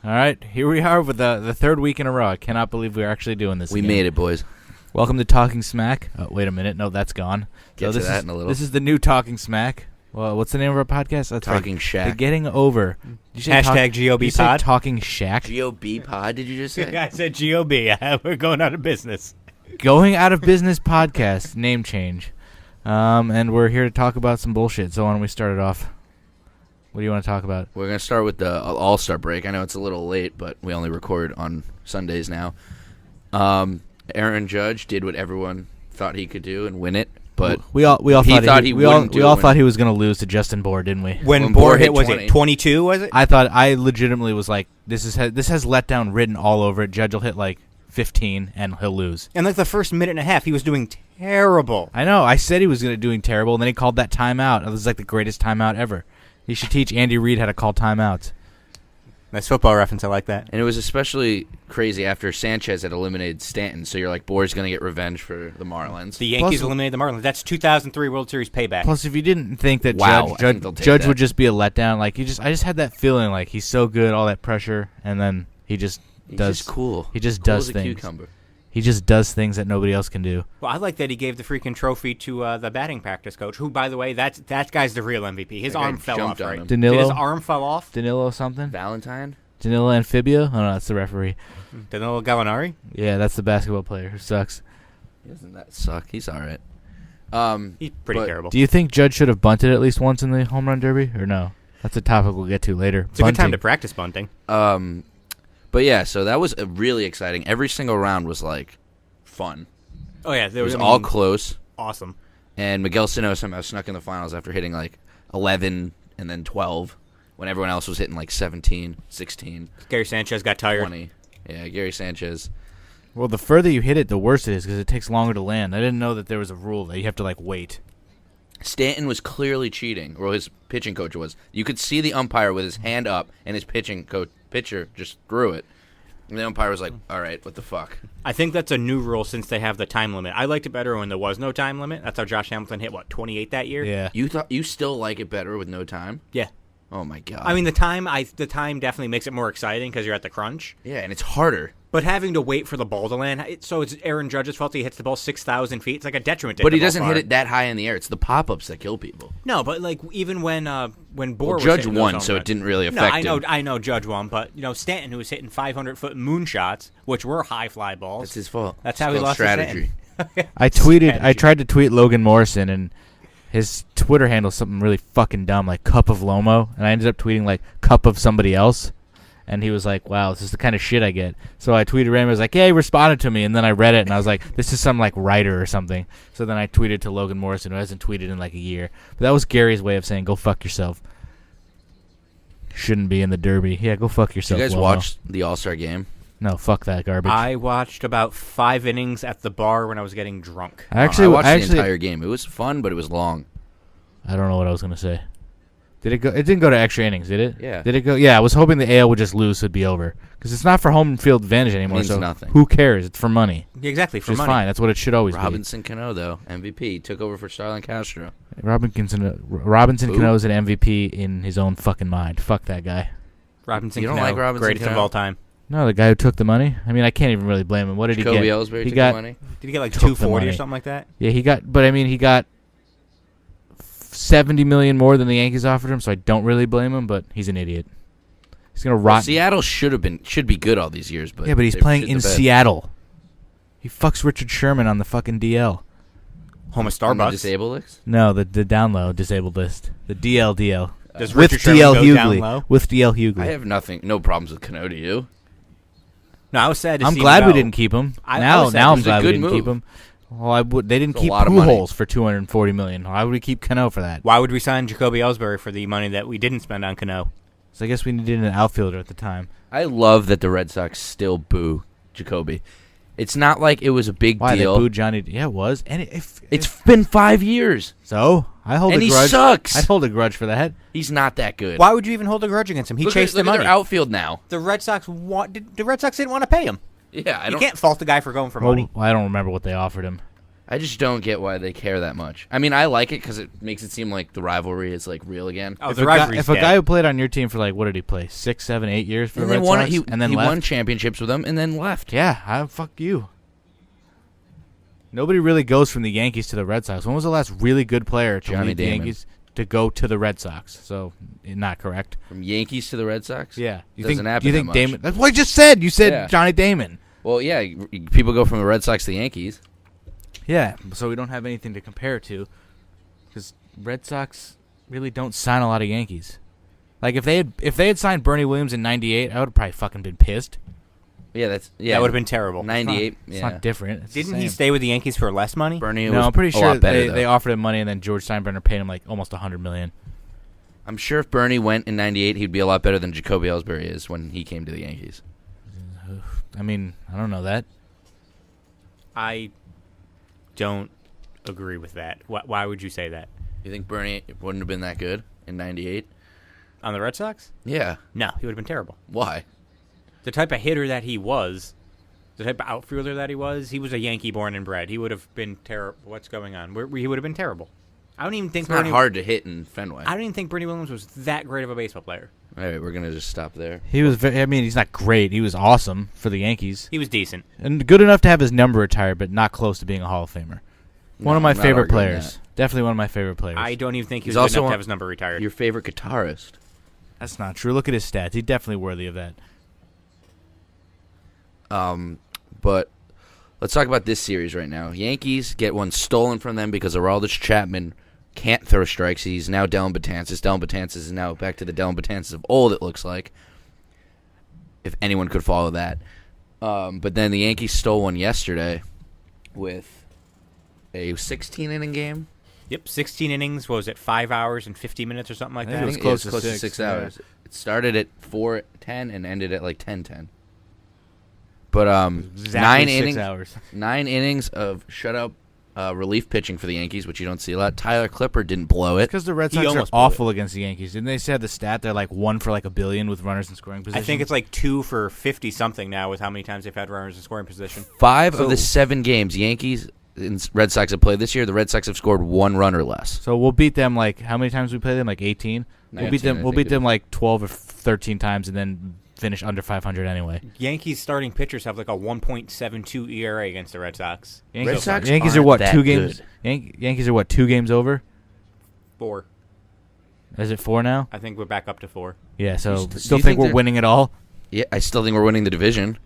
All right, here we are with the third week in a row. I cannot believe we're actually doing this. We again. made it, boys. Welcome to Talking Smack. Oh, wait a minute. No, that's gone. Get to that in a little. This is the new Talking Smack. Well, what's the name of our podcast? That's Talking Shack. The Getting Over. Hashtag GOB pod. Talking Shack. GOB pod, did you just say? I said GOB. We're going out of business. Going Out of Business podcast. Name change. And we're here to talk about some bullshit. So why don't we start it off? What do you want to talk about? We're going to start with the All-Star break. I know it's a little late, but we only record on Sundays now. Aaron Judge did what everyone thought he could do and win it, but we all thought he was going to lose to Justin Bohr, didn't we? When Bohr hit, was it 22? Was it? I legitimately was like, this has letdown written all over it. Judge will hit like 15 and he'll lose. And like the first minute and a half, he was doing terrible. I know. I said he was doing terrible, and then he called that timeout. It was like the greatest timeout ever. He should teach Andy Reid how to call timeouts. Nice football reference. I like that. And it was especially crazy after Sanchez had eliminated Stanton, so you're like, Bohr's going to get revenge for the Marlins. The Yankees eliminated the Marlins. That's 2003 World Series payback. Plus, if you didn't think that Judge would just be a letdown, like I just had that feeling like he's so good, all that pressure, and then he's just cool. He just cool does as a things. Cucumber. He just does things that nobody else can do. Well, I like that he gave the freaking trophy to the batting practice coach, who, by the way, that guy's the real MVP. His arm fell off, right? Danilo? His arm fell off? Danilo something? Valentine? Danilo Amphibio? Oh, no, that's the referee. Danilo Gallinari? Yeah, that's the basketball player who sucks. Doesn't that suck? He's all right. He's pretty terrible. Do you think Judge should have bunted at least once in the home run derby, or no? That's a topic we'll get to later. It's a good time to practice bunting. But yeah, so that was really exciting. Every single round was like fun. Oh yeah, it was all close. Awesome. And Miguel Sano somehow snuck in the finals after hitting like 11 and then 12 when everyone else was hitting like 17, 16. Gary Sanchez got tired. 20. Yeah, Gary Sanchez. Well, the further you hit it, the worse it is because it takes longer to land. I didn't know that there was a rule that you have to like wait. Stanton was clearly cheating, or his pitching coach was. You could see the umpire with his hand up, and his pitcher just threw it. And the umpire was like, all right, what the fuck? I think that's a new rule since they have the time limit. I liked it better when there was no time limit. That's how Josh Hamilton hit, 28 that year? Yeah. You still like it better with no time? Yeah. Oh, my God. I mean, the time definitely makes it more exciting because you're at the crunch. Yeah, and it's harder. But having to wait for the ball to land, so it's Aaron Judge's fault he hits the ball 6,000 feet. It's like a detriment to But he doesn't hit it that high in the air. It's the pop-ups that kill people. No, but like even when Bohr was Judge hitting won, those so it didn't really affect him. I know Judge won, but Stanton, who was hitting 500-foot moonshots, which were high fly balls. That's his fault. That's how he lost strategy. I tried to tweet Logan Morrison, and his Twitter handle is something really fucking dumb, like Cup of Lomo, and I ended up tweeting like Cup of somebody else. And he was like, wow, this is the kind of shit I get. So I tweeted him. I was like, yeah, he responded to me. And then I read it, and I was like, this is some, like, writer or something. So then I tweeted to Logan Morrison, who hasn't tweeted in, like, a year. But that was Gary's way of saying, go fuck yourself. Shouldn't be in the Derby. Yeah, go fuck yourself. Did you guys watch the All-Star game? No, fuck that garbage. I watched about 5 innings at the bar when I was getting drunk. I watched the entire game. It was fun, but it was long. I don't know what I was going to say. Did it go? It didn't go to extra innings, did it? Yeah. Did it go? Yeah, I was hoping the AL would just lose, so it'd be over. Because it's not for home field advantage anymore. It means so nothing. Who cares? It's for money. Yeah, exactly, for money. Which is fine. That's what it should always Robinson Cano, though, MVP, took over for Starlin Castro. Robinson Cano's an MVP in his own fucking mind. Fuck that guy. Robinson You don't Cano, like Robinson greatest Cano? of all time. No, the guy who took the money. I mean, I can't even really blame him. What did he get? Jacoby Ellsbury took the money? Did he get like Took the $240 money. or something like that? Yeah, he got $70 million more than the Yankees offered him, so I don't really blame him, but he's an idiot. He's gonna rot. Seattle should be good all these years, but he's playing in Seattle. He fucks Richard Sherman on the fucking DL. Home of On the Starbucks. disabled list? No, the down low disabled list. The DL. Does With Richard Sherman DL go down Hughley. low? With DL Hughley. I have no problems with Cano, do you? No, I was sad to see I'm him glad go. we didn't keep him. Now was sad. I'm It was a glad we good didn't keep move. him. Well, they didn't It's a keep lot of money. Pujols for $240 million. Why would we keep Cano for that? Why would we sign Jacoby Ellsbury for the money that we didn't spend on Cano? So I guess we needed an outfielder at the time. I love that the Red Sox still boo Jacoby. It's not like it was a big Why deal. they booed Johnny? Yeah, it was. And It's been 5 years. so I hold And a he grudge. sucks. I'd hold a grudge for that. He's not that good. Why would you even hold a grudge against him? He chased the look at money. their outfield now. The Red Sox the Red Sox didn't want to pay him. Yeah, You can't fault the guy for going for money. Well, I don't remember what they offered him. I just don't get why they care that much. I mean, I like it because it makes it seem like the rivalry is like real again. Oh, If the a guy, rivalry's if a dead. guy who played on your team for like, what did he play? 6, 7, 8 years for And the then Red won, Sox, he and then won left. championships with them and then left. Yeah, fuck you. Nobody really goes from the Yankees to the Red Sox. When was the last really good player to Johnny leave the Damon. Yankees to go to the Red Sox? So, not correct. From Yankees to the Red Sox? Yeah. You Doesn't think, happen you that think much. Damon? That's what I just said. You said Yeah. Johnny Damon. Well, yeah, people go from the Red Sox to the Yankees. Yeah, so we don't have anything to compare it to, because Red Sox really don't sign a lot of Yankees. Like if they had signed Bernie Williams in '98, I would have probably fucking been pissed. Yeah, That would have been terrible. 98. It's yeah. not different. It's the Didn't he same. stay with the Yankees for less money? Bernie No, was I'm pretty a sure lot better, they though. offered him money, and then George Steinbrenner paid him like almost $100 million. I'm sure if Bernie went in 98, he'd be a lot better than Jacoby Ellsbury is when he came to the Yankees. I mean, I don't know that. I don't agree with that. Why would you say that? You think Bernie wouldn't have been that good in 98? On the Red Sox? Yeah. No, he would have been terrible. Why? The type of hitter that he was, the type of outfielder that he was a Yankee born and bred. He would have been terrible. What's going on? He would have been terrible. I don't even think It's not hard to hit in Fenway. I don't even think Bernie Williams was that great of a baseball player. All right, we're going to just stop there. He was. I mean, he's not great. He was awesome for the Yankees He was decent. and good enough to have his number retired, but not close to being a Hall of Famer. One No, of my I'm not favorite arguing players. Definitely one of my favorite players. I don't even think he He's was good also enough on- to have his number retired. Your favorite guitarist. That's not true. Look at his stats. He's definitely worthy of that. But let's talk about this series right now. Yankees get one stolen from them because Aroldis Chapman can't throw strikes. He's now Dellin Betances. Dellin Betances is now back to the Dellin Betances of old, it looks like. If anyone could follow that. But then the Yankees stole one yesterday with a 16-inning game. Yep, 16 innings. What was it, 5 hours and 50 minutes or something like I think that? it was I think close it was to close to 6, 6 yeah. hours. It started at 4:10 and ended at like 10:10. But Exactly 9 6 innings, hours. 9 innings of shutout relief pitching for the Yankees, which you don't see a lot. Tyler Clippard didn't blow it. Because the Red He Sox are almost blew awful against the Yankees. Didn't they say the stat they're like 1 for like 1 billion with runners in scoring position? I think it's like 2 for 50 something now with how many times they've had runners in scoring position. 5 of the 7 games Yankees and Red Sox have played this year, the Red Sox have scored 1 run or less. So we'll beat them like how many times we play them? Like 18. We'll beat 19, them. I We'll think beat them like 12 or 13 times, and then finish under 500 anyway. Yankees starting pitchers have like a 1.72 ERA against the Red Sox. Red Sox Yankees are aren't what, that 2 games? good. Yankees are what, 2 games over? 4. Is it 4 now? I think we're back up to 4. Yeah. So Do still you think think we're they're- winning it all? Yeah, I still think we're winning the division.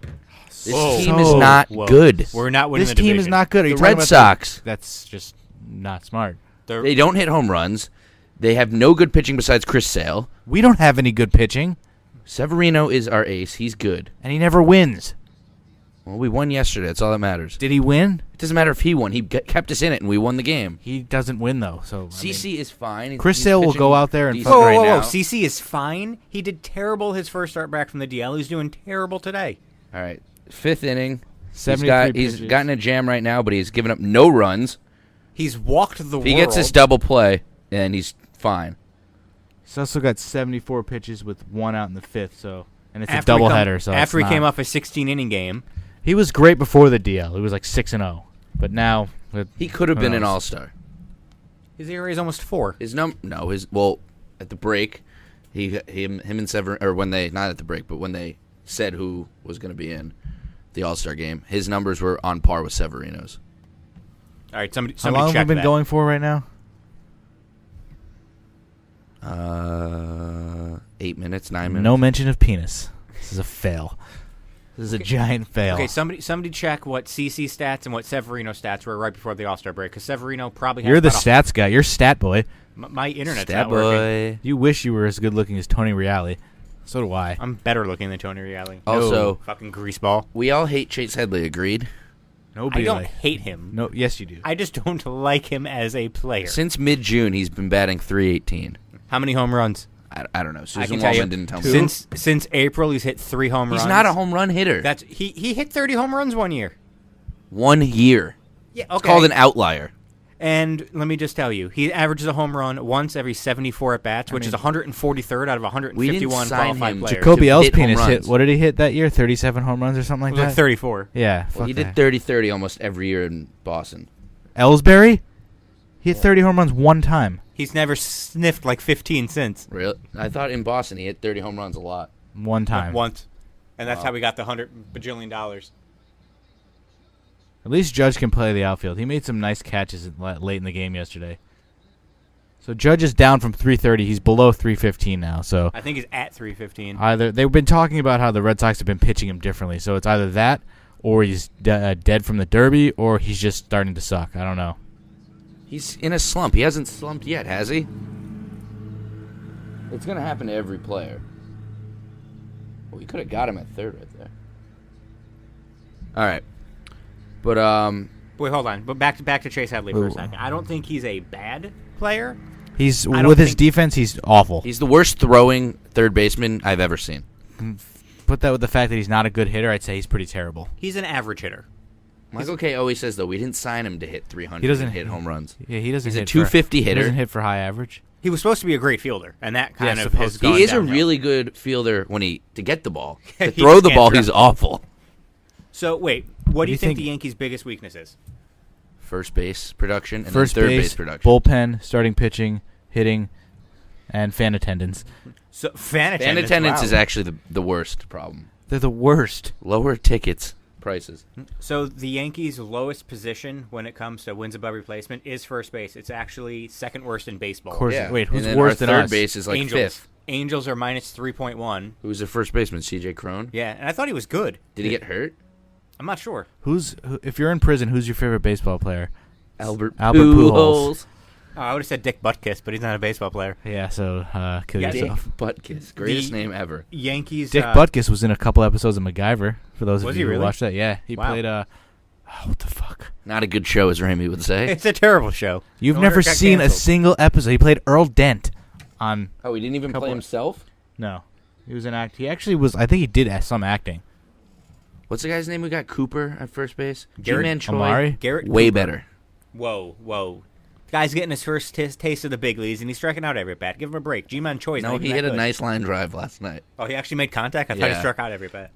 This Whoa. team is So- not Whoa. good. We're not winning This the team division. is not good. Are you The talking Red about Sox. That's just not smart. They don't hit home runs. They have no good pitching besides Chris Sale. We don't have any good pitching, Severino is our ace. He's good. and he never wins. Well, we won yesterday. That's all that matters. Did he win? It doesn't matter if he won. He kept us in it, and we won the game. He doesn't win though. So I mean, CC is fine. Chris He's Sale will pitching go out there and decent fuck Whoa, right whoa, whoa. now. CC is fine. He did terrible his first start back from the DL. He's doing terrible today. All right, 5th inning. 73 He's pitches. gotten a jam right now, but he's given up no runs. He's walked the If world. he gets this double play, then he's fine. He's also got 74 pitches with 1 out in the 5th. So and it's After a he come- doubleheader. So after it's he came not- off a 16-inning game, he was great before the DL. He was like 6-0, but now He could have Who been an knows? all-star. his ERA is almost 4. At the break, him and Severin, or when they, not at the break, but when they said who was going to be in the All-Star game, his numbers were on par with Severino's. All right, somebody How long have we check been that. going for right now? 8 minutes, 9 minutes. No mention of penis. This is a fail. This is a giant fail. Okay, somebody check what CC stats and what Severino stats were right before the All-Star break, because Severino probably has You're the about stats guy. You're stat boy. my internet's Stat not working. boy. You wish you were as good looking as Tony Reale. So do I. I'm better looking than Tony Reale. Also, Fucking greaseball. we all hate Chase Headley, agreed? Nobody I don't like. hate him. No, yes you do. I just don't like him as a player. Since mid-June, he's been batting .318. How many home runs? I don't know. I Susan can tell you. Waldman didn't tell me. Since April, he's hit 3 home runs. He's not a home run hitter. That's he hit 30 home runs one year. 1 year. Yeah, okay. It's called an outlier. And let me just tell you, he averages a home run once every 74 at bats, which is 143rd out of 151 sign qualified him. players. Jacoby to L's hit home penis hit. runs. What did he hit that year? 37 home runs or something It like was that. like 34. Yeah. Well, fuck he that. did 30-30 almost every year in Boston. Ellsbury? He hit 30 home runs one time. He's never sniffed like 15 since. Really? I thought in Boston he hit 30 home runs a lot. One time. Once. And that's how we got the $100 bajillion. At least Judge can play the outfield. He made some nice catches late in the game yesterday. So Judge is down from 330. He's below 315 now. So I think he's at 315. either they've been talking about how the Red Sox have been pitching him differently. So it's either that, or he's dead from the Derby, or he's just starting to suck. I don't know. He's in a slump. He hasn't slumped yet, has he? It's going to happen to every player. Well, we could have got him at third right there. All right. But, Wait, hold on. But back to Chase Headley for a second. I don't think he's a bad player. He's with his defense, he's awful. he's the worst throwing third baseman I've ever seen. Put that with the fact that he's not a good hitter, I'd say he's pretty terrible. He's an average hitter. Michael K. always says, though, we didn't sign him to hit 300 He doesn't and hit home runs. Yeah, he doesn't He's a hit 250 He hitter. doesn't hit for high average. He was supposed to be a great fielder, and that kind of has gone He is downhill. a really good fielder to get the ball. To He throw just the can't ball, throw. he's awful. So, wait. What do you think think- the Yankees' biggest weakness is? First base production and First then third base, base production. bullpen, starting pitching, hitting, and fan attendance. So fan Fan attendance, attendance wow. is actually the worst problem. They're the worst. Lower tickets prices. So the Yankees' lowest position when it comes to wins above replacement is first base. It's actually second worst in baseball. Of course. Yeah. Wait, who's and then worse our than third us? base is like Angels. fifth. Angels are minus 3.1. Who's the first baseman? C.J. Crone. Yeah, and I thought he was good. Did he get hurt? I'm not sure. If you're in prison, who's your favorite baseball player? Albert Pujols. Oh, I would have said Dick Butkus, but he's not a baseball player. Yeah, so kill Yeah, yourself. Dick Butkus. Greatest name ever. Yankees. Dick Butkus was in a couple episodes of MacGyver. For those Was of he you who really? watched that, yeah, he Wow. played. What the fuck? Not a good show, as Ramey would say. It's a terrible show. You've No wonder never it got seen a canceled. single episode. He played Earl Dent on. Oh, he didn't even Couple- play himself? No, he was an act. He actually was. I think he did some acting. What's the guy's name who got Cooper at first base? Garrett G-Man Choi. Amari? Garrett Way Cooper. better. Whoa. Guy's getting his first taste of the big leagues, and he's striking out every bat. Give him a break. G-Man Choi's No, not he even hit that a good. nice line drive last night. Oh, he actually made contact? I thought he Yeah. struck out every bat.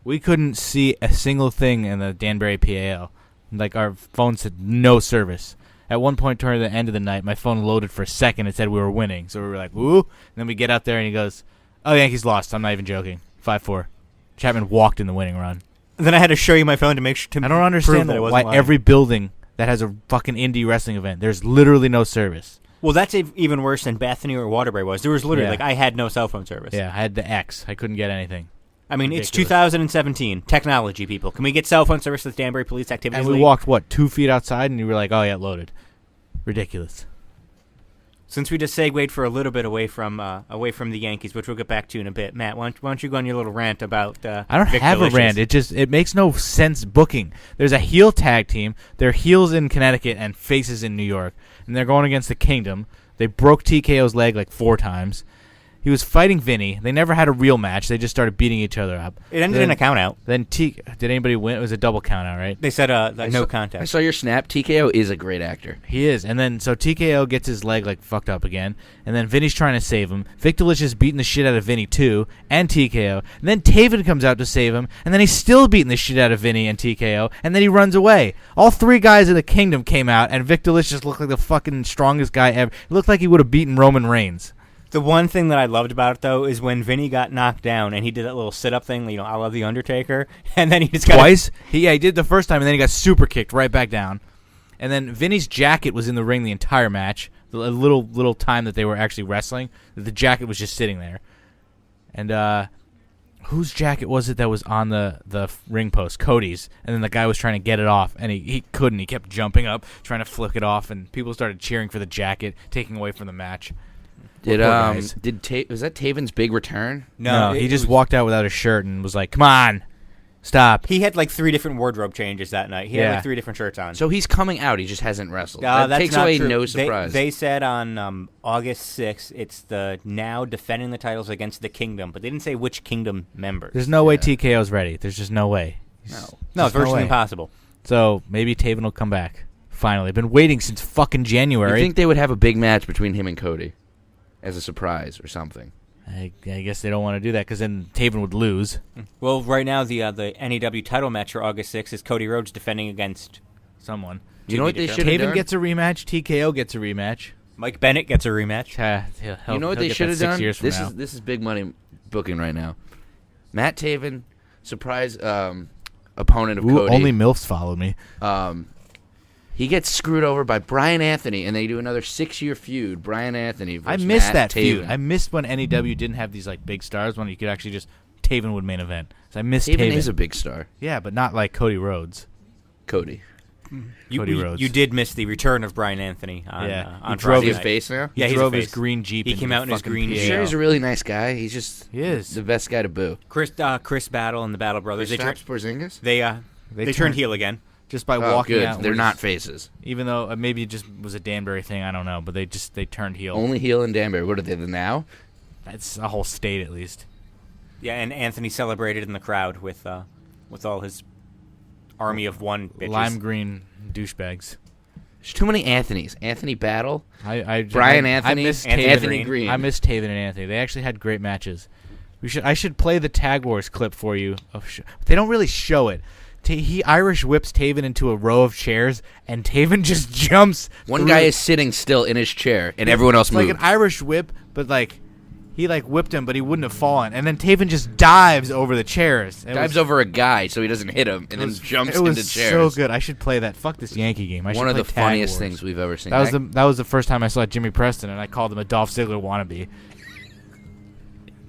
We couldn't see a single thing in the Danbury PAL. Like, our phones had no service. At one point toward the end of the night, my phone loaded for a second. It said we were winning. So we were like, woo. And then we get out there, and he goes, oh, Yankees lost. I'm not even joking. 5-4. Chapman walked in the winning run. Then I had to show you my phone to make sure to I don't prove understand that it why wasn't lying. every building that has a fucking indie wrestling event, there's literally no service. Well, that's even worse than Bethany or Waterbury was. There was literally, Yeah. I had no cell phone service. Yeah, I had the X. I couldn't get anything. I mean, it's Ridiculous. 2017. Technology, people. Can we get cell phone service with Danbury Police Activities And we League? walked, 2 feet outside, and you were like, oh, yeah, loaded. Ridiculous. Since we just segued for a little bit away from the Yankees, which we'll get back to in a bit, Matt, why don't you go on your little rant about I don't Vic have Delicious? a rant. It makes no sense booking. There's a heel tag team. They're heels in Connecticut and faces in New York, and they're going against the Kingdom. They broke TKO's leg like 4 times. He was fighting Vinny. They never had a real match. They just started beating each other up. It ended in a count out. Then did anybody win? It was a double count out, right? They said no I contest. saw your snap. TKO is a great actor. He is. And then so TKO gets his leg like fucked up again. And then Vinny's trying to save him. Vic Delicious beating the shit out of Vinny too, and TKO. And then Taven comes out to save him. And then he's still beating the shit out of Vinny and TKO. And then he runs away. All 3 guys in the Kingdom came out, and Vic Delicious looked like the fucking strongest guy ever. He looked like he would have beaten Roman Reigns. The one thing that I loved about it, though, is when Vinny got knocked down and he did that little sit-up thing, I love the Undertaker, and then he just got... Twice? He did the first time, and then he got super kicked right back down. And then Vinny's jacket was in the ring the entire match. The little time that they were actually wrestling, the jacket was just sitting there. And whose jacket was it that was on the ring post? Cody's. And then the guy was trying to get it off, and he couldn't. He kept jumping up, trying to flick it off, and people started cheering for the jacket, taking away from the match. Was guys. that Taven's big return? No, he it just was- walked out without a shirt and was like, come on, stop. He had 3 different wardrobe changes that night. He Yeah. had 3 different shirts on. So he's coming out. He just hasn't wrestled. That's that takes not away true. no surprise. They said on August 6th, it's the now defending the titles against the Kingdom, but they didn't say which Kingdom members. There's no way TKO's ready. There's just no way. No. No, it's There's no virtually way. impossible. So maybe Taven will come back. Finally. I've been waiting since fucking You January. think they would have a big match between him and Cody as a surprise or something? I guess they don't want to do that because then Taven would lose. Well, right now, the NEW title match for August 6th is Cody Rhodes defending against... Someone. You know what they should have Taven done? gets a rematch. TKO gets a rematch. Mike Bennett gets a rematch. You know what they should have done? Years from now. This is big money booking right now. Matt Taven, surprise opponent of Cody. Only MILFs followed me. He gets screwed over by Brian Anthony, and they do another 6-year feud. Brian Anthony versus I missed Matt that Taven. feud. I missed when NEW didn't have these like big stars when you could actually just Taven would main event. So I missed Taven Taven. is a big star. Yeah, but not like Cody Rhodes. Cody. Cody Rhodes. You did miss the return of Brian Anthony on, on He drove Friday His night. face now? Yeah, he he's drove a his face. green Jeep. He into came the out in his fucking green PAL. You sure he's a really nice guy? He's just He is. the best guy to boo. Chris Battle and the Battle Brothers. They Porzingis? turned turned heel again. just by Oh, walking good. out. They're not faces. Even though maybe it just was a Danbury thing, I don't know. But they turned heel. Only heel in Danbury. What are they now? That's a whole state at least. Yeah, and Anthony celebrated in the crowd with all his army of one bitches. Lime green douchebags. There's too many Anthonys. Anthony Battle. Brian Anthony, I missed Anthony Taven. Green. I missed Taven and Anthony. They actually had great matches. I should play the Tag Wars clip for you. They don't really show it. He Irish whips Taven into a row of chairs, and Taven just jumps. One through. guy is sitting still in his chair, and everyone else It's moves. like an Irish whip, but like he like whipped him, but he wouldn't have fallen. And then Taven just dives over the chairs. Dives over a guy so he doesn't hit him, and then jumps It was into chairs. so good. I should play that. Fuck this Yankee game. I should One of play the Tag funniest Wars. things we've ever seen. That was the first time I saw Jimmy Preston, and I called him a Dolph Ziggler wannabe.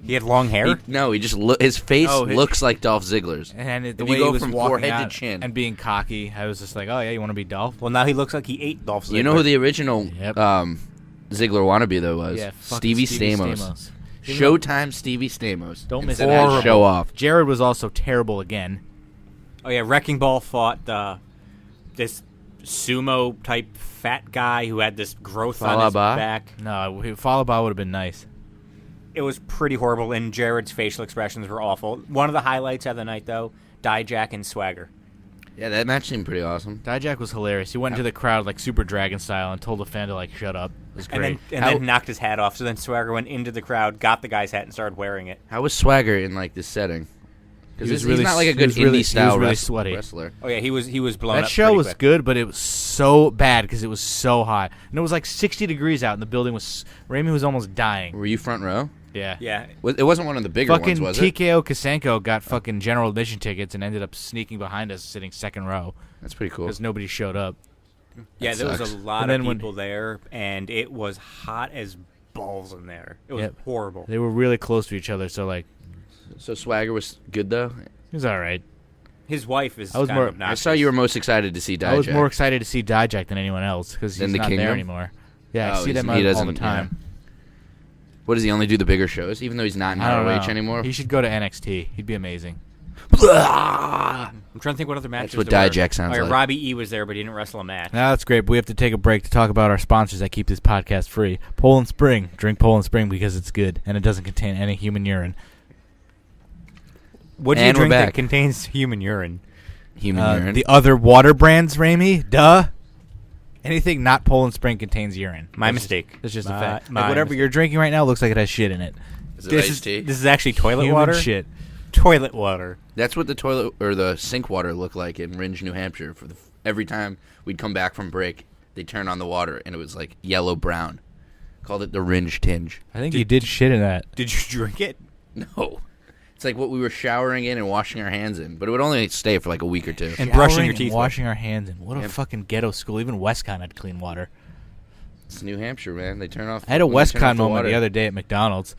He had long hair. He just his face Oh, looks like Dolph Ziggler's. And the If way you go he was from walking forehead to out chin. and being cocky, I was just like, oh yeah, you want to be Dolph? Well, now he looks like he ate Dolph Ziggler. You know who the original Yep. Ziggler wannabe though was? Yeah, fucking Stevie Stamos. Even though- Showtime Stevie Stamos. Don't miss Instead it. of Horrible. Show off. Jared was also terrible again. Oh yeah, Wrecking Ball fought this sumo type fat guy who had this growth on his Falaba? back. No, Falaba would have been nice. It was pretty horrible, and Jared's facial expressions were awful. One of the highlights of the night, though, Dijak and Swagger. Yeah, that match seemed pretty awesome. Dijak was hilarious. He went into the crowd like Super Dragon style and told the fan to like shut up. It was great. And then knocked his hat off. So then Swagger went into the crowd, got the guy's hat, and started wearing it. How was Swagger in like this setting? Because He was he's really not like a he good was really- indie style he was really sweaty. wrestler. Oh yeah, he was blown That up. show pretty was quick. good, but it was so bad because it was so hot. And it was like 60 degrees out, and the building was... Raimi was almost dying. Were you front row? Yeah. Yeah, It wasn't one of the bigger Fucking ones, was it? TKO Kasenko got fucking general admission tickets and ended up sneaking behind us, sitting second row That's pretty cool. because nobody showed up. yeah. There was sucks. a lot And of then when- people there, and it was hot as balls in there. It was Yep. horrible. They were really close to each other, so like So Swagger was good though. it was all right. His wife is I was kind more- of I obnoxious. saw you were most excited to see Dijak. I was more excited to see Dijak than anyone else because Than he's the not Kingdom? there anymore. Yeah, I Oh, see them he all the doesn't- time. What does he only do the bigger shows? Even though he's not in I don't ROH know. anymore. He should go to NXT. He'd be amazing. I'm trying to think what other matches. what there were. Dijak sounds Oh, yeah, like. Robbie E was there, but he didn't wrestle a match. Now that's great, but we have to take a break to talk about our sponsors that keep this podcast free. Poland Spring. Drink Poland Spring because it's good and it doesn't contain any human urine. What do you And we're drink that back. contains human urine? Human urine. The other water brands, Raimi, duh. Anything not Poland Spring contains urine. My That's mistake. Just, that's just a My- fact. my Like whatever mistake. you're drinking right now looks like it has shit in it. Is it This iced is tea? this is actually toilet Human water. shit. Toilet water. That's what the toilet or the sink water looked like in Ringe, New Hampshire. Every time we'd come back from break, they turned on the water and it was like yellow brown. Called it the Ringe tinge. I think you did shit in that. Did you drink it? No, it's like what we were showering in and washing our hands in, but it would only stay for like a week or two. And brushing Showering your teeth with. washing our hands in. What a Yeah. fucking ghetto school. Even WestCon had clean water. It's New Hampshire, man. They turn off. I had a when they turn off WestCon moment water. the other day at McDonald's.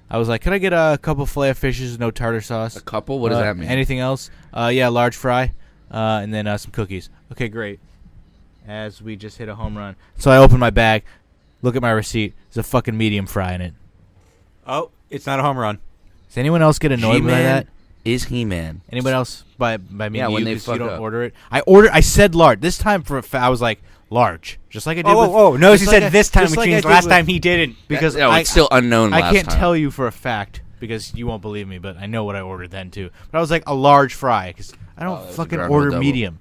I was like, "Can I get a couple filet of fishes, no tartar sauce?" A couple? What does that mean? Anything else? Yeah, large fry, and then some cookies. Okay, great. As we just hit a home run, so I open my bag, look at my receipt. There's a fucking medium fry in it. Oh, it's not a home run. Does anyone else get annoyed by G-Man that? is He-Man. Anybody else by me? Yeah, and when you, they 'cause you fuck don't up. order it. I said large. This time I was like large, just like I did. with, No, just he like said this time, just which like I means did last with- time he didn't. because No, I, it's still unknown. I last can't time. tell you for a fact because you won't believe me, but I know what I ordered then too. But I was like a large fry because I Oh, don't that was a fucking ground order double. medium.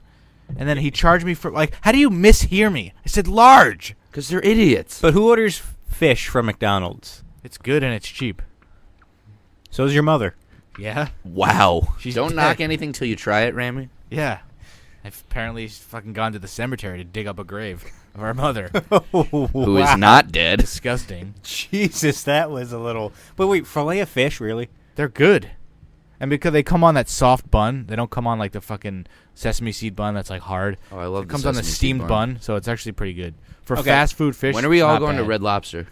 And then he charged me for like, how do you mishear me? I said large. Because they're idiots. But who orders fish from McDonald's? It's good and it's cheap. So's your mother. Yeah, Wow. She's Don't dead. knock anything till you try it, Ramy. yeah. I've apparently fucking gone to the cemetery to dig up a grave of our mother. Who is not dead. Disgusting. Jesus, that was a little. But wait, fillet of fish, really? They're good. And because they come on that soft bun, they don't come on like the fucking sesame seed bun that's like hard. Oh, I love it. Comes on the steamed bun, so it's actually pretty good. For fast food fish, when are we all going bad. to Red Lobster?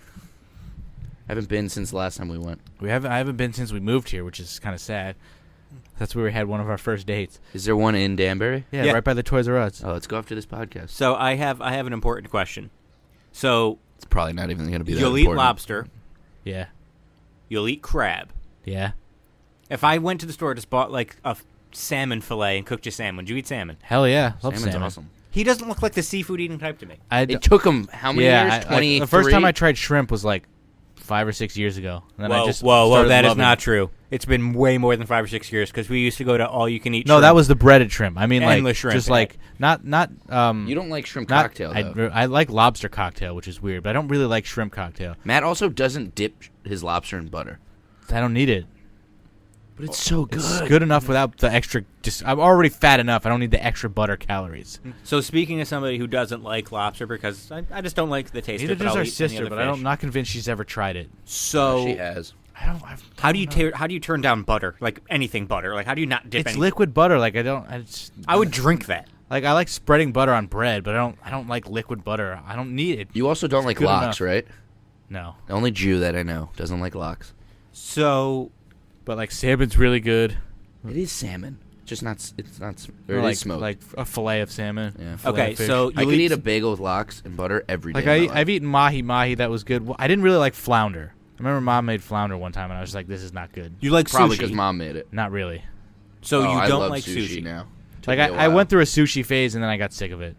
I haven't been since the last time we went. I haven't been since we moved here, which is kind of sad. That's where we had one of our first dates. Is there one in Danbury? Yeah, right by the Toys R Us. Oh, let's go after this podcast. So I have an important question. So It's probably not even going to be that you'll important. eat lobster. Yeah. You'll eat crab. Yeah. If I went to the store and just bought like a salmon fillet and cooked you salmon, would you eat salmon? Hell yeah. Love Salmon's salmon. awesome. He doesn't look like the seafood eating type to me. It took him how many years? 23? The first time I tried shrimp was like 5 or 6 years ago. And then I just whoa! started That is loving not it. true. It's been way more than 5 or 6 years because we used to go to all you can eat. No, shrimp. that was the breaded shrimp. I mean, Endless like shrimp, just yeah. like not. You don't like shrimp not, cocktail, though. I like lobster cocktail, which is weird, but I don't really like shrimp cocktail. Matt also doesn't dip his lobster in butter. I don't need it. But it's so good. It's good enough without the extra. Just I'm already fat enough. I don't need the extra butter calories. So speaking of somebody who doesn't like lobster, because I just don't like the taste Neither of it. does I'll our eat any sister, other but fish. I'm not convinced she's ever tried it. So She has. how do you turn down butter? Like anything butter? Like how do you not dip? It's any? liquid butter. Like I would drink that. Like I like spreading butter on bread, but I don't like liquid butter. I don't need it. You also don't like good lox, enough. right? No, The only Jew that I know doesn't like lox. So but like salmon's really good. It is salmon. Just not. It's not. Or Or it like is smoked. like a fillet of salmon. Yeah. Fillet okay, of fish. so I you could eat a bagel with lox and butter every day. like of my life. I've eaten mahi that was good. I didn't really like flounder. I remember Mom made flounder one time, and I was like, "This is not good." you like Probably sushi. because Mom made it. Not really. So Oh, you I don't love like sushi. now. Like Took me a I while. went through a sushi phase, and then I got sick of it.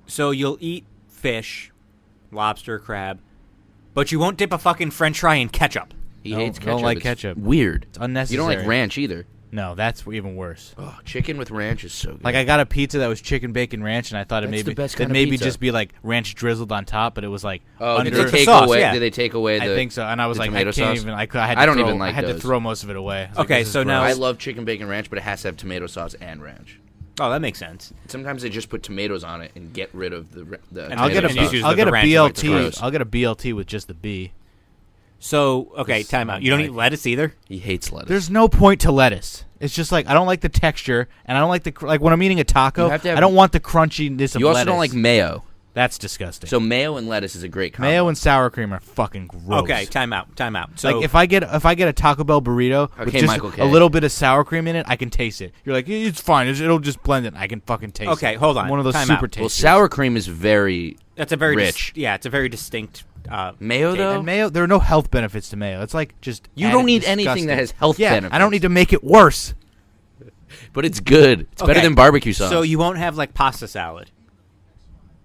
So you'll eat fish, lobster, crab, but you won't dip a fucking French fry in ketchup. He No, hates don't ketchup. like It's ketchup. Weird. It's unnecessary. You don't like ranch either. No, that's even worse. Oh, chicken with ranch is so good. Like I got a pizza that was chicken bacon ranch, and I thought That's the best it kind of maybe pizza. just be like ranch drizzled on top, but it was like Oh, under. did they It's a take sauce, away? yeah. Did they take away the? I think so, and I was the like, I tomato can't sauce? even. I had I to don't throw, even like I had to those. throw most of it away. I was like, Okay, this is so now- gross. I love chicken bacon ranch, but it has to have tomato sauce and ranch. Oh, that makes sense. Sometimes they just put tomatoes on it and get rid of the. And I'll get a and tomato just use sauce. I'll get the a ranch is like BLT. gross. I'll get a BLT with just the B. So okay, This- time out. You don't eat lettuce either. He hates lettuce. There's no point to lettuce. It's just like I don't like the texture, and I don't like the like when I'm eating a taco. You have to have- I don't want the crunchiness of You also lettuce. don't like mayo. That's disgusting. So mayo and lettuce is a great combo. mayo and sour cream are fucking gross. Okay, time out. So Like if I get a Taco Bell burrito with Okay, just Michael K. a little bit of sour cream in it, I can taste it. You're like, it's fine. It'll just blend it. I can fucking taste it. Okay, hold on. I'm one of those Time super out. tasty. Well, sour cream is very that's a very rich. it's a very distinct. Mayo taste. though. And mayo, there are no health benefits to mayo. It's like just You added don't need disgusting. anything that has health yeah, benefits. I don't need to make it worse. But it's good. It's better Okay, than barbecue sauce. So you won't have like pasta salad.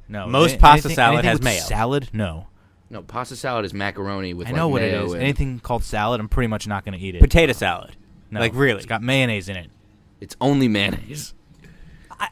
No, Most pasta anything- salad anything has with mayo. Salad, no. No, pasta salad is macaroni with I know like what it mayo is. and Anything called salad, I'm pretty much not going to eat it. Potato salad. No, like really? it's got mayonnaise in it. It's only mayonnaise.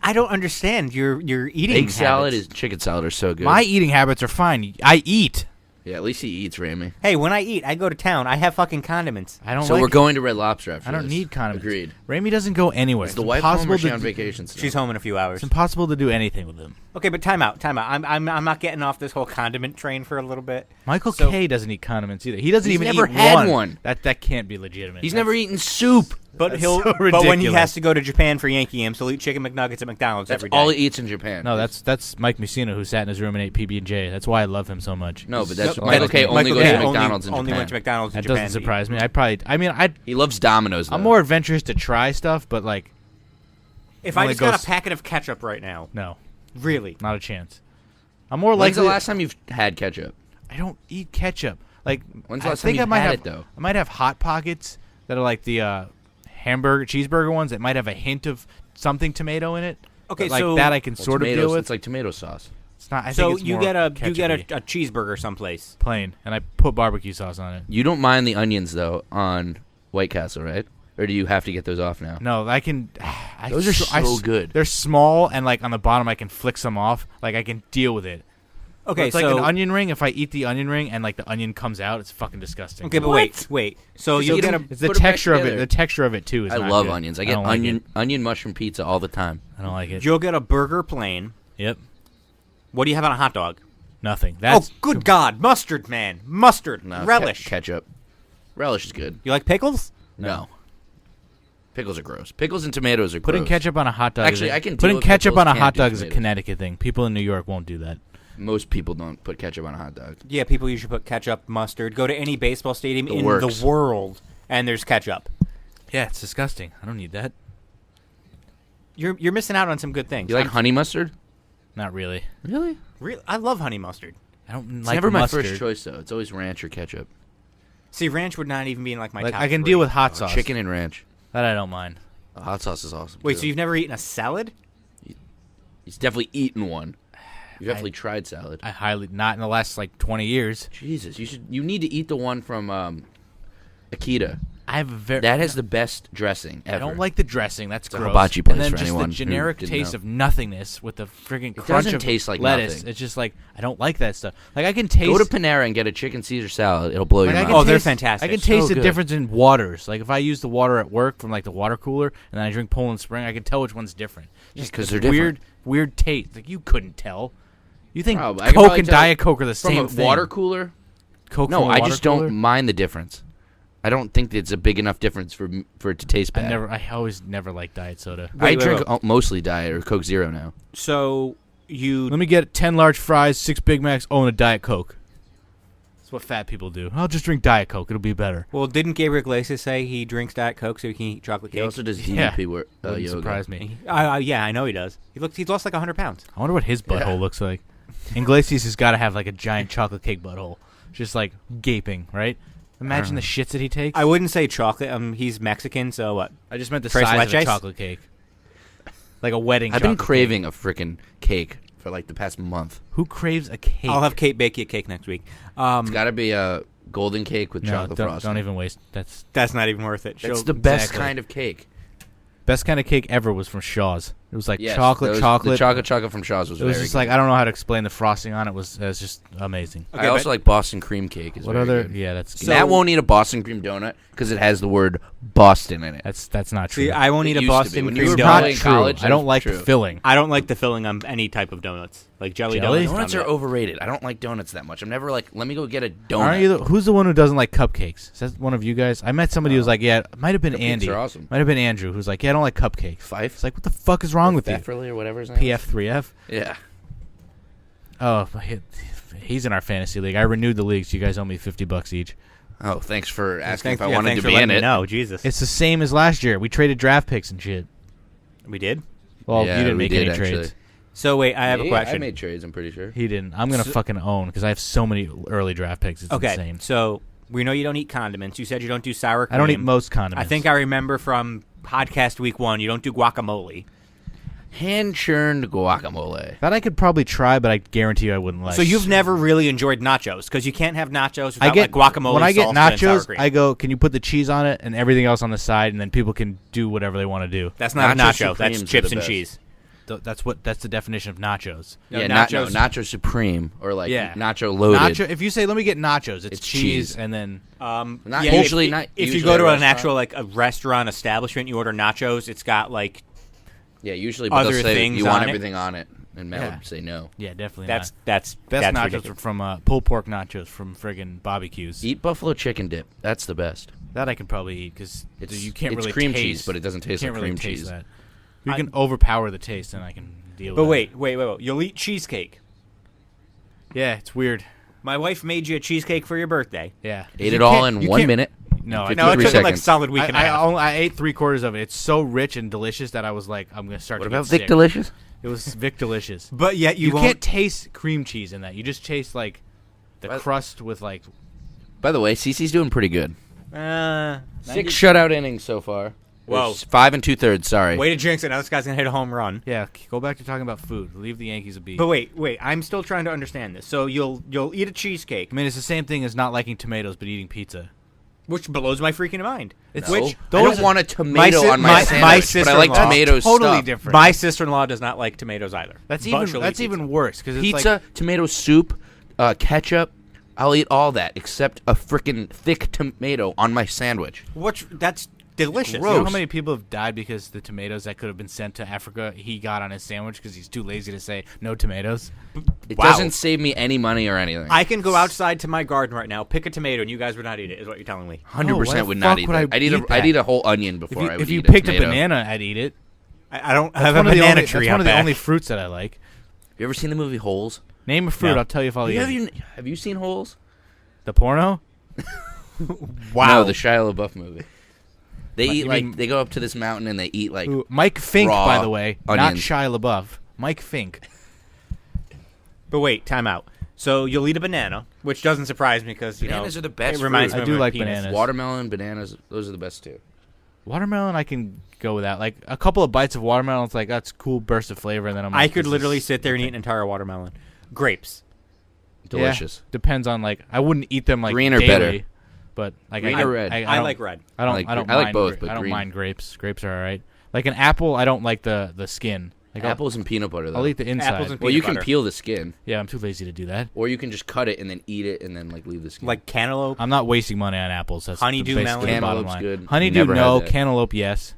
I don't understand your eating. Egg salad habits. and chicken salad are so good. My eating habits are fine. I eat. Yeah, at least he eats, Ramy. Hey, when I eat, I go to town. I have fucking condiments. I don't So like we're going to Red Lobster after I don't this. need condiments. Agreed. Raimi doesn't go anywhere. Is the It's wife home impossible or is she to on do- vacation still? She's home in a few hours. It's impossible to do anything with him. Okay, but time out. I'm not getting off this whole condiment train for a little bit. Michael So- K doesn't eat condiments either. He doesn't He's even never eat had one. one. That can't be legitimate. He's That's- never eaten soup. But That's he'll so but when he ridiculous. has to go to Japan for Yankee games, he'll eat chicken McNuggets at McDonald's That's every day. all he eats in Japan. No, that's Mike Mussina who sat in his room and ate PB&J. That's why I love him so much. No, but that's No, Michael K. only Michael goes K. to McDonald's in only Japan. went to McDonald's in That Japan. doesn't to eat. surprise me. He loves Domino's. Though. I'm more adventurous to try stuff, but like, If I only just got goes- a packet of ketchup right now, no, really? not a chance. I'm more When's likely. the last time you've had ketchup? I don't eat ketchup. Like, When's the I last time think I you've might had have it, though? I might have Hot Pockets that are like the cheeseburger ones that might have a hint of something tomato in it. Okay, but like so- that I can Well, sort of tomatoes, deal with. It's like tomato sauce. It's not. I So think it's you more get a ketchup-y. cheeseburger someplace. plain, and I put barbecue sauce on it. You don't mind the onions though on White Castle, right? Or do you have to get those off now? No, I can. Those are so good. They're small, and like on the bottom, I can flick some off. Like I can deal with it. Okay, it's like an onion ring. If I eat the onion ring and like the onion comes out, it's fucking disgusting. Okay, but wait. So you'll get a. It's the Put 'em back texture of it. together. The texture of it too is. I not love good. onions. I get don't like onion mushroom pizza all the time. I don't like it. You'll get a burger plain. Yep. What do you have on a hot dog? Nothing. That's good God, mustard, man, mustard, No, relish. ketchup. Relish is good. You like pickles? No. Pickles are gross. Pickles and tomatoes are putting gross. ketchup on a hot dog. Actually, I can deal putting with ketchup pickles, on a can't hot do dog is a tomatoes. Connecticut thing. People in New York won't do that. Most people don't put ketchup on a hot dog. Yeah, people usually put ketchup, mustard. Go to any baseball stadium in works. the world, and there's ketchup. Yeah, it's disgusting. I don't need that. You're missing out on some good things. You like honey mustard? Not really. Really? Really, I love honey mustard. I don't It's like never mustard. my first choice, though. It's always ranch or ketchup. See, ranch would not even be in like my top I can three. deal with hot sauce. Chicken and ranch. That I don't mind. Hot sauce is awesome. Wait, too. so you've never eaten a salad? He's definitely eaten one. You've definitely tried salad. I highly not in the last like 20 years. Jesus, you need to eat the one from Akita. I have a very That has the best dressing ever. I don't like the dressing. That's It's a gross. hibachi place and then for just anyone the who generic didn't taste know. of nothingness with the friggin' crunch doesn't of taste like lettuce. nothing. It's just like I don't like that stuff. Like I can taste. Go to Panera and get a chicken Caesar salad. It'll blow like, your I mind. can Oh, they're taste- fantastic. I can So taste the good. difference in waters. Like if I use the water at work from like the water cooler, and then I drink Poland Spring, I can tell which one's different. Yeah, 'cause this they're weird taste. Like you couldn't tell. You think Probably. I can Coke probably and tell Diet Coke are the From same a thing? water cooler? Coke No, from a I water just cooler? don't mind the difference. I don't think it's a big enough difference for it to taste bad. I always never liked diet soda. I Wait, drink wait. mostly Diet or Coke Zero now. So you Let me get 10 large fries, 6 Big Macs, and a Diet Coke. That's what fat people do. I'll just drink Diet Coke. It'll be better. well, didn't Gabriel Iglesias say he drinks Diet Coke so he can eat chocolate He cake? also does Yeah. DDP Wouldn't yoga. surprise me. Yeah, I know he does. He's lost like 100 pounds. I wonder what his butthole Yeah. looks like. Iglesias has got to have like a giant chocolate cake butthole, just like gaping, right? Imagine the shits that he takes. I wouldn't say chocolate. He's Mexican, so what? I just meant the Tres size of a leches? chocolate cake, like a wedding. I've been chocolate craving a freaking cake for like the past month. cake. Who craves a cake? I'll have bake you a cake next week. It's got to be a golden cake with no. chocolate frosting. Don't even waste. That's That's not even worth it. That's Show- the best exactly. kind of cake. best kind of cake ever was from Shaw's. It was like Yes, chocolate. The chocolate from Shaw's was It was very just good. like I don't know how to explain the frosting on it. It was just amazing. Okay, I also but- like Boston cream cake. Is What very other? good. Yeah, that's good. So- Matt won't eat a Boston cream donut because it has the word Boston in it. That's not true. See, I won't eat a used to be. Boston When you cream were it's donut. not probably in true. college, I don't that's like true. the filling. I don't like the filling on any type of donuts, like jelly Jelly? donuts. Donuts I'm are not- overrated. I don't like donuts that much. I'm never like, let me go get a donut. Aren't you? Who's the one who doesn't like cupcakes? Is that one of you guys? I met somebody who was like, yeah, it might have been Cupcakes Andy. are awesome. Might have been Andrew who's like, yeah, I don't like cupcakes. Fife? It's like, what the fuck is wrong with you? Pfefferly or whatever his name is? PF3F. Yeah. Oh, he's in our fantasy league. I renewed the league, so you guys owe me $50 each. Oh, thanks for asking Thanks, if I yeah, wanted thanks to for be letting in me it. know, Jesus. It's the same as last year. We traded draft picks and shit. We did. Well, Yeah, you didn't we make did, any actually. trades. So wait, I have a Yeah, question. I made trades, I'm pretty sure. He didn't. I'm gonna fucking own because I have so many early draft picks. It's Okay, insane. so we know you don't eat condiments. You said you don't do sour cream. I don't eat most condiments. I think I remember from podcast week 1, you don't do guacamole. Hand-churned guacamole. that I could probably try, but I guarantee you I wouldn't like. So you've never really enjoyed nachos because you can't have nachos without I get like guacamole. when I get salsa, and sour nachos. cream. I go, can you put the cheese on it and everything else on the side, and then people can do whatever they want to do. That's not a Nacho nacho. That's Supremes are chips the and best. cheese. That's the definition of nachos. No, Yeah, nachos- Nacho Supreme or like Yeah. Nacho Loaded. Nacho. If you say, let me get nachos, it's It's cheese cheese. and then Not yeah, usually- if, not if usually you go at to a an restaurant. actual like a restaurant establishment, you order nachos. It's got like Yeah, usually, but Other they'll say things you want on it? everything on it, and Matt Yeah. would say no. yeah, definitely that's not. that's Best that's nachos ridiculous. are from pulled pork nachos from friggin' barbecues. Eat buffalo chicken dip. That's the best. That I can probably eat because It's you can't it's really cream taste, cheese, but it doesn't taste you can't like really cream taste cheese. that. You can overpower the taste, and I can deal But with wait. You'll eat cheesecake. it. Yeah, it's weird. My wife made you a cheesecake for your birthday. Yeah, Ate You it all can't- in you 1 can't- minute. No, I 53 No, it took like seconds. solid week and a half. I ate 3/4 of it. It's so rich and delicious that I was like, I'm gonna start. What to about get Vic sick. Delicious? It was Vic Delicious. But yet You won't. can't taste cream cheese in that. You just taste like the But- crust with like. By the way, Cece's doing pretty good. 90 6 shutout innings so far. Whoa. 5 2/3. Sorry. Way to jinx it. Now this guy's gonna hit a home run. Yeah, go back to talking about food. Leave the Yankees a beat. But wait. I'm still trying to understand this. So you'll eat a cheesecake. I mean, it's the same thing as not liking tomatoes but eating pizza. Which blows my freaking mind. No. Which I don't want a tomato on my sandwich, but I like sister-in-law- tomato totally stuff. different. My sister-in-law does not like tomatoes either. That's But she'll eat that's pizza. even worse because it's Pizza, like tomato soup, ketchup. I'll eat all that except a freaking thick tomato on my sandwich. That's delicious. you know how many people have died because the tomatoes that could have been sent to Africa he got on his sandwich because he's too lazy to say no tomatoes. It Wow. doesn't save me any money or anything. I can go outside to my garden right now, pick a tomato, and you guys would not eat it. Is what you're telling me? 100% would fuck not eat would that. I I'd eat that? I'd eat a whole onion before I would if you eat a picked a tomato. banana, I'd eat it. I don't That's have a one of the banana only, tree That's out one of the back. only fruits that I like. You ever seen the movie Holes? Name a fruit, No. I'll tell you if I'll eat it. Have you seen Holes? The porno? Wow. No, the Shia LaBeouf movie. They What, eat you like mean- they go up to this mountain and they eat like Ooh, Mike Fink, raw by the way, not onions. Shia LaBeouf. Mike Fink. But wait, time out. So you'll eat a banana, which doesn't surprise me because Bananas are the best It reminds fruit. me I do of my like penis. bananas. watermelon, bananas. Those are the best too. Watermelon, I can go with that. Like a couple of bites of watermelon, it's like that's a cool burst of flavor, and then I'm. I like, could this literally is- sit there and eat an entire watermelon. Grapes. Delicious. Yeah, depends on like I wouldn't eat them like Green or daily, better? but like Green I, or red? I don't- like red. I don't. I like I don't. gre- I like mind both, gra- but I don't green. mind grapes. Grapes are all right. Like an apple, I don't like the skin. Like Apples and peanut butter. Though. I'll eat the inside. Apples and well, you peanut can butter. peel the skin, Yeah, I'm too lazy to do that. or you can just cut it and then eat it and then like leave the skin. Like cantaloupe. I'm not wasting money on apples. That's Honeydew basically melon. the bottom Cantaloupe's line. good. Honeydew, Never had no. that. Cantaloupe, yes.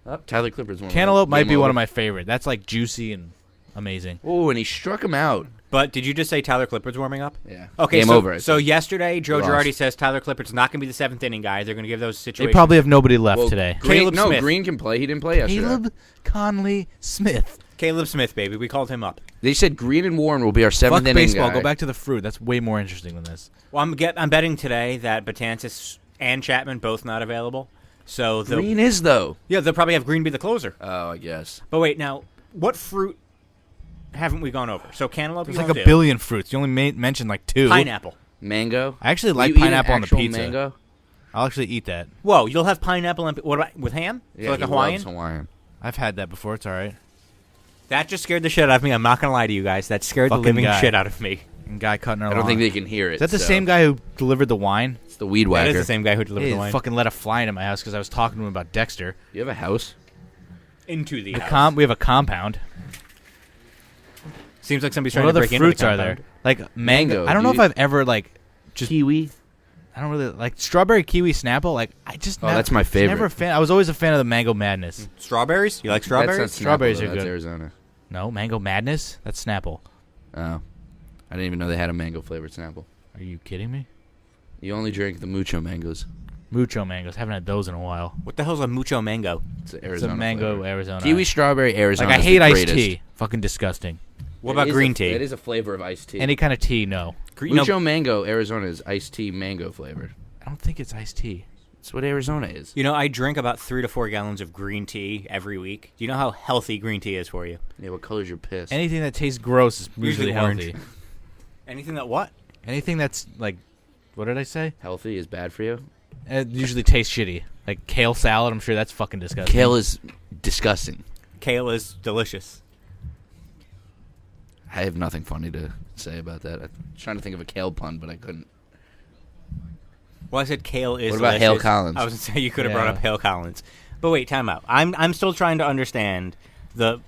Oh, Tyler Clippard's one. Cantaloupe might be one of my favorite. That's like juicy and amazing. Oh, and he struck him out. But did you just say Tyler Clippard's warming up? Yeah. Okay, Game so, over. I so think. yesterday, Joe Lost. Girardi says Tyler Clippard's not going to be the seventh inning guy. They're going to give those They situations. probably have nobody left Well, today. Green, Caleb no, Smith. Green can play. He didn't play yesterday. Caleb Conley Smith. Caleb Smith, baby. We called him up. They said Green and Warren will be our seventh Fuck inning baseball. guy. Go back to the fruit. That's way more interesting than this. Well, I'm betting today that Betances and Chapman both not available. So they'll, Green is though. yeah, they'll probably have Green be the closer. Oh, I guess. But wait, now what fruit haven't we gone over? So cantaloupe. There's you like won't a do. billion fruits. You only mentioned like two. Pineapple. Mango. I actually Will like you eat an pineapple on the actual pizza. Mango? I'll actually eat that. Whoa, you'll have pineapple and what about with ham? Yeah, so like he a Hawaiian. loves Hawaiian. I've had that before. It's all right. That just scared the shit out of me. I'm not gonna lie to you guys. That scared the Fucking living guy. shit out of me. And guy cutting our I don't lawn. think they can hear it. Is that the so- same guy who delivered the wine? It's the weed That whacker. is the same guy who delivered He the wine fucking let a fly into my house because I was talking to him about Dexter. You have a house? into the house. We have a compound. Seems like somebody's What trying to other break into fruits the are there? compound. Like Mango, I don't know dude. if I've ever like just Kiwi. I don't really like strawberry kiwi Snapple. Like I just Oh, that's my favorite. Never a fan. I was always a fan of the Mango Madness. Strawberries? You like That's not strawberries? Snapple, Strawberries though. are That's good. Arizona. No, Mango Madness. That's Snapple. Oh. I didn't even know they had a mango flavored Snapple. Are you kidding me? You only drink the mucho mangoes. Mucho mangoes. Haven't had those in a while. What the hell's a mucho mango? It's an It's Arizona a mango flavor. Arizona. Kiwi, strawberry, Arizona. Like I is hate the iced greatest. tea. Fucking disgusting. What It about is green a- tea? It is a flavor of iced tea. Any kind of tea, no. Mucho mango, Arizona is iced tea mango flavored. I don't think it's iced tea. That's what Arizona is. You know, I drink about 3 to 4 gallons of green tea every week. Do you know how healthy green tea is for you? Yeah, what color's your piss? Anything that tastes gross is Usually usually orange. healthy. Anything that what? Anything that's like, what did I say? Healthy is bad for you? It usually tastes shitty. Like kale salad, I'm sure that's fucking disgusting. Kale is disgusting. Kale is delicious. I have nothing funny to say about that. I'm trying to think of a kale pun, but I couldn't. Well, I said kale is What about delicious. Hale Collins? I was going to say you could have Yeah. brought up Hale Collins. But wait, time out. I'm still trying to understand the...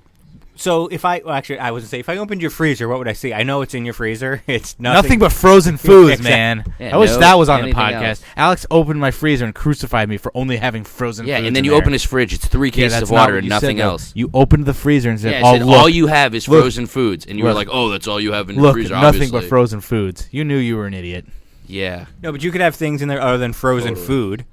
So if I... Well, actually, I was going to say, if I opened your freezer, what would I see? I know it's in your freezer. It's Nothing but frozen foods, Exact- man. Yeah, I wish no, that was on the anything podcast. else. Alex opened my freezer and crucified me for only having frozen Yeah, foods and then in you there. open his fridge. It's 3 Yeah, cases that's of not water what and you nothing said, though. else. You opened the freezer and said, Yeah, "Oh, it said, look, all you have is look, frozen foods. And you were look. like, oh, that's all you have in your look, freezer, nothing obviously. but frozen foods." You knew you were an idiot. Yeah. No, but you could have things in there other than frozen Totally. food.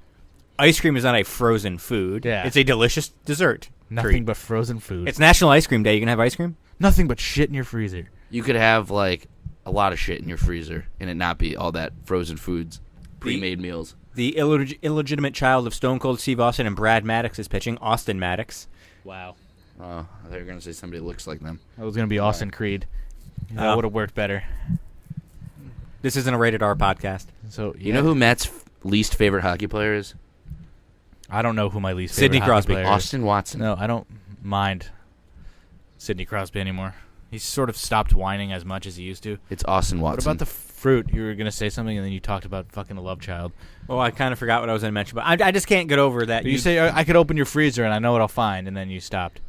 Ice cream is not a frozen food. Yeah. It's a delicious dessert. Nothing treat. but frozen food. It's National Ice Cream Day. You can have ice cream? Nothing but shit in your freezer. You could have, like, a lot of shit in your freezer and it not be all that frozen foods, pre-made meals. The illegitimate child of Stone Cold Steve Austin and Brad Maddox is pitching. Austin Maddox. Wow. Oh, I thought you were going to say somebody looks like them. That was going to be Austin Creed. That Oh. would have worked better. This isn't a rated R podcast. So You know who Matt's least favorite hockey player is? I don't know who my least Sidney favorite hockey Crosby. player is. Austin Watson. No, I don't mind Sidney Crosby anymore. He's sort of stopped whining as much as he used to. It's Austin Watson. What about the fruit, you were gonna say something, and then you talked about fucking a love child. Well, I kind of forgot what I was going to mention, but I just can't get over that. But you say I could open your freezer and I know what I'll find, and then you stopped.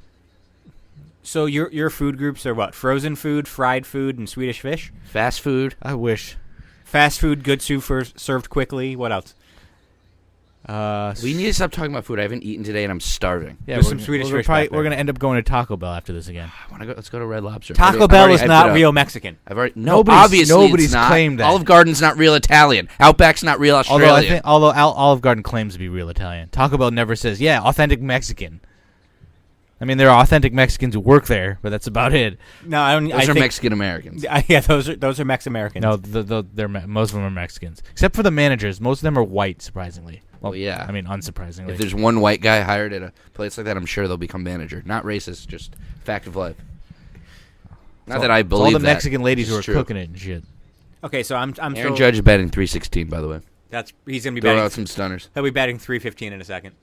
So your food groups are what? Frozen food, fried food, and Swedish fish? Fast food. I wish. Fast food, good soup served quickly. What else? We need to stop talking about food. I haven't eaten today, and I'm starving. Yeah, There's some Swedish fish back there. We're gonna end up going to Taco Bell after this again. I want to go. Let's go to Red Lobster. Taco Bell is not real Mexican. I've already obviously nobody's it's not. claimed that. Olive Garden's not real Italian. Outback's not real Australian. Although Olive Garden claims to be real Italian, Taco Bell never says authentic Mexican. I mean, there are authentic Mexicans who work there, but that's about it. No, I don't. Those are Mexican Americans. Yeah, those are Mex-Americans. No, most of them are Mexicans, except for the managers. Most of them are white, surprisingly. Well, yeah. I mean, unsurprisingly. If there's one white guy hired at a place like that, I'm sure they'll become manager. Not racist, just fact of life. Not that I believe all the that. Mexican ladies who are True. cooking it and shit. Okay, so I'm Aaron Judge is batting .316, by the way. He's gonna be Throw batting out some stunners. He'll be batting .315 in a second.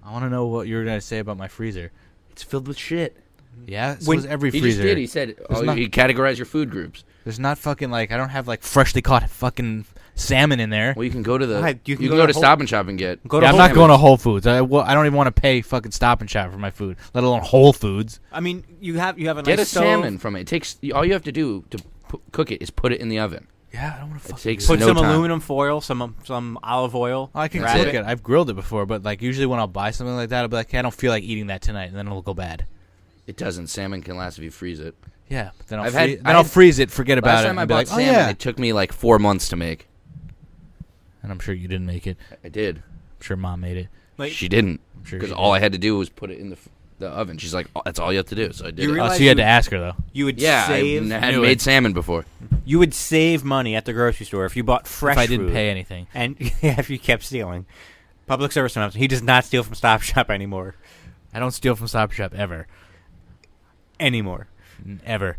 I want to know what you were gonna say about my freezer. It's filled with shit. Yeah, so is every He freezer. just did. He said, you categorize your food groups. There's not fucking I don't have freshly caught fucking salmon in there. Well, you can go to the. Right, you can go to Stop and Shop and get. Go to I'm Whole not going to Foods. Whole Foods. I don't even want to pay fucking Stop and Shop for my food, let alone Whole Foods. I mean, you have a nice Get a stove. salmon from it. It takes all you have to do to cook it is put it in the oven. Yeah, I don't want to It fucking. takes Put no some time. aluminum foil, some olive oil. I can wrap cook it. I've grilled it before, but usually when I'll buy something like that, I'll be like, hey, I don't feel like eating that tonight, and then it'll go bad. It doesn't. Salmon can last if you freeze it. Yeah, but then I've I'll freeze it, forget about Last it, time I and be bought like, salmon, oh yeah. it took me 4 months to make. And I'm sure you didn't make it. I did. I'm sure Mom made it. Like, She didn't. Sure Because she all did. I had to do was put it in the oven. She's like, that's all you have to do. So I did You it. realize So you had to ask her though. you would Yeah, save. I hadn't made salmon before. You would save money at the grocery store if you bought fresh If I didn't food. pay anything. And if you kept stealing. Public service announcement. He does not steal from Stop Shop anymore. I don't steal from Stop and Shop ever. Ever.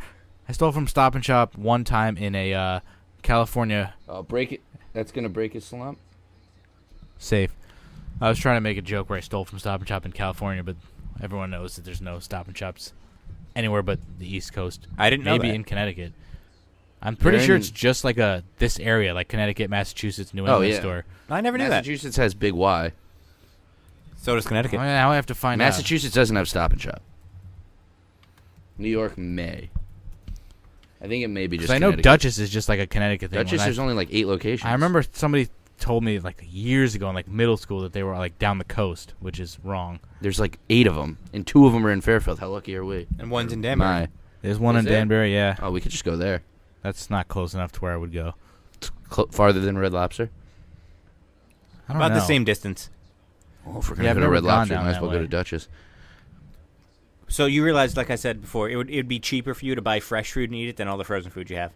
I stole from Stop and Shop one time in a California I'll break it. That's going to break his slump. safe. I was trying to make a joke where I stole from Stop and Shop in California, but everyone knows that there's no Stop and Shops anywhere but the East Coast. I didn't know Maybe that. in Connecticut. I'm pretty They're sure in- it's just like this area, like Connecticut, Massachusetts, New England yeah. store. I never knew that. Massachusetts has Big Y. So does Connecticut. Well, now I have to find out. Massachusetts doesn't have Stop and Shop. New York may. I think it may be just 'Cause I know Connecticut. Dutchess is just like a Connecticut thing. Dutchess, there's only 8 locations. I remember somebody told me years ago in middle school that they were down the coast, which is wrong. There's 8 of them, and 2 of them are in Fairfield. How lucky are we? And one's in Denver. My. There's one Is in there? Danbury, yeah. Oh, we could just go there. That's not close enough to where I would go. Farther than Red Lobster? I don't About know. the same distance. Well, if we're Yeah, going I've to go to never Red gone Lobster, down might as that well go way. to Dutchess. So you realize, like I said before, it'd be cheaper for you to buy fresh food and eat it than all the frozen food you have.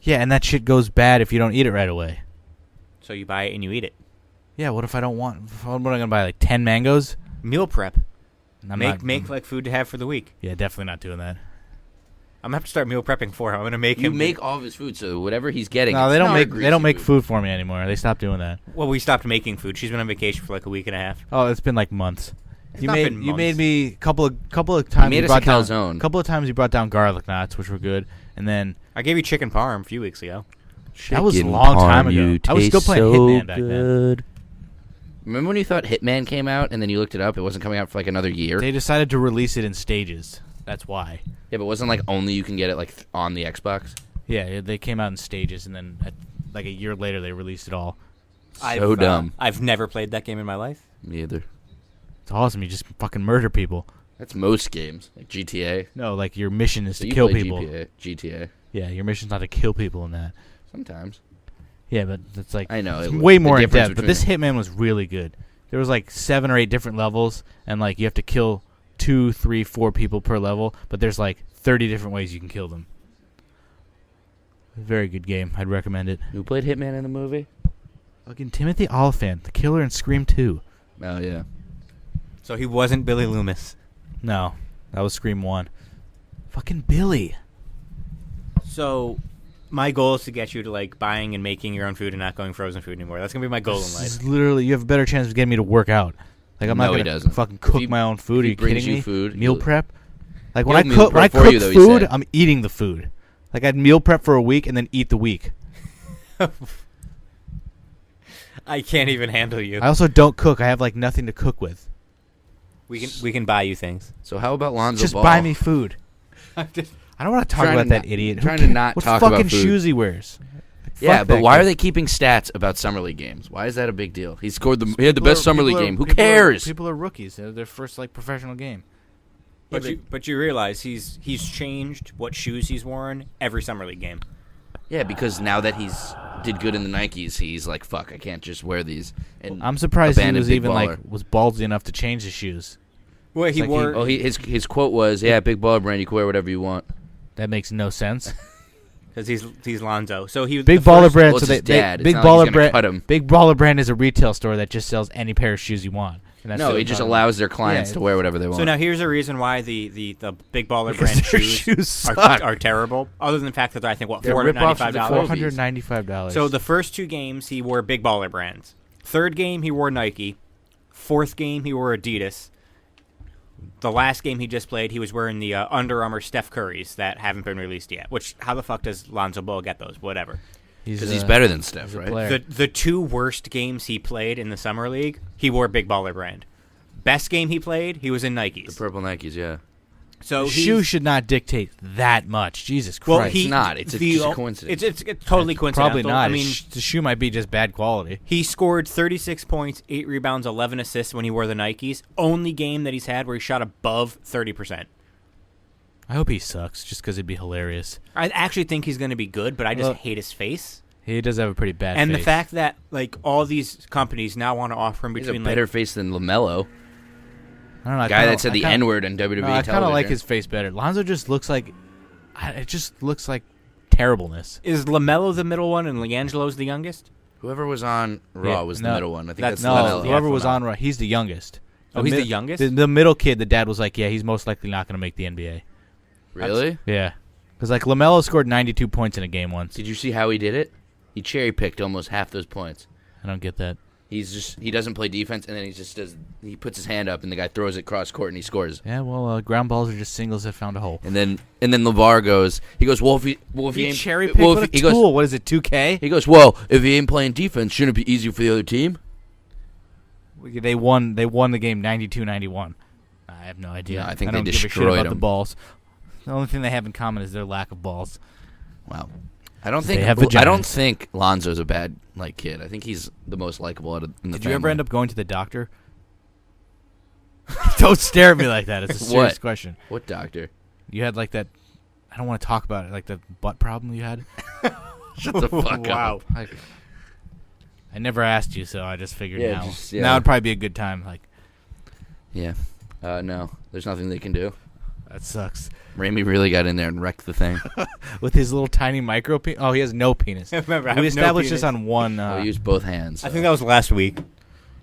Yeah, and that shit goes bad if you don't eat it right away. So you buy it and you eat it. Yeah, what if I don't want... What am I going to buy, 10 mangoes? Meal prep. I'm Make food to have for the week. Yeah, definitely not doing that. I'm gonna have to start meal prepping for him. I'm gonna make You him. make all of his food, so whatever he's getting. No, it's they don't not make greasy they don't make food for me anymore. They stopped doing that. Well, we stopped making food. She's been on vacation for a week and a half. Oh, it's been months. It's You not made been you made months. me a couple of times. made you us brought a down calzone. couple of times you brought down garlic knots, which were good, and then I gave you chicken parm a few weeks ago. that was a Chicken long time parm, ago. you I was still taste playing so Hitman back then. good. Remember when you thought Hitman came out and then you looked it up? It wasn't coming out for another year. They decided to release it in stages. That's why. Yeah, but wasn't only you can get it on the Xbox. Yeah, they came out in stages, and then a year later they released it all. So dumb. I've never played that game in my life. Me either. It's awesome. You just fucking murder people. That's most games, like GTA. No, your mission is So to you kill play people. GTA. Yeah, your mission's not to kill people in that. Sometimes. Yeah, but that's I know. it's way more in difference depth. But between this it. Hitman was really good. There was 7 or 8 different levels, and you have to kill 2, 3, 4 people per level. But there's 30 different ways you can kill them. Very good game. I'd recommend it. Who played Hitman in the movie? Fucking Timothy Olyphant, the killer in Scream 2. Oh, yeah. So he wasn't Billy Loomis. No, that was Scream 1. Fucking Billy. So my goal is to get you to buying and making your own food and not going frozen food anymore. That's gonna be my goal in This life. is literally, you have a better chance of getting me to work out. I'm No, not he gonna doesn't. fucking If cook he- my own food. if Are he you brings kidding you me? food, Meal he'll- prep. When he'll I meal cook prep for food, you, though, he I'm said. eating the food. Like I'd meal prep for a week and then eat the week. I can't even handle you. I also don't cook. I have like nothing to cook with. We can buy you things. So how about Lonzo Just Ball? buy me food. I don't want to talk about that idiot. Trying to not what talk about fucking food. shoes he wears. Yeah, Fuck but that why kid. are they keeping stats about summer league games? Why is that a big deal? He had the best summer league game. Who cares? People are rookies. They're their first like professional game. But you realize he's changed what shoes he's worn every summer league game. Yeah, because now that he's did good in the Nikes, he's like, fuck, I can't just wear these. And I'm surprised he abandon was Big even Baller. like was ballsy enough to change his shoes. Well, he like wore. his quote was, "Yeah, Big Baller brand, you can wear whatever you want." That makes no sense. Because he's Lonzo. So he Big the Baller first- brand. Well, So it's they, his dad. Big It's not like he's Baller gonna cut brand. him. Big Baller brand is a retail store that just sells any pair of shoes you want. And that's No, what he just I'm talking allows their clients Yeah. to wear whatever they want. So now here's a reason why the Big Baller Because brand their shoes shoes suck. are terrible. Other than the fact that they're, I think They're rip-offs of the $495. $495. So the first 2 games he wore Big Baller brands. Third game he wore Nike. Fourth game he wore Adidas. The last game he just played, he was wearing the Under Armour Steph Currys that haven't been released yet. Which, how the fuck does Lonzo Ball get those? Whatever. because he's better than Steph, he's a right? player. The 2 worst games he played in the summer league, he wore Big Baller brand. Best game he played, he was in Nikes. The purple Nikes, yeah. So shoes should not dictate that much. Jesus Christ. Well, It's not. It's just a coincidence. It's totally coincidental. Probably not. I mean, the shoe might be just bad quality. he scored 36 points, 8 rebounds, 11 assists when he wore the Nikes. Only game that he's had where he shot above 30%. I hope he sucks, just because it'd be hilarious. I actually think he's going to be good, but I just Well, hate his face. He does have a pretty bad And face. the fact that like all these companies now want to offer him He's a between better like face than LaMelo. I don't know, Guy that said the N-word on WWE I television. kind of like his face better. Lonzo just looks like... It just looks like terribleness. is LaMelo the middle one and LiAngelo's the youngest? Whoever was on Raw Yeah, was no, the middle one. I think that's- that's No, LaMelo. whoever Yeah, was Lamelo. on Raw, he's the youngest. Oh, he's the youngest? The middle kid, the dad was like, yeah, he's most likely not going to make the NBA. Really? Yeah. Because, like, LaMelo scored 92 points in a game once. Did you see how he did it? He cherry-picked almost half those points. I don't get that. He doesn't play defense, and then he puts his hand up, and the guy throws it cross court, and he scores. Yeah, well, ground balls are just singles that found a hole. And then LeVar goes, well, if he ain't cherry pick well, with if a he tool. goes, What is it, 2K? he goes, well, if he ain't playing defense, shouldn't it be easier for the other team? They won the game 92-91. I have no idea. No, I think don't they give a shit destroyed about the him. balls. The only thing they have in common is their lack of balls. Wow. I don't They think have I don't vaginas. think Lonzo's a bad kid. I think he's the most likable out of in the Did family. you ever end up going to the doctor? Don't stare at me like that. It's a serious What? question. What doctor? You had like that. I don't want to talk about it. Like the butt problem you had. Shut the fuck Wow. up. I never asked you, so I just figured Yeah, now. just- yeah. Now would probably be a good time. Like Yeah. No, there's nothing they can do. that sucks. Ramey really got in there and wrecked the thing. With his little tiny micro penis. Oh, he has no penis. Remember, I We have no established this penis. on one. He used both hands. I think that was last week.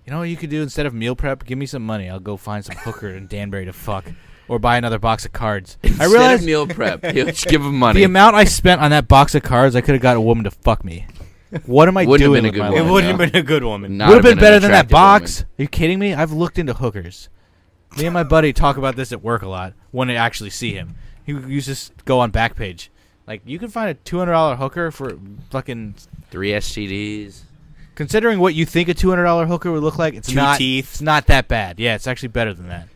You know what you could do instead of meal prep? Give me some money. I'll go find some hooker in Danbury to fuck, or buy another box of cards. I Instead realized of meal prep, he'll just give him money. the amount I spent on that box of cards, I could have got a woman to fuck me. What am I Wouldn't have doing been a with good my woman. It life? wouldn't no. have been a good woman. Not Would have been an better than that attractive box. woman. Are you kidding me? I've looked into hookers. Me and my buddy talk about this at work a lot when I actually see him. He used to go on Backpage. Like, you can find a $200 hooker for fucking... 3 STDs. Considering what you think a $200 hooker would look like, it's 2 not. teeth. It's not that bad. Yeah, it's actually better than that.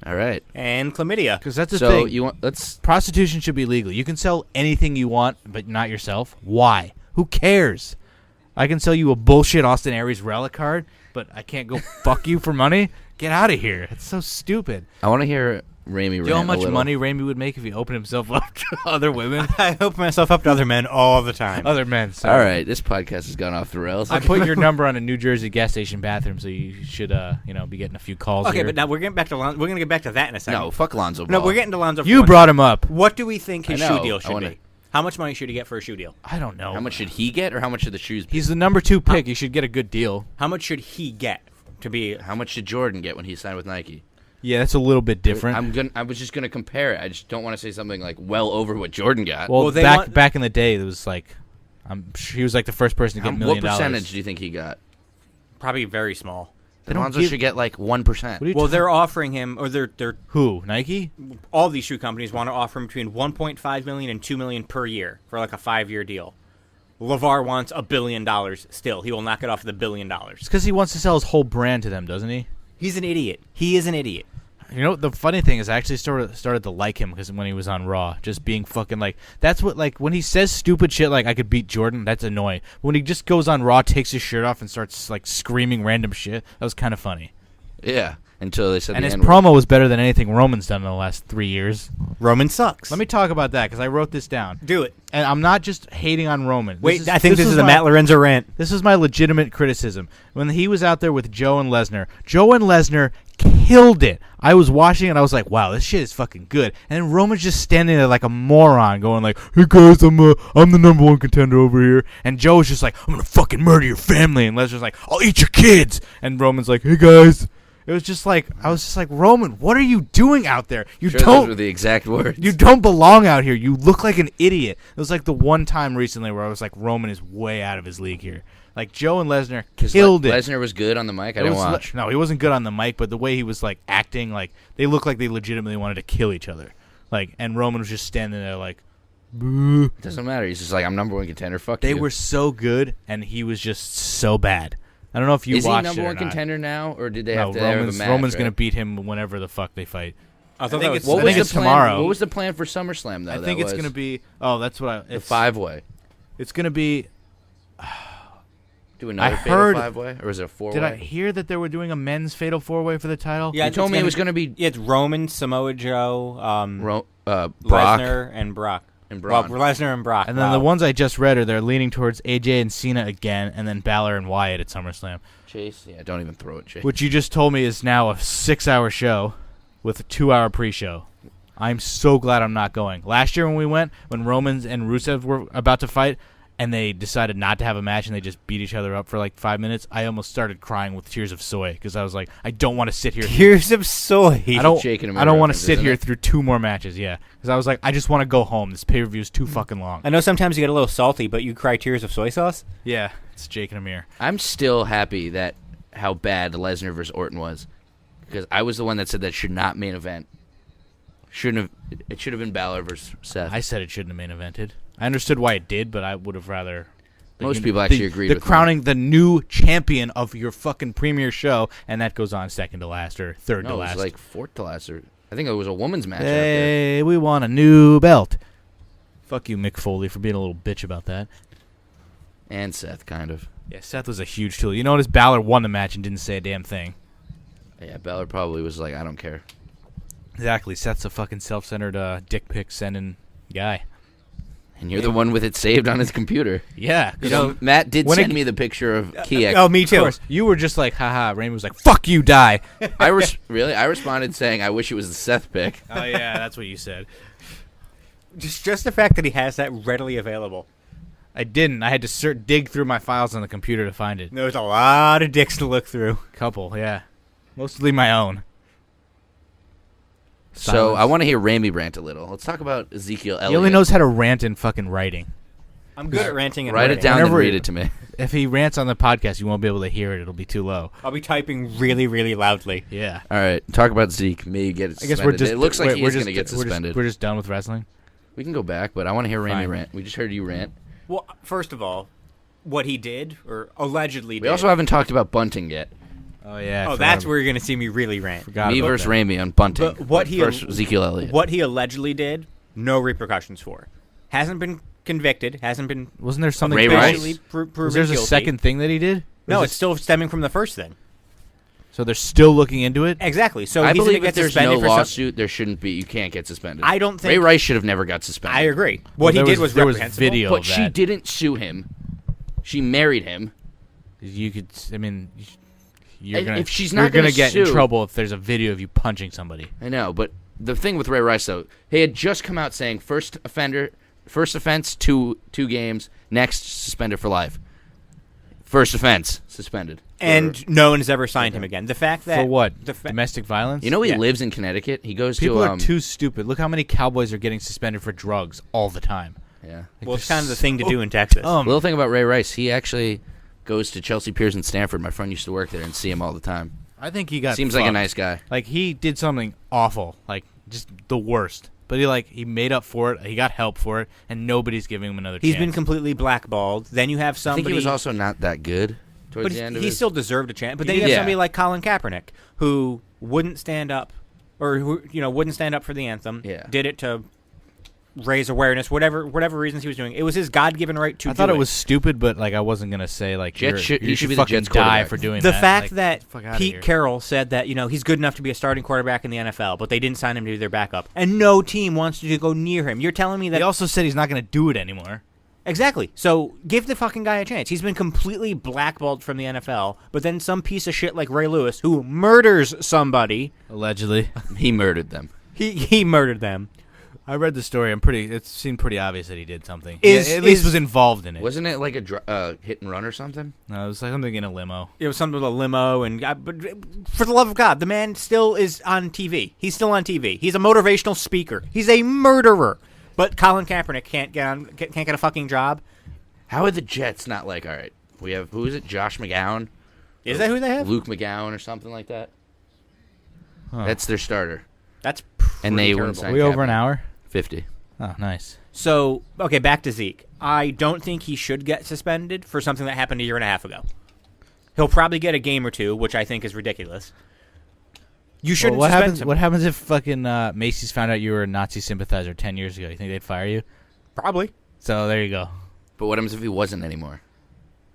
All right. And chlamydia. Because that's the So thing. you want let's Prostitution should be legal. You can sell anything you want, but not yourself. Why? Who cares? I can sell you a bullshit Austin Aries relic card, but I can't go fuck you for money? Get out of here. It's so stupid. I want to hear Ramey Do you rant know how a much little. money Ramey would make if he opened himself up to other women? I open myself up to other men all the time. Other men. Sorry. All right, this podcast has gone off the rails. I put your number on a New Jersey gas station bathroom, so you should, be getting a few calls. Okay, here. but now we're getting back to we're going to get back to that in a second. No, fuck Lonzo No, Ball. we're getting to Lonzo. you for brought him up. What do we think his I know. shoe deal I should wanna- be? How much money should he get for a shoe deal? I don't know. How much should he get, or how much should the shoes be? He's the number 2 pick. He should get a good deal. How much should he get to be? How much should Jordan get when he signed with Nike? Yeah, that's a little bit different. I was just gonna compare it. I just don't want to say something like well over what Jordan got. well, Well, they back want- back in the day, it was like, he was like the first person to get $1 million. What percentage do you think he got? Probably very small. They don't Lonzo give- should get like 1%. What are you Well, talking- they're offering him, or they're who? Nike? all these shoe companies want to offer him between 1.5 million and 2 million per year for like a 5-year deal. LeVar wants $1 billion still. He will knock it off the $1 billion. It's because he wants to sell his whole brand to them, doesn't he? He's an idiot. He is an idiot. You know, the funny thing is I actually started to like him because when he was on Raw, just being fucking like, that's what, like, when he says stupid shit like I could beat Jordan, that's annoying. But when he just goes on Raw, takes his shirt off, and starts, like, screaming random shit, that was kind of funny. Yeah, until they said And the his N-word. promo was better than anything Roman's done in the last 3 years. Roman sucks. Let me talk about that because I wrote this down. do it. And I'm not just hating on Roman. Wait, I think this is a Matt Lorenzo rant. This is my legitimate criticism. When he was out there with Joe and Lesnar killed it. I was watching it and I was like, wow, this shit is fucking good. And then Roman's just standing there like a moron going like, hey guys, I'm the number one contender over here. And Joe's just like, I'm going to fucking murder your family. And Lesnar's like, I'll eat your kids. And Roman's like, hey guys. It was just like, I was just like, Roman, what are you doing out there? You Sure, don't. those were the exact words. You don't belong out here. You look like an idiot. It was like the one time recently where I was like, Roman is way out of his league here. Like, Joe and Lesnar killed it. Lesnar was good on the mic. I didn't watch. No, he wasn't good on the mic, but the way he was, like, acting, like, they looked like they legitimately wanted to kill each other. Like, and Roman was just standing there like, boo. Doesn't matter. He's just like, I'm number one contender. Fuck They you. were so good, and he was just so bad. I don't know if you Is he watched number it or one not. contender now, or did they No, have to have a Roman's, match? Roman's right? going to beat him whenever the fuck they fight. I think that it's- was I think it's plan, tomorrow. What was the plan for SummerSlam, though? I think it's going to be, oh, that's what I, the it's, 5-way. it's going to be, Do another I fatal heard- 5-way, or is it a 4-way? did I hear that they were doing a men's fatal 4-way for the title? Yeah, You told me it was going to be It's Roman, Samoa Joe, Brock Lesnar, and Brock. and Braun. Well, Lesnar and Brock. And then the ones I just read are they're leaning towards AJ and Cena again, and then Balor and Wyatt at SummerSlam, Chase? Yeah, don't even throw it, Chase. which you just told me is now a 6-hour show with a 2-hour pre-show. I'm so glad I'm not going. Last year when we went, when Romans and Rusev were about to fight, and they decided not to have a match and they just beat each other up for like 5 minutes, I almost started crying with tears of soy because I was like, I don't want to sit here. Tears of soy. I don't. Shaking him I don't want to references, sit isn't here it? through 2 more matches. Yeah, because I was like, I just want to go home. This pay-per-view is too fucking long. I know sometimes you get a little salty, but you cry tears of soy sauce? Yeah, it's Jake and Amir. I'm still happy that how bad Lesnar versus Orton was, because I was the one that said that should not main event. Shouldn't have. It should have been Balor versus Seth. I said it shouldn't have main evented. I understood why it did, but I would have rather. Most people actually agreed The with me. crowning the new champion of your fucking premier show, and that goes on second to last or third no, to it last. was like fourth to last. Or I think it was a women's match. out there. Hey, we want a new belt. Fuck you, Mick Foley, for being a little bitch about that. And Seth, kind of. Yeah, Seth was a huge tool. You notice Balor won the match and didn't say a damn thing. Yeah, Balor probably was like, I don't care. Exactly. Seth's a fucking self-centered dick pic sending guy. And you're the one with it saved on his computer. Yeah. You know, Matt did when send it- me the picture of Kiek. Oh, me Of too. course. You were just like, haha. Raymond was like, fuck you, die. I responded saying, I wish it was the Seth pick. Oh, yeah, that's what you said. Just the fact that he has that readily available. I didn't. I had to dig through my files on the computer to find it. There's a lot of dicks to look through. Couple, yeah. Mostly my own. So Silence. I want to hear Ramy rant a little. Let's talk about Ezekiel Elliott. He only knows how to rant in fucking writing. I'm good at ranting and Write it writing. down and Whenever read it- it to me. If he rants on the podcast, you won't be able to hear it. It'll be too low. I'll be typing really, really loudly. Yeah. All right, talk about Zeke. May get it I suspended. guess we're just. It looks like wait, he's we're going just, to get suspended. We're just done with wrestling. We can go back, but I want to hear Ramy Fine. rant. We just heard you rant. Well, first of all, what he did, or allegedly did. We also haven't talked about Bunting yet. Oh yeah. Oh, that's where you're going to see me really rant. Forgot Me about versus that. Ramy on Bunting. But what he- versus Ezekiel Elliott. What he allegedly did, no repercussions for. Hasn't been convicted, hasn't been Wasn't there something? Ray officially Rice? proven Was there a guilty. second thing that he did? No, Or is it's still stemming from the first thing. so they're still looking into it. Exactly. So I he's going to believe get if there's suspended no for some- lawsuit, there shouldn't be. You can't get suspended. I don't think. Ray Rice should have never got suspended. I agree. Well, What he there did was there was reprehensible. video But of she that. didn't sue him. She married him. You could. I mean, you're And gonna. if she's you're not gonna get in sue- trouble if there's a video of you punching somebody. I know, but the thing with Ray Rice, though, he had just come out saying first offense, two games, next suspended for life. First offense, suspended. And no one's ever signed him again. The fact that For what? The fa- Domestic violence. You know he Yeah. lives in Connecticut. He goes people to are too stupid. Look how many Cowboys are getting suspended for drugs all the time. yeah. well, it's kind of the thing to do in Texas. Little thing about Ray Rice, he actually goes to Chelsea Piers and Stanford. My friend used to work there and see him all the time. I think he got Seems fucked. like a nice guy. Like, he did something awful, like just the worst. But he made up for it. He got help for it, and nobody's giving him another chance. He's been completely blackballed. Then you have I somebody. think he was also not that good towards But the end of he it. still deserved a chance. But then He you have did. somebody like Colin Kaepernick, who wouldn't stand up, or who wouldn't stand up for the anthem. Yeah. Did it to raise awareness, whatever reasons he was doing. It was his God-given right to. I thought it was stupid, but I wasn't gonna say Jets you he should should be the fucking Jets die quarterback. for doing the that. fact Like, that fuck outta Pete here. Carroll said that he's good enough to be a starting quarterback in the NFL, but they didn't sign him to be their backup, and no team wants to go near him. You're telling me that He also said he's not gonna do it anymore. exactly. So give the fucking guy a chance. He's been completely blackballed from the NFL, but then some piece of shit like Ray Lewis, who murders somebody, Allegedly, He murdered them. he murdered them. I read the story. It seemed pretty obvious that he did something. Is- He at least is- was involved in it. Wasn't it like a hit and run or something? No, it was like something in a limo. It was something with a limo, and but for the love of God, the man still is on TV. He's still on TV. He's a motivational speaker. He's a murderer. But Colin Kaepernick can't get a fucking job. How are the Jets not like, all right, we have, who is it, Josh McGowan? Is that who they have? Luke McGowan or something like that? Huh. That's their starter. That's And they pretty wouldn't terrible. Are we over an hour? 50. Oh, nice. So, okay, back to Zeke. I don't think he should get suspended for something that happened a year and a half ago. He'll probably get a game or two, which I think is ridiculous. You shouldn't Well, suspend him. what happens if fucking Macy's found out you were a Nazi sympathizer 10 years ago? You think they'd fire you? Probably. So there you go. But what happens if he wasn't anymore?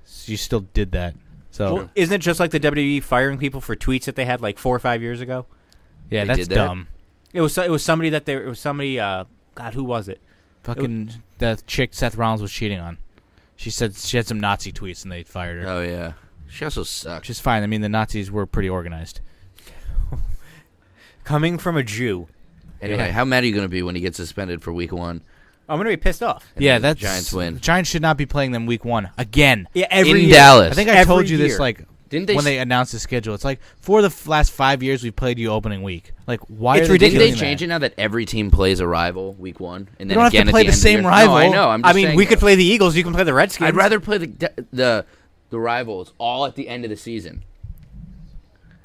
So you still did that. So Well, isn't it just like the WWE firing people for tweets that they had like 4 or 5 years ago? yeah, They that's did that? dumb. It was somebody that there. It was somebody. God, who was it? Fucking the chick Seth Rollins was cheating on. She said she had some Nazi tweets and they fired her. Oh, yeah. She also sucks. Which is fine. I mean, the Nazis were pretty organized. Coming from a Jew. Anyway, Yeah. how mad are you going to be when he gets suspended for week 1? I'm gonna be pissed off. And Yeah, the that's Giants win. The Giants should not be playing them week 1 again. Yeah, every In year. Dallas. I think I Every told you this year. like Didn't they when they announced the schedule. It's like for the last 5 years we've played you opening week. Like why It's are they Didn't ridiculous. they doing change that? it now that every team plays a rival week 1? And then don't have to again play at the the end same of the year? rival. No, I know. I'm just I mean, saying we could though. play the Eagles. You can play the Redskins. I'd rather play the rivals all at the end of the season.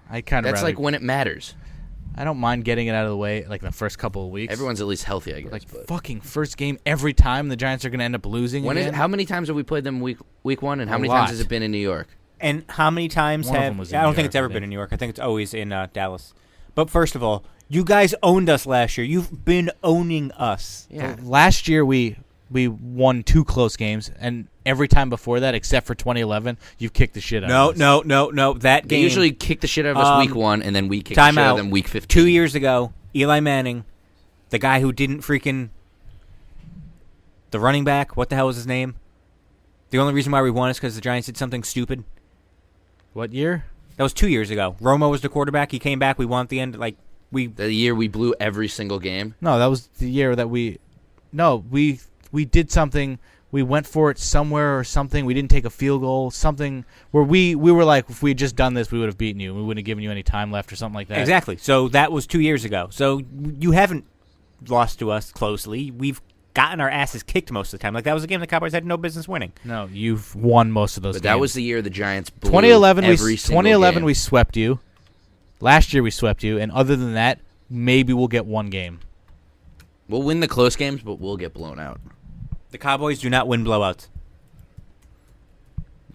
I kind of That's like when it matters. I don't mind getting it out of the way like the first couple of weeks. Everyone's at least healthy, I guess. like but. fucking first game every time the Giants are going to end up losing When is again. how many times have we played them week 1, and how A many lot. times has it been in New York? And how many times One of have them was in I don't New think York, it's ever I been think. in New York. I think it's always in Dallas. But first of all, you guys owned us last year. You've been owning us. Yeah. Last year we won 2 close games, and every time before that, except for 2011, you've kicked the shit out of us. No. That They game. usually kick the shit out of us week 1, and then we kick the Time shit out out. of them week 15. 2 years ago, Eli Manning, the guy who didn't freaking the running back. What the hell was his name? The only reason why we won is because the Giants did something stupid. What year? That was 2 years ago. Romo was the quarterback. He came back. We won at the end. Like The year we blew every single game. No, that was the year that we did something. We went for it somewhere or something. We didn't take a field goal. Something where we were like, if we had just done this, we would have beaten you. We wouldn't have given you any time left or something like that. exactly. So that was 2 years ago. So you haven't lost to us closely. We've gotten our asses kicked most of the time. Like that was a game the Cowboys had no business winning. No, you've won most of those But games. that was the year the Giants blew 2011. every single 2011 game. we swept you. Last year we swept you, and other than that, maybe we'll get one game. We'll win the close games, but we'll get blown out. The Cowboys do not win blowouts.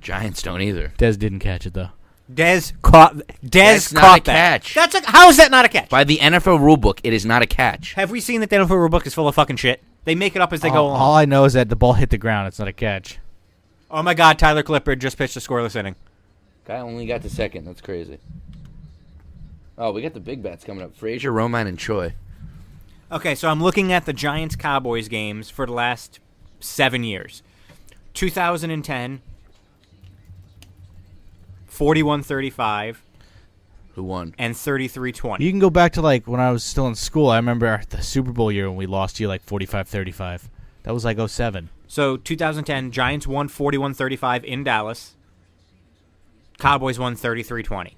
Giants don't either. Dez didn't catch it though. That's not caught a that. catch. How is that not a catch? By the NFL rulebook, it is not a catch. Have we seen that the NFL rulebook is full of fucking shit? They make it up as they go along. All I know is that the ball hit the ground. It's not a catch. Oh my God, Tyler Clippard just pitched a scoreless inning. Guy only got to second. That's crazy. Oh, we got the big bats coming up. Frazier, Romine, and Choi. Okay, so I'm looking at the Giants-Cowboys games for the last 7 years. 2010, 41-35, Who won? and 33-20. You can go back to like when I was still in school. I remember the Super Bowl year when we lost you like 45-35. That was like 07. So 2010, Giants won 41-35 in Dallas. Cowboys won 33-20.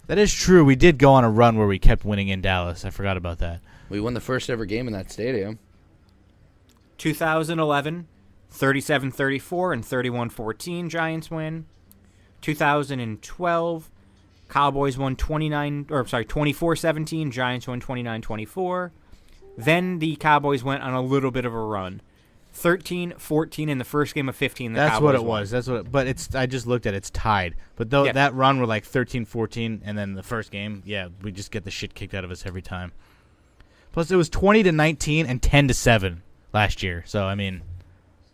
That is true. We did go on a run where we kept winning in Dallas. I forgot about that. We won the first ever game in that stadium. 2011, 37-34 and 31-14, Giants win. 2012, Cowboys won 24-17. Giants won 29-24. Then the Cowboys went on a little bit of a run. 13-14 in the first game of 15. That's Cowboys what it won. was. That's what. But it's. I just looked at it. It's tied. But that run were like 13-14, and then the first game, we just get the shit kicked out of us every time. Plus, it was 20-19 and 10-7 last year. So I mean.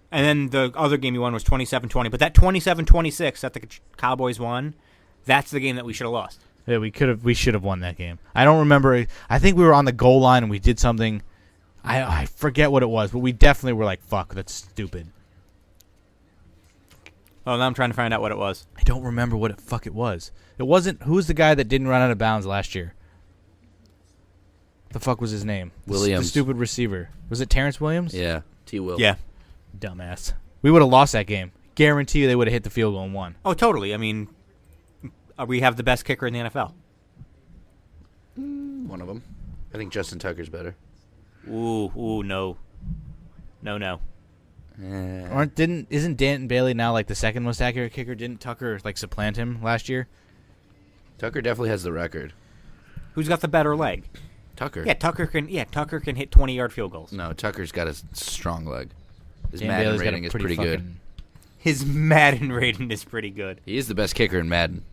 And then the other game you won was 27-20. But that 27-26 that the Cowboys won, that's the game that we should have lost. Yeah, we should have won that game. I don't remember. I think we were on the goal line and we did something. I forget what it was, but we definitely were like, fuck, that's stupid. Oh, now I'm trying to find out what it was. I don't remember what it was. It wasn't. Who's the guy that didn't run out of bounds last year? The fuck was his name? Williams. The stupid receiver. Was it Terrence Williams? Yeah, T. Will. Yeah. Dumbass. We would have lost that game. Guarantee you they would have hit the field goal and won. Oh, totally. I mean, we have the best kicker in the NFL. One of them. I think Justin Tucker's better. Ooh, no. No. Isn't Danton Bailey now like the second most accurate kicker? Didn't Tucker like supplant him last year? Tucker definitely has the record. Who's got the better leg? Tucker. Yeah, Tucker can hit 20-yard field goals. No, Tucker's got a strong leg. His Dan Madden Bailey's got rating a is pretty good. His Madden rating is pretty good. He is the best kicker in Madden.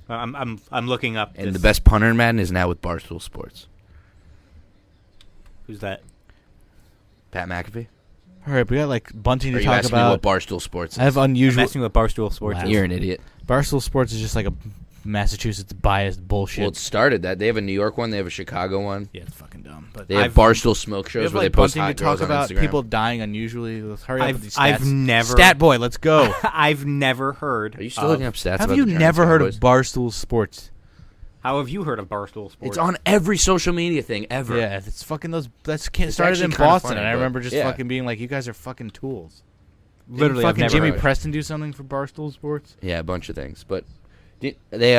I'm looking up. And the best punter in Madden is now with Barstool Sports. Who's that? Pat McAfee. All right, we got like Bunting Are to you talk asking me about. what Barstool Sports is? I have I'm unusual. messing with Barstool Sports. Wow. You're an idiot. Barstool Sports is just like a Massachusetts biased bullshit. Well, it started that. They have a New York one. They have a Chicago one. Yeah, it's fucking dumb. But They have Barstool Smoke we shows have where like they post Bunting hot to talk girls on about Instagram. people dying unusually. Let's hurry up with these stats. I've never. Stat boy, let's go. I've never heard. Are you still looking up stats? Have about you the Giants never heard of Cowboys? Barstool Sports? How have you heard of Barstool Sports? It's on every social media thing ever. Yeah, it's fucking those. Started actually in kinda Boston, funny, and I but- remember just yeah. fucking being like, "You guys are fucking tools." Literally, Didn't I've fucking never Jimmy heard. Preston do something for Barstool Sports? Yeah, a bunch of things. But they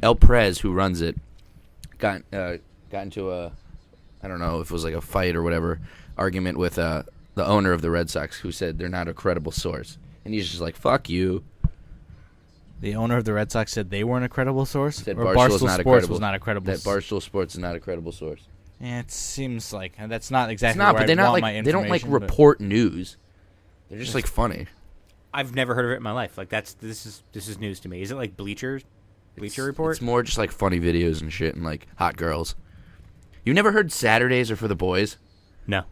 El Prez, who runs it, got into a, I don't know if it was like a fight or whatever, argument with the owner of the Red Sox, who said they're not a credible source, and he's just like, "Fuck you." The owner of the Red Sox said they weren't a credible source, Said or Barstool's Barstool not a Sports credible- was not a credible. That Barstool Sports is not a credible source. Yeah, it seems like that's not exactly. It's not, where but they're I'd not want like my they don't like information, but- report news. They're just like funny. I've never heard of it in my life. Like this is news to me. Is it like Bleacher Report? It's more just like funny videos and shit and like hot girls. You never heard Saturdays are for the boys? No.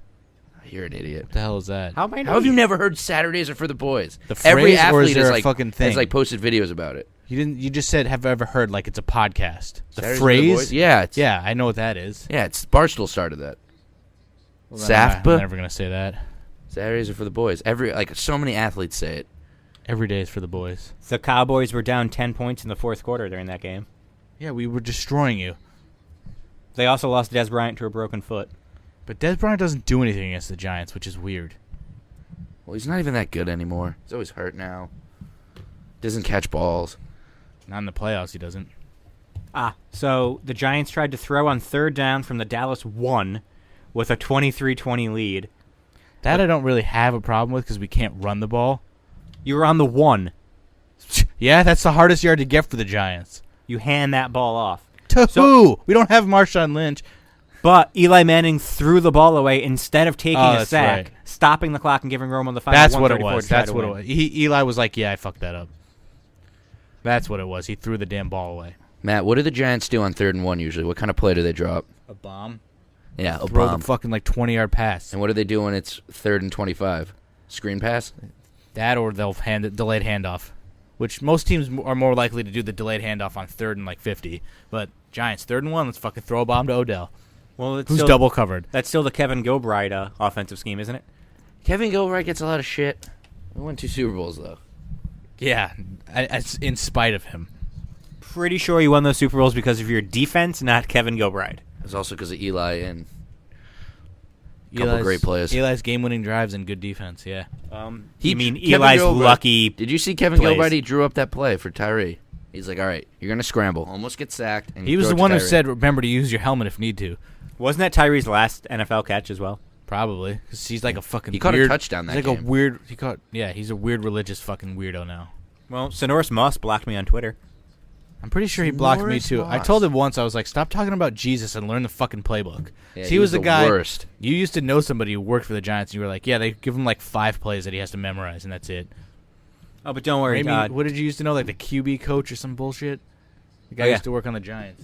You're an idiot. What the hell is that? How am I? How have you never heard Saturdays are for the boys? The Every phrase, or athlete is there is a like fucking thing? has like posted videos about it. You didn't. You just said, "Have you ever heard?" Like it's a podcast. The Saturdays are for phrase. boys? Yeah, it's Yeah, I know what that is. yeah, it's Barstool started that. Well, then I'm SAFPA? never gonna say that. Saturdays are for the boys. So many athletes say it. Every day is for the boys. The Cowboys were down 10 points in the fourth quarter during that game. Yeah, we were destroying you. They also lost Des Bryant to a broken foot. But Des Bryant doesn't do anything against the Giants, which is weird. Well, he's not even that good anymore. He's always hurt now. Doesn't catch balls. Not in the playoffs, he doesn't. So the Giants tried to throw on third down from the Dallas 1 with a 23-20 lead. That I don't really have a problem with because we can't run the ball. You were on the 1. Yeah, that's the hardest yard to get for the Giants. You hand that ball off. To So- who? We don't have Marshawn Lynch. But Eli Manning threw the ball away instead of taking Oh, a that's sack, right. stopping the clock and giving Romo the final. That's what it 134 was. to try That's to what it win. was. Eli was like, "Yeah, I fucked that up." That's what it was. He threw the damn ball away. Matt, what do the Giants do on 3rd and 1 usually? What kind of play do they drop? A bomb. Yeah, a Throw bomb. the fucking like 20-yard pass. And what do they do when it's 3rd and 25? Screen pass? That or they'll hand it delayed handoff, which most teams are more likely to do the delayed handoff on 3rd and like 50. But Giants 3rd and 1, let's fucking throw a bomb to Odell, Well, it's who's still, double covered. That's still the Kevin Gilbride offensive scheme, isn't it? Kevin Gilbride gets a lot of shit. We won 2 Super Bowls, though. Yeah, in spite of him. Pretty sure you won those Super Bowls because of your defense, not Kevin Gilbride. It's also because of Eli and a couple great plays. Eli's game-winning drives and good defense. Yeah. You mean Kevin Eli's Gilbride- lucky? Did you see Kevin plays. Gilbride? He drew up that play for Tyree. He's like, all right, you're going to scramble. Almost get sacked. And He was throw the it to one who Tyree. said, "Remember to use your helmet if need to." Wasn't that Tyree's last NFL catch as well? Probably, because he's like a fucking. He caught weird, a touchdown that he's game. like a weird. He's a weird religious fucking weirdo now. Well, Sonoris Moss blocked me on Twitter. I'm pretty sure he blocked me Sonoris too. I Moss. told him once, I was like, stop talking about Jesus and learn the fucking playbook. Yeah, So he was the guy. worst. You used to know somebody who worked for the Giants, and you were like, yeah, they give him like 5 plays that he has to memorize, and that's it. Oh, but don't worry. Maybe, what did you used to know, like the QB coach or some bullshit? The guy used to work on the Giants.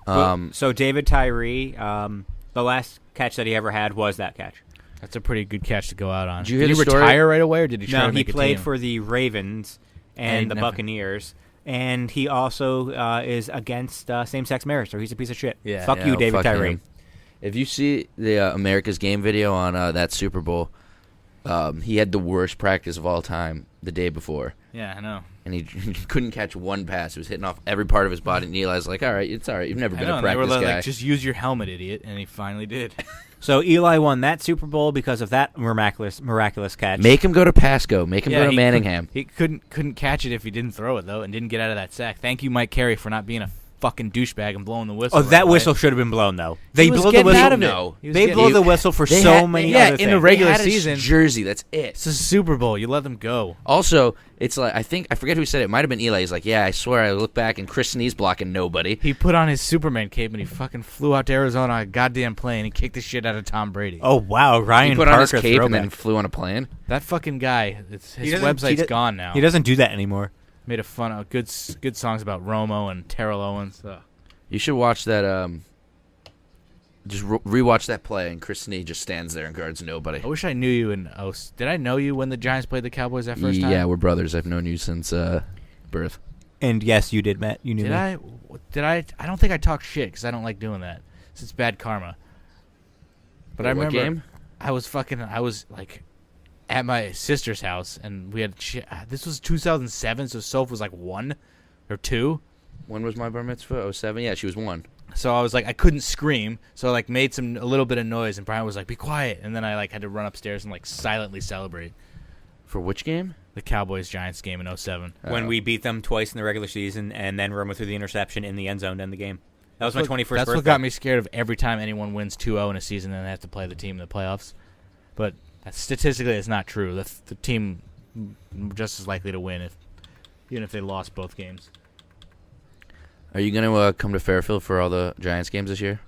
So David Tyree, the last catch that he ever had was that catch. That's a pretty good catch to go out on. Did you hear he the story? retire right away, or did he try No, to he make a played team? for the Ravens and the never- Buccaneers, and he also is against same-sex marriage, so he's a piece of shit. Yeah. Fuck you, David fuck Tyree. him. If you see the America's Game video on that Super Bowl, he had the worst practice of all time the day before. Yeah, I know. And he couldn't catch one pass. He was hitting off every part of his body. And Eli's like, all right, it's all right. You've never I been know. a And they were practice guy. like, just use your helmet, idiot. And he finally did. So Eli won that Super Bowl because of that miraculous catch. Make him go to Pasco. Make him go to he Manningham. He couldn't catch it if he didn't throw it, though, and didn't get out of that sack. Thank you, Mike Carey, for not being a fucking douchebag and blowing the whistle. Oh, that right whistle away. should have been blown, though. He They was blow the getting whistle. out of it. No. He was They getting- blow the whistle for They so had- many yeah, other in things. the regular They had his season. jersey. That's it. It's a Super Bowl. You let them go. Also, it's like I forget who said it. It might have been Eli. He's like, yeah, I swear I look back and Chris Snee's blocking nobody. He put on his Superman cape and he fucking flew out to Arizona on a goddamn plane and kicked the shit out of Tom Brady. Oh, wow. Ryan He put on his Parker cape and throwback. then flew on a plane. That fucking guy. His doesn't- website's he gone now. He doesn't do that anymore. Made a fun of good songs about Romo and Terrell Owens. You should watch that. Just rewatch that play, and Chris Snee just stands there and guards nobody. I wish I knew you in. Did I know you when the Giants played the Cowboys that first time? Yeah, we're brothers. I've known you since birth. And yes, you did, Matt. You knew Did me. I? Did I? I don't think I talked shit because I don't like doing that. It's bad karma. But I What remember game? I was like at my sister's house and we had this was 2007, so Soph was like 1 or 2. When was my bar mitzvah? 07? Yeah, she was 1. So I was like I couldn't scream, so I like made a little bit of noise, and Brian was like, "Be quiet," and then I like had to run upstairs and like silently celebrate For which game? the Cowboys Giants game in 07. When we beat them twice in the regular season and then Romo threw the interception in the end zone to end the game. That was my 21st birthday. That's what got me scared of every time anyone wins 2-0 in a season and they have to play the team in the playoffs. But statistically, it's not true. The team just as likely to win even if they lost both games. Are you going to come to Fairfield for all the Giants games this year?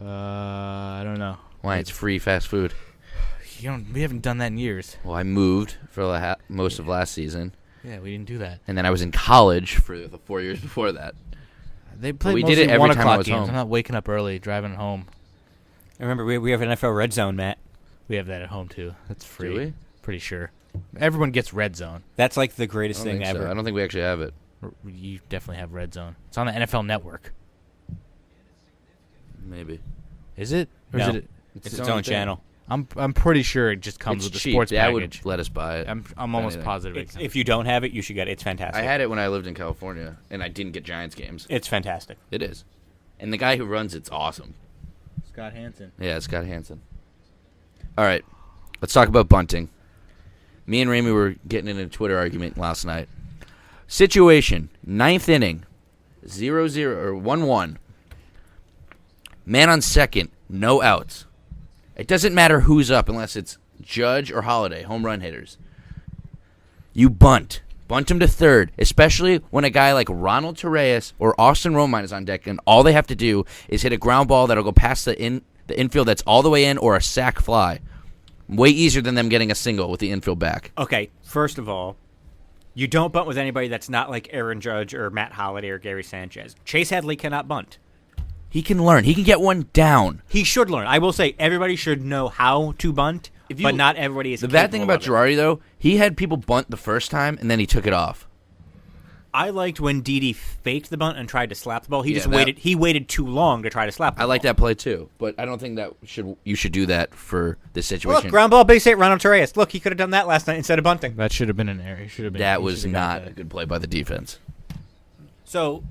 I don't know. Why? It's free fast food. We haven't done that in years. Well, I moved for most of last season, Yeah, we didn't do that. and then I was in college for the 4 years before that. They played we mostly did it every 1 time I o'clock was games. home. I'm not waking up early, driving home. Remember, we have an NFL Red Zone, Matt. We have that at home too. That's free. Do we? Pretty sure. Everyone gets Red Zone. That's like the I greatest don't thing think so. ever. I don't think we actually have it. You definitely have Red Zone. It's on the NFL Network. Maybe. Is it? Or No. is it? It's its own thing. channel. I'm pretty sure it just comes It's with the cheap. sports Dad package. would let us buy it. I'm almost anything. positive. it comes. If you don't have it, you should get it. It's fantastic. I had it when I lived in California, and I didn't get Giants games. It's fantastic. It is. And the guy who runs it's awesome. Scott Hansen. Yeah, it's Scott Hansen. All right, let's talk about Bunting. Me and Ramey were getting in a Twitter argument last night. Situation, 9th inning, 0-0 or 1-1. Man on second, no outs. It doesn't matter who's up unless it's Judge or Holiday, home run hitters. You bunt. Bunt him to third, especially when a guy like Ronald Torreyes or Austin Romine is on deck, and all they have to do is hit a ground ball that'll go past the infield that's all the way in, or a sac fly. Way easier than them getting a single with the infield back. Okay, first of all, you don't bunt with anybody that's not like Aaron Judge or Matt Holliday or Gary Sanchez. Chase Headley cannot bunt. He can learn. He can get one down. He should learn. I will say everybody should know how to bunt, but not everybody is The bad thing capable about of it. Girardi, though, he had people bunt the first time, and then he took it off. I liked when Didi faked the bunt and tried to slap the ball. He Yeah, just waited. He waited too long to try to slap the I ball. like that play, too. But I don't think that you should do that for this situation. Look, ground ball base hit, Ronald Torreyes. Look, he could have done that last night instead of bunting. That should have been an error. He should have been. That he was should have got not a that. good play by the defense. So,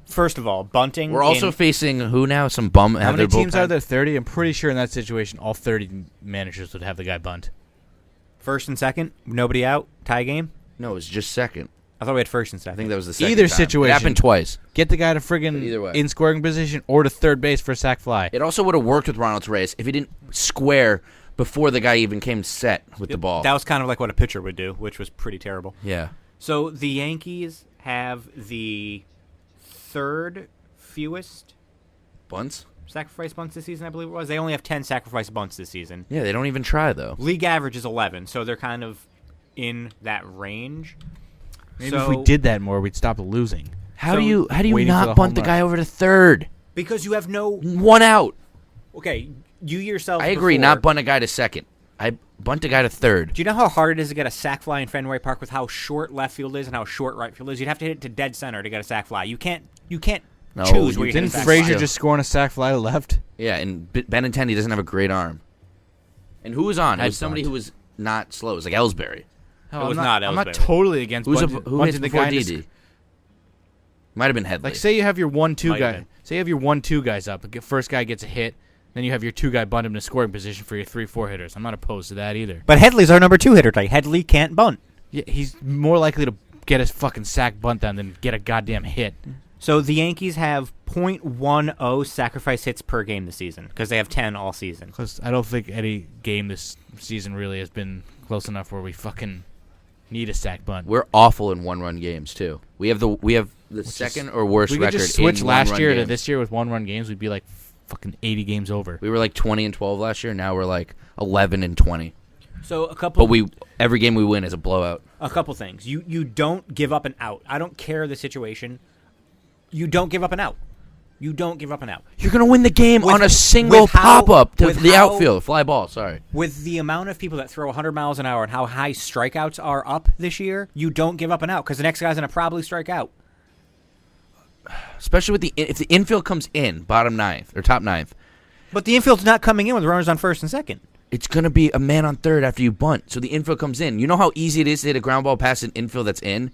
first of all, bunting. We're also facing who now? Some bum. How many teams are there? 30. I'm pretty sure in that situation, all 30 managers would have the guy bunt. first and second, nobody out, tie game. No, it's just second. I thought we had first and I second. think that was the second Either time. situation. It happened twice. Get the guy to But either way. friggin' in scoring position or to third base for a sac fly. It also would have worked with Ronald Reyes if he didn't square before the guy even came set with the ball. That was kind of like what a pitcher would do, which was pretty terrible. Yeah. So the Yankees have the third fewest Bunts? sacrifice bunts this season, I believe it was. They only have 10 sacrifice bunts this season. Yeah, they don't even try, though. League average is 11, so they're kind of in that range. Maybe if we did that more, we'd stop losing. How do So, you waiting for not the bunt the home guy run. over to third? Because you have no... 1 out. Okay, you yourself I agree, before- not bunt a guy to second. I bunt a guy to third. Do you know how hard it is to get a sac fly in Fenway Park with how short left field is and how short right field is? You'd have to hit it to dead center to get a sac fly. You can't No, choose where you you hit a Didn't sac Frazier fly. just score on a sac fly to left? Yeah, and Benintendi doesn't have a great arm. And who was on? It I'd was somebody bunt. who was not slow. It was like Ellsbury. Hell, was I'm not I'm not Ellsbury. totally against Who bunting hits the before guy. in his- Didi? Might have been Headley. Like, say you have your 1-2 Might guy. have been. Say you have your 1-2 guys up. The first guy gets a hit. Then you have your 2 guy bunt him to scoring position for your 3-4 hitters. I'm not opposed to that either. But Headley's our number 2 hitter type. Headley can't bunt. Yeah, he's more likely to get his fucking sack bunt down than get a goddamn hit. So the Yankees have .10 sacrifice hits per game this season because they have 10 all season. Because I don't think any game this season really has been close enough where we fucking need a sack bunt. We're awful in one-run games, too. We have the second or worst We could record just switch in last one-run year to games. this year with 1-run games. We'd be like fucking 80 games over. We were like 20-12 last year. Now we're like 11-20. So a couple. But every game we win is a blowout. A couple things. You don't give up an out. I don't care the situation. You don't give up an out. You don't give up an out. You're going to win the game With- on a single with how- pop-up to with the how- outfield. Fly ball, sorry. With the amount of people that throw 100 miles an hour and how high strikeouts are up this year, you don't give up an out because the next guy's going to probably strike out. Especially with if the infield comes in, bottom ninth or top ninth, But the infield's not coming in with runners on first and second. it's going to be a man on third after you bunt. So the infield comes in. You know how easy it is to hit a ground ball past an infield that's in?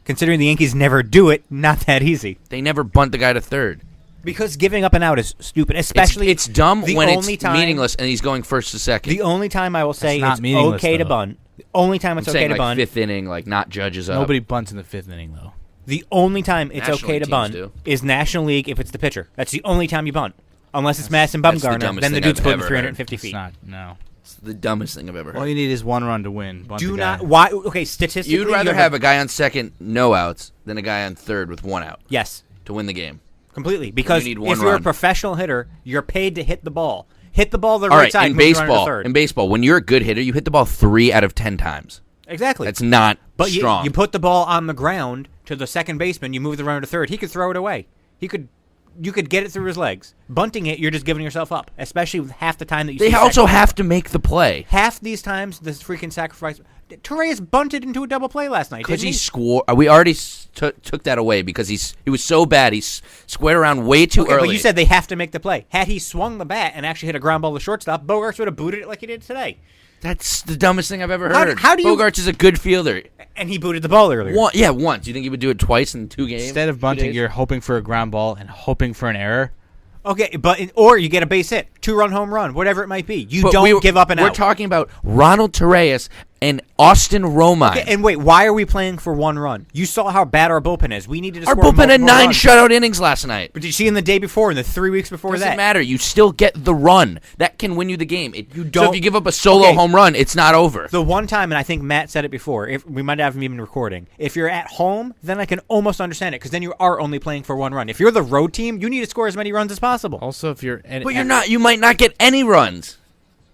Considering the Yankees never do it, not that easy. They never bunt the guy to third. Because giving up an out is stupid, especially It's dumb the when only it's time- meaningless and he's going first to second. The only time I will say not it's meaningless, okay to though. bunt. The only time I'm it's okay saying to like bunt. fifth inning, like not judges up. Nobody bunts in the 5th inning, though. The only time it's National okay League to teams bunt do. is National League if it's the pitcher. That's the only time you bunt. Unless it's Madison that's the Bumgarner, dumbest then the thing dude's I've putting ever 350 It's feet. not, no. It's the dumbest thing I've ever heard. All you need is 1 run to win. Bunt Do the not. guy. Why? Okay, statistically, You'd rather you have a guy on second, no outs, than a guy on third with 1 out yes, to win the game. completely. Because need if one you're a run. professional hitter, you're paid to hit the ball. Hit the ball the All right right, side. in move the runner to baseball, third. when you're a good hitter, you hit the ball 3 out of 10 times. Exactly. That's not But strong. you put the ball on the ground to the second baseman. You move the runner to third. He could throw it away. You could get it through his legs. Bunting it, you're just giving yourself up. Especially with half the time that you. They see also sacrifice. have to make the play Half these times, this freaking sacrifice. Torres bunted into a double play last night. because Didn't he he? scored. We already took that away because he was so bad. He squared around way too Okay, early. but you said they have to make the play. Had he swung the bat and actually hit a ground ball to shortstop, Bogarts would have booted it like he did today. That's the dumbest thing I've ever How- heard. how do you- Bogarts is a good fielder. And he booted the ball earlier. Once. You think he would do it twice in 2 games? Instead of 2 bunting, days? you're hoping for a ground ball and hoping for an error. Okay, or you get a base hit, 2-run home run, whatever it might be. You But don't give up an We're out. talking about Ronald Torres and Austin Romine. Okay, and wait, why are we playing for 1 run? You saw how bad our bullpen is. We needed to Our score bullpen had multiple 9 runs. shutout innings last night. But did you see in the day before and the 3 weeks before Doesn't that? matter. You still get the run. That can win you the game. So don't- if you give up a solo Okay. home run, it's not over. The one time, and I think Matt said it before, if we might have him even recording, if you're at home, then I can almost understand it because then you are only playing for 1 run. If you're the road team, you need to score as many runs as possible. Also, if you're... But you're not. You might not get any runs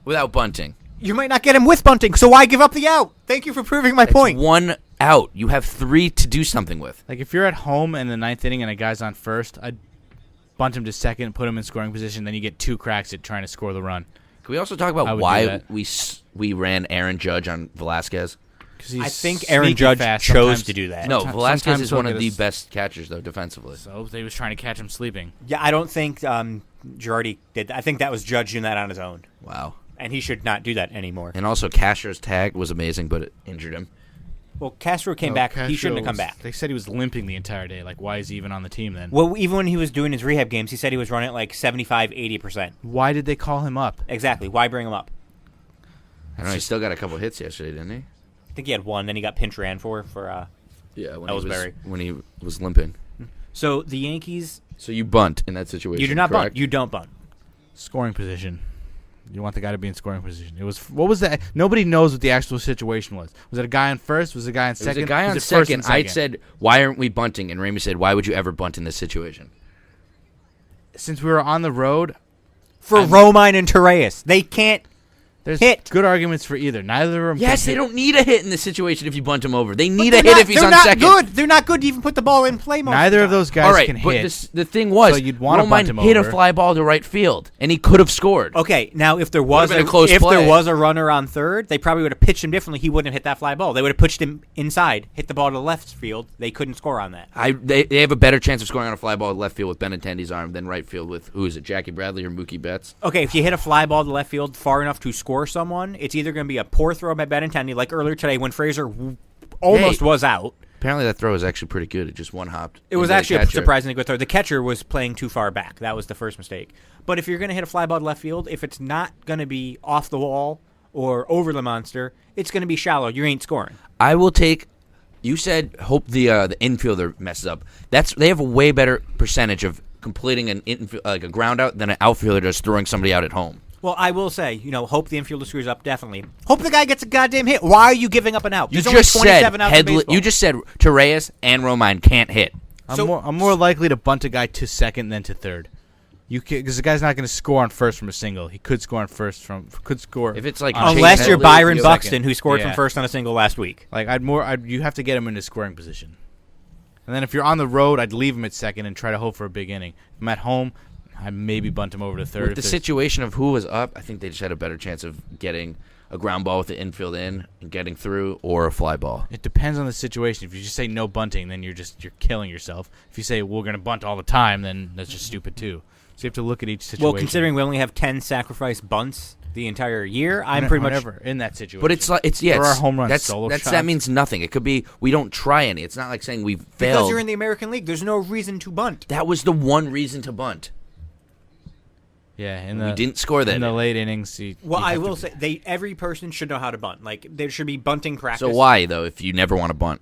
without bunting. You might not get him with bunting, so why give up the out? Thank you for proving my point. 1 out. You have 3 to do something with. Like, if you're at home in the 9th inning and a guy's on first, I'd bunt him to second, put him in scoring position, then you get 2 cracks at trying to score the run. Can we also talk I about would do why that. we ran Aaron Judge on Velasquez? 'Cause he's I think Aaron sneaky Judge fast. chose Sometimes- to do that. No, Sometimes- Velasquez sometimes is he'll one of get the us- best catchers, though, defensively. So they was trying to catch him sleeping. Yeah, I don't think Girardi did that. I think that was Judge doing that on his own, Wow. and he should not do that anymore. And also, Castro's tag was amazing, but it injured him. Well, Castro came No, back. He Castro shouldn't have come was- back. They said he was limping the entire day. Like, why is he even on the team then? Well, even when he was doing his rehab games, he said he was running at like 75, 80%. Why did they call him up? Exactly. Why bring him up? I don't know. He still got a couple hits yesterday, didn't he? think he had one. Then he got pinch ran for Yeah, when he was limping. So the Yankees. So you bunt in that situation. You do not correct? bunt. You don't bunt. Scoring position. You want the guy to be in scoring position. What was that? Nobody knows what the actual situation was. Was it a guy on first? Was it a guy on second? It was a guy on second. I said, why aren't we bunting? And Ramey said, why would you ever bunt in this situation? Since we were on the road. For Romine and Torres. They can't There's hit. good arguments for either. Neither of them. Yes, they don't need a hit in this situation if you bunt him over. They need a But hit if he's on second. They're not good. They're not good to even put the ball in play most Neither of of the time. those guys All right, can but hit. the thing was, So you'd wanna bunt him Romine hit a over. fly ball to right field, and he could have scored. Okay, now if there was been a close play. there was a runner on third, they probably would have pitched him differently. He wouldn't have hit that fly ball. They would have pitched him inside, hit the ball to the left field. They couldn't score on that. They have a better chance of scoring on a fly ball to left field with Benintendi's arm than right field with, who is it, Jackie Bradley or Mookie Betts? Okay, if you hit a fly ball to left field far enough to score someone, it's either going to be a poor throw by Benintendi, like earlier today when Fraser almost was out. Apparently that throw was actually pretty good. It just one-hopped. It was into the actually a catcher. surprisingly good throw. The catcher was playing too far back. That was the first mistake. But if you're going to hit a fly ball to left field, if it's not going to be off the wall or over the monster, it's going to be shallow. You ain't scoring. I will take. You said hope the infielder messes up. They have a way better percentage of completing a ground out than an outfielder does throwing somebody out at home. Well, I will say, hope the infielder screws up, definitely. Hope the guy gets a goddamn hit. Why are you giving up an out? You There's only just 27 outs in baseball. you just said Torres and Romine can't hit. I'm more likely to bunt a guy to second than to third. Because the guy's not going to score on first from a single. He could score on first could score If it's like unless Chase you're Headley, Byron you- Buxton, who scored Yeah. from first on a single last week. Like you have to get him into scoring position. And then if you're on the road, I'd leave him at second and try to hope for a big inning. If I'm at home, I'd maybe bunt him over to third. With the situation of who was up, I think they just had a better chance of getting a ground ball with the infield in and getting through, or a fly ball. It depends on the situation. If you just say no bunting, then you're killing yourself. If you say we're going to bunt all the time, then that's just stupid too. So you have to look at each situation. Well, considering we only have 10 sacrifice bunts the entire year, I'm pretty much never in that situation. But it's like Or our home run solo that shots. means nothing. It could be we don't try any. It's not like saying we failed. because you're in the American League, there's no reason to bunt. That was the one reason to bunt. Yeah, We didn't score that. in the late innings. Well, I will say every person should know how to bunt. Like there should be bunting practice. So why though? If you never want to bunt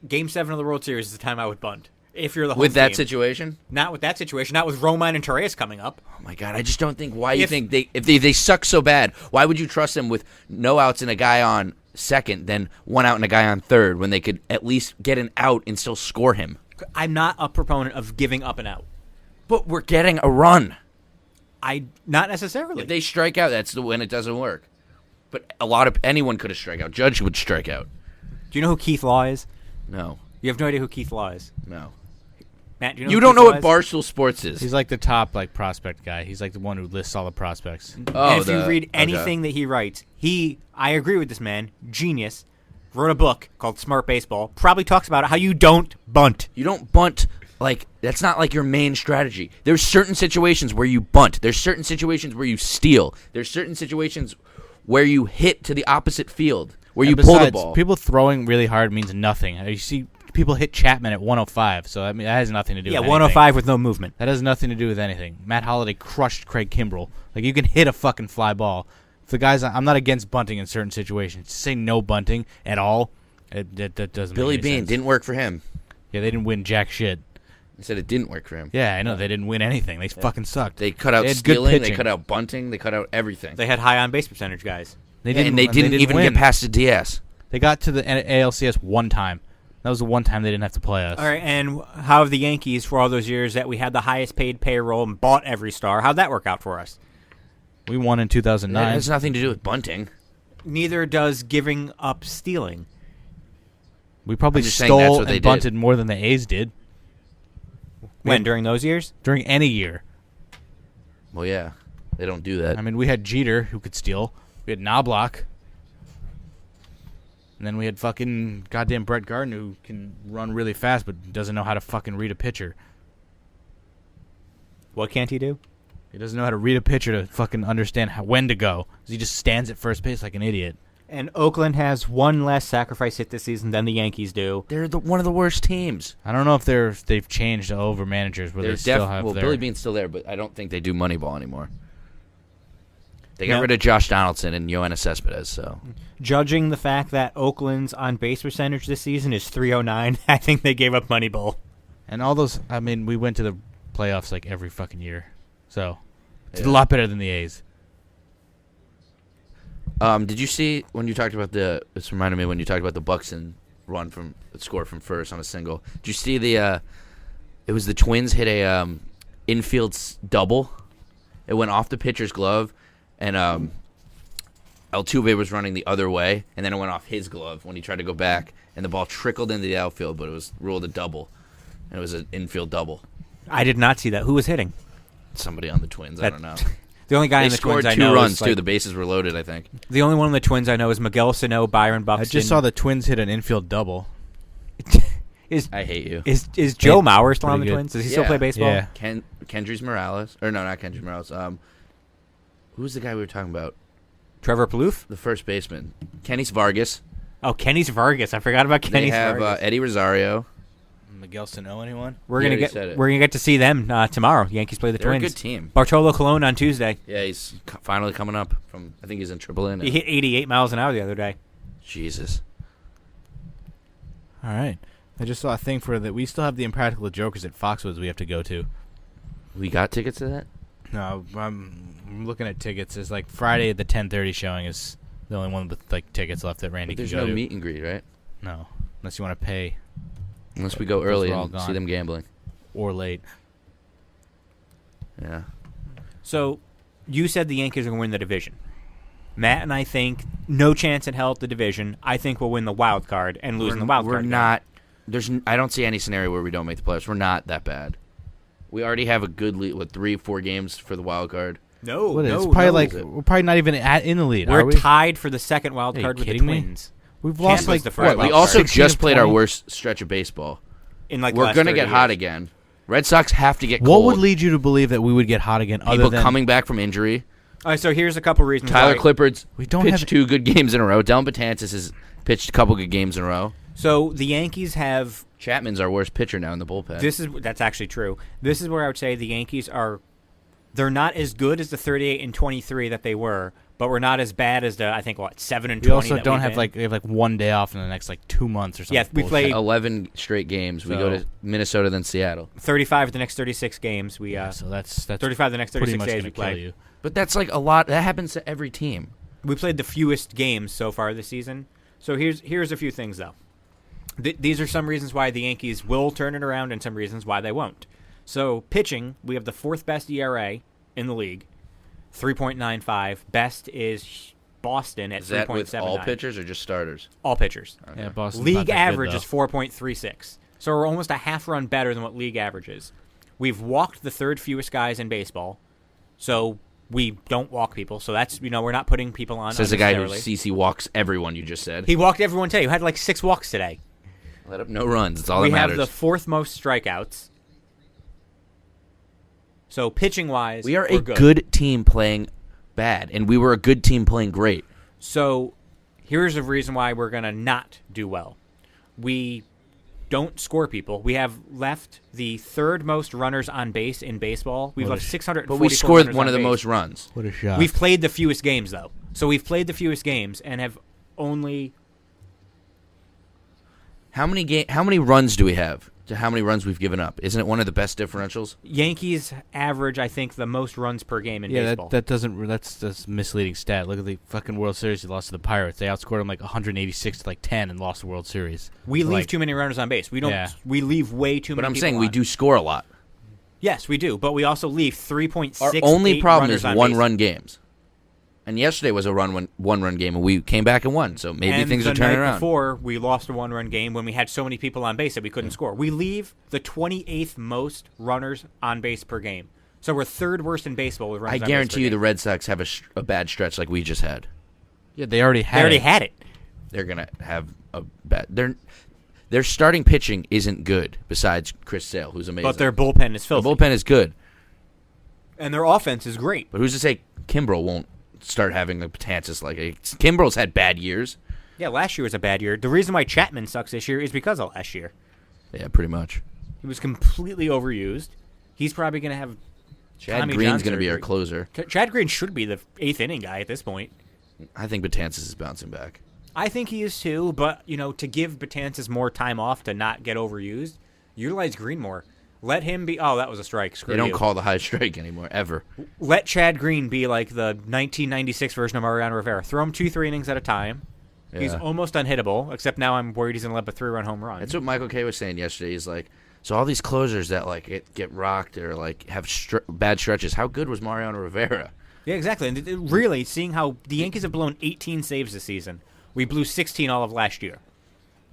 Game 7 of the World Series is the time I would bunt. If you're the home with that team. situation, Not with that situation. Not with Romine and Torres coming up. oh my god, I just don't think why you think if they suck so bad. Why would you trust them with no outs and a guy on second, then one out and a guy on third when they could at least get an out and still score him? I'm not a proponent of giving up an out. But we're getting a run. Not necessarily. If they strike out, that's when it doesn't work. But anyone could have struck out. Judge would strike out. Do you know who Keith Law is? No, You have no idea who Keith Law is. no. Matt, do you know? You who don't Keith know Law what is? Barstool Sports is. He's like the top prospect guy. He's like the one who lists all the prospects. And if you read anything that he writes, I agree with this man, genius, wrote a book called Smart Baseball, probably talks about how you don't bunt. You don't bunt. Like, that's not like your main strategy. There's certain situations where you bunt. There's certain situations where you steal. There's certain situations where you hit to the opposite field, where you pull the ball. People throwing really hard means nothing. You see people hit Chapman at 105, so that has nothing to do with anything. 105 with no movement. That has nothing to do with anything. Matt Holliday crushed Craig Kimbrell. Like, you can hit a fucking fly ball. If the guys, I'm not against bunting in certain situations. To say no bunting at all, that doesn't Billy make any Bean sense. didn't work for him. Yeah, they didn't win jack shit. I said it didn't work for him. Yeah, I know. They didn't win anything. They fucking sucked. They cut out They had good stealing. They pitching. cut out bunting. They cut out everything. They had high on base percentage guys. They and they didn't even win. get past the DS. They got to the ALCS one time. That was the one time they didn't have to play us. All right, and how have the Yankees, for all those years that we had the highest paid payroll and bought every star, how'd that work out for us? We won in That 2009. has nothing to do with bunting. Neither does giving up stealing. We probably I'm just saying that's stole what they and did. bunted more than the A's did When, during those years? during any year. Well, yeah, they don't do that. I mean, we had Jeter, who could steal. We had Knobloch. And then we had fucking goddamn Brett Gardner, who can run really fast but doesn't know how to fucking read a pitcher. What can't he do? He doesn't know how to read a pitcher to fucking understand when to go. He just stands at first base like an idiot. And Oakland has one less sacrifice hit this season than the Yankees do. They're one of the worst teams. I don't know if they've changed over managers, but they still have their... Billy Bean's still there, but I don't think they do Moneyball anymore. They got rid of Josh Donaldson and Yoenis Cespedes, so. Judging the fact that Oakland's on-base percentage this season is .309, I think they gave up Moneyball. And all those, I mean, we went to the playoffs like every fucking year. So, it's a lot better than the A's. Did you see when you talked about this reminded me when you talked about the Buxton run from score from first on a single. Did you see it was the Twins hit a infield double. It went off the pitcher's glove, and Altuve was running the other way, and then it went off his glove when he tried to go back, and the ball trickled into the outfield, but it was ruled a double, and it was an infield double. I did not see that. Who was hitting? Somebody on the Twins. I don't know. The only guy They in the scored Twins I 2 know runs, is, too. The bases were loaded, I think. the only one on the Twins I know is Miguel Sano, Byron Buxton. I just saw the Twins hit an infield double. I hate you. Is Joe Mauer still on the pretty good. Twins? Does he still Yeah. play baseball? Yeah. Kendrys Morales. Or no, not Kendrys Morales. Who's the guy we were talking about? Trevor Plouffe? The first baseman. Kenny's Vargas. Oh, Kenny's Vargas. I forgot about They Kenny's have Vargas. Eddie Rosario. Miguel Sano, anyone? We're Yeah, gonna you said it. get to see them tomorrow. Yankees play the They're a Twins. good team. Bartolo Colon on Tuesday. Yeah, he's finally coming up from. I think he's in AAA now. He hit 88 miles an hour the other day. Jesus. All right. I just saw a thing for that. We still have the Impractical Jokers at Foxwoods we have to go to. We got tickets to that? No, I'm looking at tickets. It's like Friday at the 10:30 showing is the only one with like tickets left that Randy But there's can go no to. meet and greet, right? No, unless you want to pay Unless we go early Those are all and see gone. them gambling. or late. Yeah. So, you said the Yankees are going to win the division. Matt and I think no chance in hell at the division. I think we'll win the wild card and lose in the wild We're card. game. not. I don't see any scenario where we don't make the playoffs. We're not that bad. We already have a good lead. What 3-4 games for the wild card? No, What is no, it's probably no. like we're probably not even in the lead. We're are we? tied for the second wild Are you card with the kidding me? Twins. We've Kansas lost like the first what, wild We card. also 16 just of played our 20? worst stretch of baseball. In like the We're last gonna 30 get hot years. again. Red Sox have to get What cold. would lead you to believe that we would get hot again? People other than coming back from injury. All right, so here's a couple reasons. Tyler why. Clippard's we don't pitched have 2 good games in a row. Dylan Betances has pitched a couple good games in a row. So the Yankees have. Chapman's our worst pitcher now in the bullpen. That's actually true. This is where I would say the Yankees are. They're not as good as the 38 and 23 that they were, but we're not as bad as the 7 and 20. We also that don't we've have been. like we have like one day off in the next like 2 months or something. Yeah, we bullshit. played 11 straight games. We go So- to Minnesota, then Seattle. 35 of the next 36 games. We Yeah, so that's 35 the next pretty 36 much days gonna we kill played. you. But that's like a lot. That happens to every team. We played the fewest games so far this season. So here's a few things though. These are some reasons why the Yankees will turn it around and some reasons why they won't. So pitching, we have the 4th best ERA in the league, 3.95. Best is Boston at Is that 3.79. with all pitchers or just starters? All pitchers. Yeah, Boston's not League that good, average though. is 4.36. So we're almost a half run better than what league average is. We've walked the 3rd fewest guys in baseball. So we don't walk people. So that's, we're not putting people on Says the guy who unnecessarily. CC walks everyone. You just said He walked everyone today. You had like 6 walks today. let up no runs. It's all We that have matters. the 4th most strikeouts. So pitching wise, We are we're a good team playing bad, and we were a good team playing great. So here's a reason why we're going to not do well. We don't score people. We have left the 3rd most runners on base in baseball. We've What left a 644 But we scored runners one on of the base. most runs. What a shot. We've played the fewest games, though. So we've played the fewest games and have only... How many runs do we have to how many runs we've given up? Isn't it one of the best differentials? Yankees average, I think, the most runs per game in yeah, baseball. that's a misleading stat. Look at the fucking World Series they lost to the Pirates. They outscored them like 186 to like 10 and lost the World Series. we leave Like, too many runners on base. We don't. Yeah. We leave way too But many I'm people saying we on. do score a lot. Yes, we do. But we also leave 3.6 Our only problem runners is on one base. run games. And yesterday was a one run game, and we came back and won. So maybe And things the are turning night around. before, we lost a one-run game when we had so many people on base that we couldn't score. We leave the 28th most runners on base per game. So we're 3rd worst in baseball with runners I on base guarantee per you game. the Red Sox have a bad stretch like we just had. Yeah, they already They had already it. had it. They're gonna have a bad. Their starting pitching isn't good. Besides Chris Sale, who's amazing. But their bullpen is The filthy. bullpen is good. And their offense is great. But who's to say Kimbrel won't start having a Betances like Kimbrel's had bad years. Yeah, last year was a bad year. The reason why Chapman sucks this year is because of last year. Yeah, pretty much. He was completely overused. He's probably going to have Chad Tommy Green's John going to be our surgery. closer. Chad Green should be the 8th inning guy at this point. I think Betances is bouncing back. I think he is too, but, to give Betances more time off to not get overused, utilize Green more. Let him be... Oh, that was a strike. Screw They don't you. call the high strike anymore, ever. Let Chad Green be like the 1996 version of Mariano Rivera. Throw him 2-3 innings at a time. Yeah. He's almost unhittable, except now I'm worried he's going to let up a 3-run home run. That's what Michael Kay was saying yesterday. He's like, so all these closers that like get rocked or like have bad stretches, how good was Mariano Rivera? Yeah, exactly. And really, seeing how the Yankees have blown 18 saves this season. We blew 16 all of last year.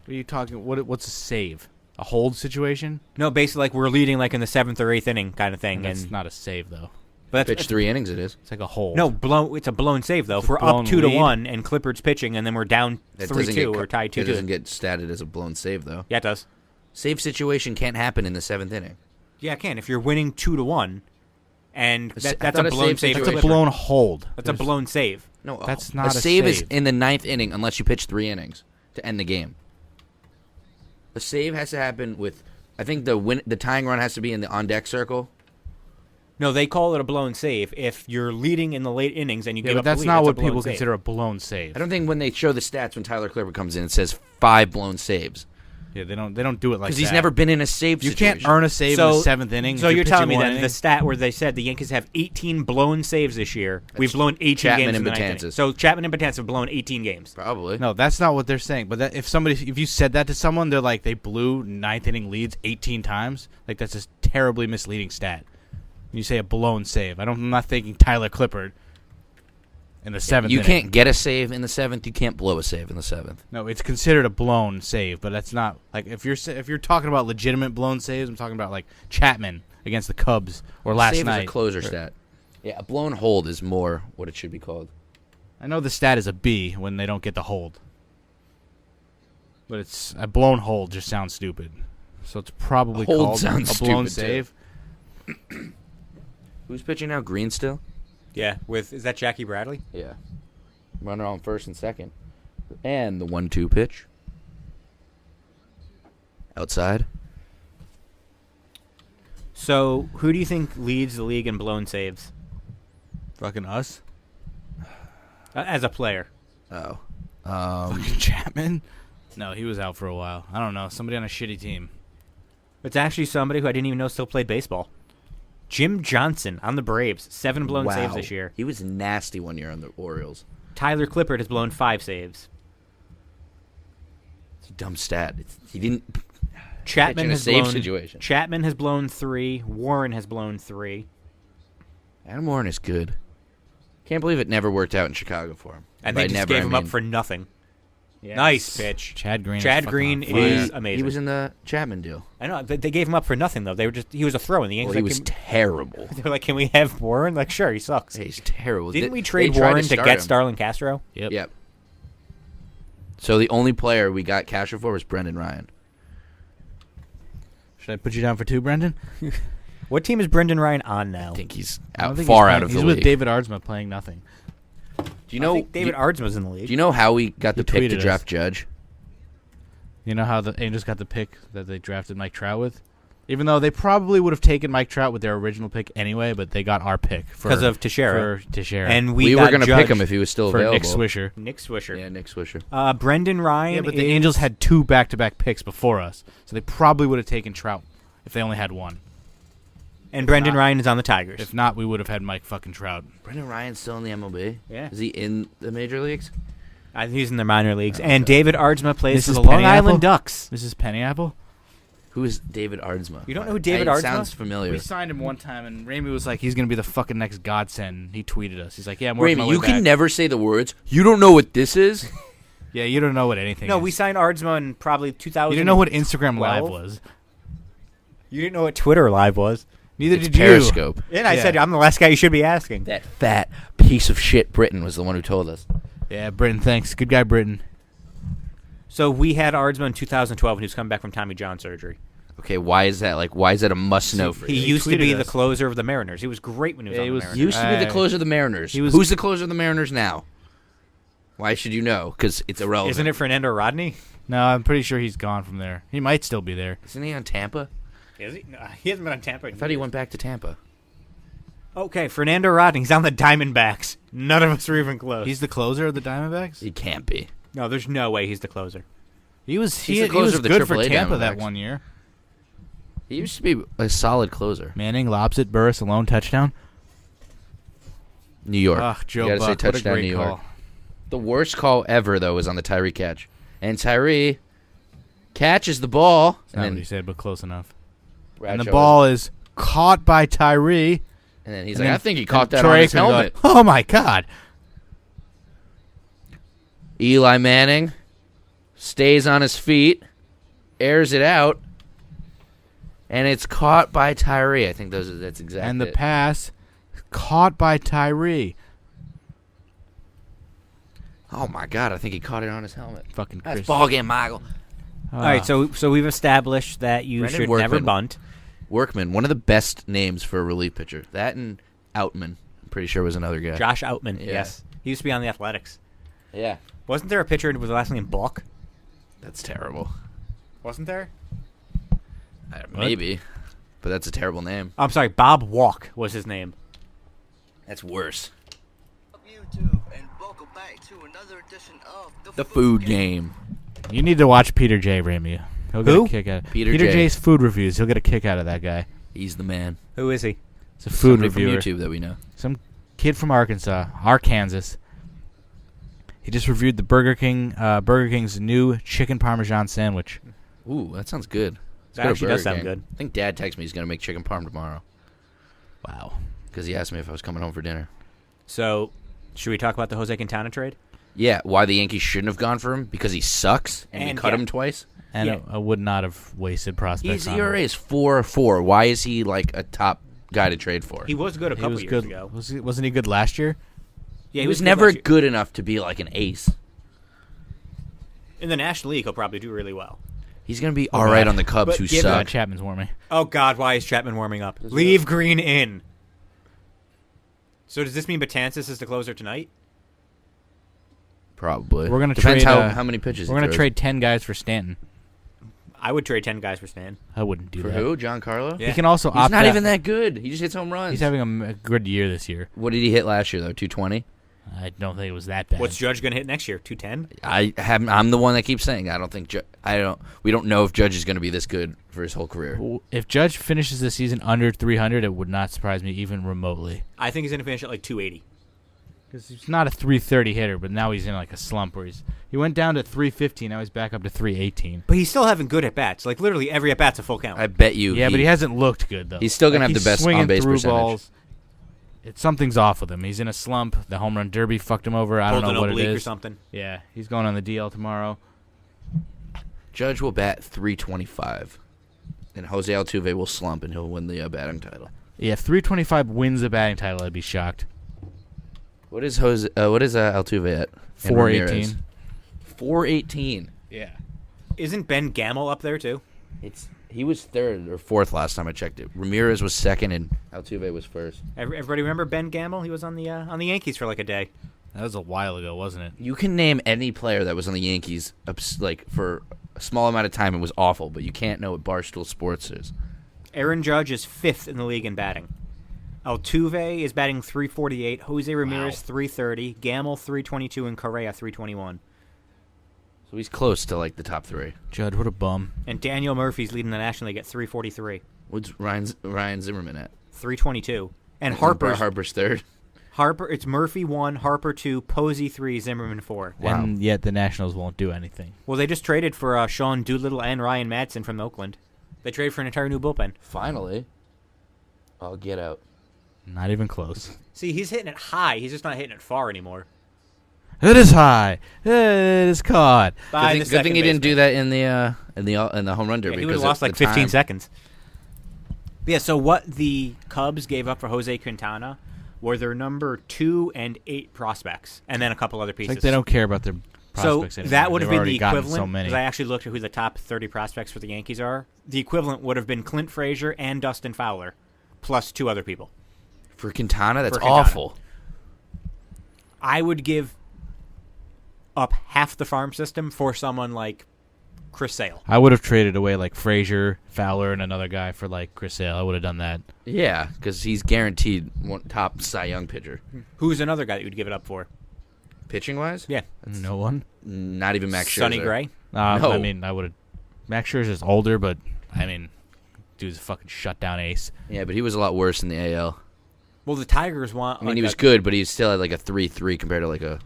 What are you talking? What's a save? A hold situation? No, basically, like we're leading like in the 7th or 8th inning kind of thing. That's And not a save though. but Pitched 3 innings, it is. It's like a hold. no, it's a blown save though. It's If a we're up blown 2-1 and Clippard's pitching, and then we're down That doesn't 3-2 or tied 2-2. It doesn't get statted as a blown save, though. Yeah, it does. Save situation can't happen in the 7th inning. Yeah, it can. If you're winning 2-1, and I that's thought a a blown save save. that's for a Clippard. blown hold. That's a blown save. No, That's not a save. Is save. in the 9th inning unless you pitch 3 innings to end the game. A save has to happen with, I think the tying run has to be in the on deck circle. No, they call it a blown save if you're leading in the late innings and you Yeah, give but up that's the lead. not a what blown people save. consider a blown save. I don't think when they show the stats when Tyler Clippard comes in, it says 5 blown saves Yeah, they don't do it like that. because he's never been in a save. You situation. can't earn a save in the 7th inning. So if you're telling me pitching that one the inning. stat where they said the Yankees have 18 blown saves this year, we've blown 18 Chapman games and in the 9th inning. Betances. So Chapman and Betances have blown 18 games. Probably. No, that's not what they're saying. But if you said that to someone, they're like they blew 9th inning leads 18 times. Like that's a terribly misleading stat. When you say a blown save, I'm not thinking Tyler Clippard in the 7th. You inning. can't get a save in the 7th. You can't blow a save in the 7th. No, it's considered a blown save, but that's not like if you're talking about legitimate blown saves. I'm talking about like Chapman against the Cubs or last save night. is a closer stat. Yeah, a blown hold is more what it should be called. I know the stat is a B when they don't get the hold, but it's a blown hold just sounds stupid. So it's probably A hold called sounds a blown stupid, save. Who's pitching now? Green still? Yeah, is that Jackie Bradley? Yeah. Runner on first and second. And the 1-2 pitch. Outside. So who do you think leads the league in blown saves Fucking us. as a player? Oh. Fucking Chapman. No, he was out for a while. I don't know. Somebody on a shitty team. It's actually somebody who I didn't even know still played baseball. Jim Johnson on the Braves, 7 blown saves this year. He was nasty one year on the Orioles. Tyler Clippard has blown 5 saves. It's a dumb stat. He didn't pitch Chapman in a has save blown situation. Chapman has blown 3. Warren has blown 3. Adam Warren is good. Can't believe it never worked out in Chicago for him. And By they just never, gave I him up mean- for nothing. Yes. Nice pitch. Chad Green. Chad is Green fucking on fire. is amazing. He was in the Chapman deal. I know they gave him up for nothing though. He was a throw in the Yankees. Well, he like, was can- terrible. they were like, "Can we have Warren?" Like, sure, he sucks. He's terrible. Didn't we They trade tried Warren to start get him. Starlin Castro? Yep. Yep. So the only player we got Castro for was Brendan Ryan. Should I put you down for 2, Brendan? What team is Brendan Ryan on now? I think he's I don't out think far he's out of playing. the He's league. with David Ardsma playing nothing. Do you know I think David Ardsma's in the league. Do you know how we got He the pick to tweeted draft us. Judge? You know how the Angels got the pick that they drafted Mike Trout with? Even though they probably would have taken Mike Trout with their original pick anyway, but they got our pick because of Teixeira. For Teixeira. And We were got going to pick Judge him if he was still for available. Nick Swisher. Nick Swisher. Yeah, Nick Swisher. Brendan Ryan. Yeah, but the is- Angels had 2 back-to-back picks before us, so they probably would have taken Trout if they only had 1. and Brendan not- Ryan is on the Tigers. If not, we would have had Mike fucking Trout. Brendan Ryan's still in the MLB? Yeah. Is he in the major leagues? He's in the minor leagues. Oh, And okay. David Ardsma plays for Mrs. the Long Pennyapple? Island Ducks. This is Pennyapple. Who is David Ardsma? You don't know who David It Ardsma? sounds familiar. We signed him one time, and Ramey was like, he's going to be the fucking next godsend. He tweeted us. He's like, yeah, I'm working my Raymond, way you back. can never say the words. You don't know what this is? Yeah, you don't know what anything No, is. we signed Ardsma in probably 2000. You didn't know what Instagram Live 12? was. You didn't know what Twitter Live was. Neither It's did Periscope. And I Yeah. said I'm the last guy you should be asking. That fat piece of shit Britain was the one who told us. you. Yeah, Britton, thanks. Good guy, Britton. So we had Ardsma in 2012 when he was coming back from Tommy John surgery. Okay, why is that a must know for He you? He used to tweeted be the us. closer of the Mariners. He was great when he was Yeah, on he the was- Mariners. Used to be the Uh, closer of the Mariners. he was- Who's the closer of the Mariners now? Why should you know? Because it's irrelevant. Isn't it Fernando Rodney? No, I'm pretty sure he's gone from there. He might still be there. Isn't he on Tampa? Is he? No, he hasn't been on Tampa. I thought he went back to Tampa. Okay, Fernando Rodney. He's on the Diamondbacks. None of us are even close. He's the closer of the Diamondbacks? He can't be. No, there's no way he's the closer. He was He's the he closer was of the good for AAA Tampa that Diamondbacks. one year. He used to be a solid closer. Manning, lobs it, Burris, a lone touchdown. New York. Ugh, Joe you gotta Buck, say what a touchdown, great New York. call. The worst call ever, though, was on the Tyree catch. And Tyree catches the ball. That's not And what he said, but close enough. And Bradshaw the ball is caught by Tyree. And then he's And like, then- I think he caught that Troy on his Aikman goes, helmet. oh, my God. Eli Manning stays on his feet, airs it out, and it's caught by Tyree. I think that's exactly And the it. pass caught by Tyree. Oh, my God. I think he caught it on his helmet. Fucking That's Chris. ball game, Michael. All right, so we've established that you Brendan should never Workman. bunt. Workman, one of the best names for a relief pitcher. That and Outman, I'm pretty sure was another guy. Josh Outman, Yeah. yes. He used to be on the Athletics. Yeah. Wasn't there a pitcher with the last name Balk? That's terrible. Wasn't there? Maybe. But that's a terrible name. I'm sorry, Bob Walk was his name. That's worse. YouTube and welcome back to another edition of The food game. You need to watch Peter J. Ramey. He'll get Who? a kick out of Peter J. J's food reviews. He'll get a kick out of that guy. He's the man. Who is he? It's a food Somebody reviewer. from YouTube that we know. Some kid from Arkansas. He just reviewed the Burger King's new chicken parmesan sandwich. Ooh, that sounds good. Let's That go to actually does Burger sound King. good. I think Dad texted me he's going to make chicken parm tomorrow. Wow. Because he asked me if I was coming home for dinner. So, should we talk about the Jose Quintana trade? Yeah, why the Yankees shouldn't have gone for him? Because he sucks, and we And cut yeah. him twice? And Yeah. I would not have wasted prospects His on ERA him. is 4.4. Why is he like a top guy to trade for? He was good a He couple was years good. ago. Wasn't he good last year? Yeah, he was good never last year. good enough to be like an ace. In the National League, he'll probably do really well. He's going to be all right bad. on the Cubs, But who give suck. Chapman's warming. Oh, God, why is Chapman warming up? Leave Green in. So does this mean Betances is the closer tonight? Probably. We're gonna Depends trade, how many pitches. We're he going to throws. trade 10 guys for Stanton. I would trade 10 guys for Stan. I wouldn't do For that. who? Giancarlo? Yeah. He can also He's opt not out. even that good. He just hits home runs. He's having a good year this year. What did he hit last year though? 220. I don't think it was that bad. What's Judge going to hit next year? 210? I'm the one that keeps saying I don't think we don't know if Judge is going to be this good for his whole career. If Judge finishes the season under 300, it would not surprise me even remotely. I think he's going to finish at like 280. Because he's not a 330 hitter, but now he's in like a slump where he went down to 315, now he's back up to 318. But he's still having good at-bats. Like, literally every at-bat's a full count. I bet you. Yeah, but he hasn't looked good though. He's still gonna Like, have the he's best swinging on-base through percentage. balls. Something's off with him. He's in a slump. The home run derby fucked him over. I don't Pulled know an what it oblique or is. something. Yeah, he's going on the DL tomorrow. Judge will bat 325, and Jose Altuve will slump, and he'll win the batting title. Yeah, if 325 wins the batting title, I'd be shocked. What is Altuve at? And 418. Ramirez? 418. Yeah. Isn't Ben Gamel up there, too? He was third or fourth last time I checked it. Ramirez was second, and Altuve was first. Everybody remember Ben Gamel? He was on the Yankees for like a day. That was a while ago, wasn't it? You can name any player that was on the Yankees like for a small amount of time. It was awful, but you can't know what Barstool Sports is. Aaron Judge is 5th in the league in batting. Altuve is batting 348. Jose Ramirez 330. Gamel 322, and Correa 321. So he's close to like the top three. Judd, what a bum. And Daniel Murphy's leading the National League at 343. What's Ryan Zimmerman at? 322. And Harper's third. it's Murphy 1, Harper 2, Posey 3, Zimmerman 4. Wow. And yet the Nationals won't do anything. Well, they just traded for Sean Doolittle and Ryan Madsen from Oakland. They traded for an entire new bullpen. Finally, I'll get out. Not even close. See, he's hitting it high. He's just not hitting it far anymore. It is high. It is caught. By Good thing he didn't do that in the home run derby. Yeah, he would have because lost at like the 15 time- seconds. Yeah, so what the Cubs gave up for Jose Quintana were their number 2 and 8 prospects, and then a couple other It's pieces. like they don't care about their So prospects anymore. that would have They've been already the gotten equivalent, so many. because I actually looked at who the top 30 prospects for the Yankees are. The equivalent would have been Clint Frazier and Dustin Fowler, plus 2 other people. For Quintana, that's For Quintana. awful. I would give up half the farm system for someone like Chris Sale. I would have traded away like Frazier, Fowler, and another guy for like Chris Sale. I would have done that. Yeah, because he's guaranteed top Cy Young pitcher. Who's another guy that you'd give it up for? Pitching wise, Yeah. No one. not even Max Scherzer. Sonny Gray. No. I mean, I would have. Max Scherzer's older, but I mean, dude's a fucking shutdown ace. Yeah, but he was a lot worse in the AL. Well, the Tigers want. I mean, he was good, but he still had like a 3.3 compared to like a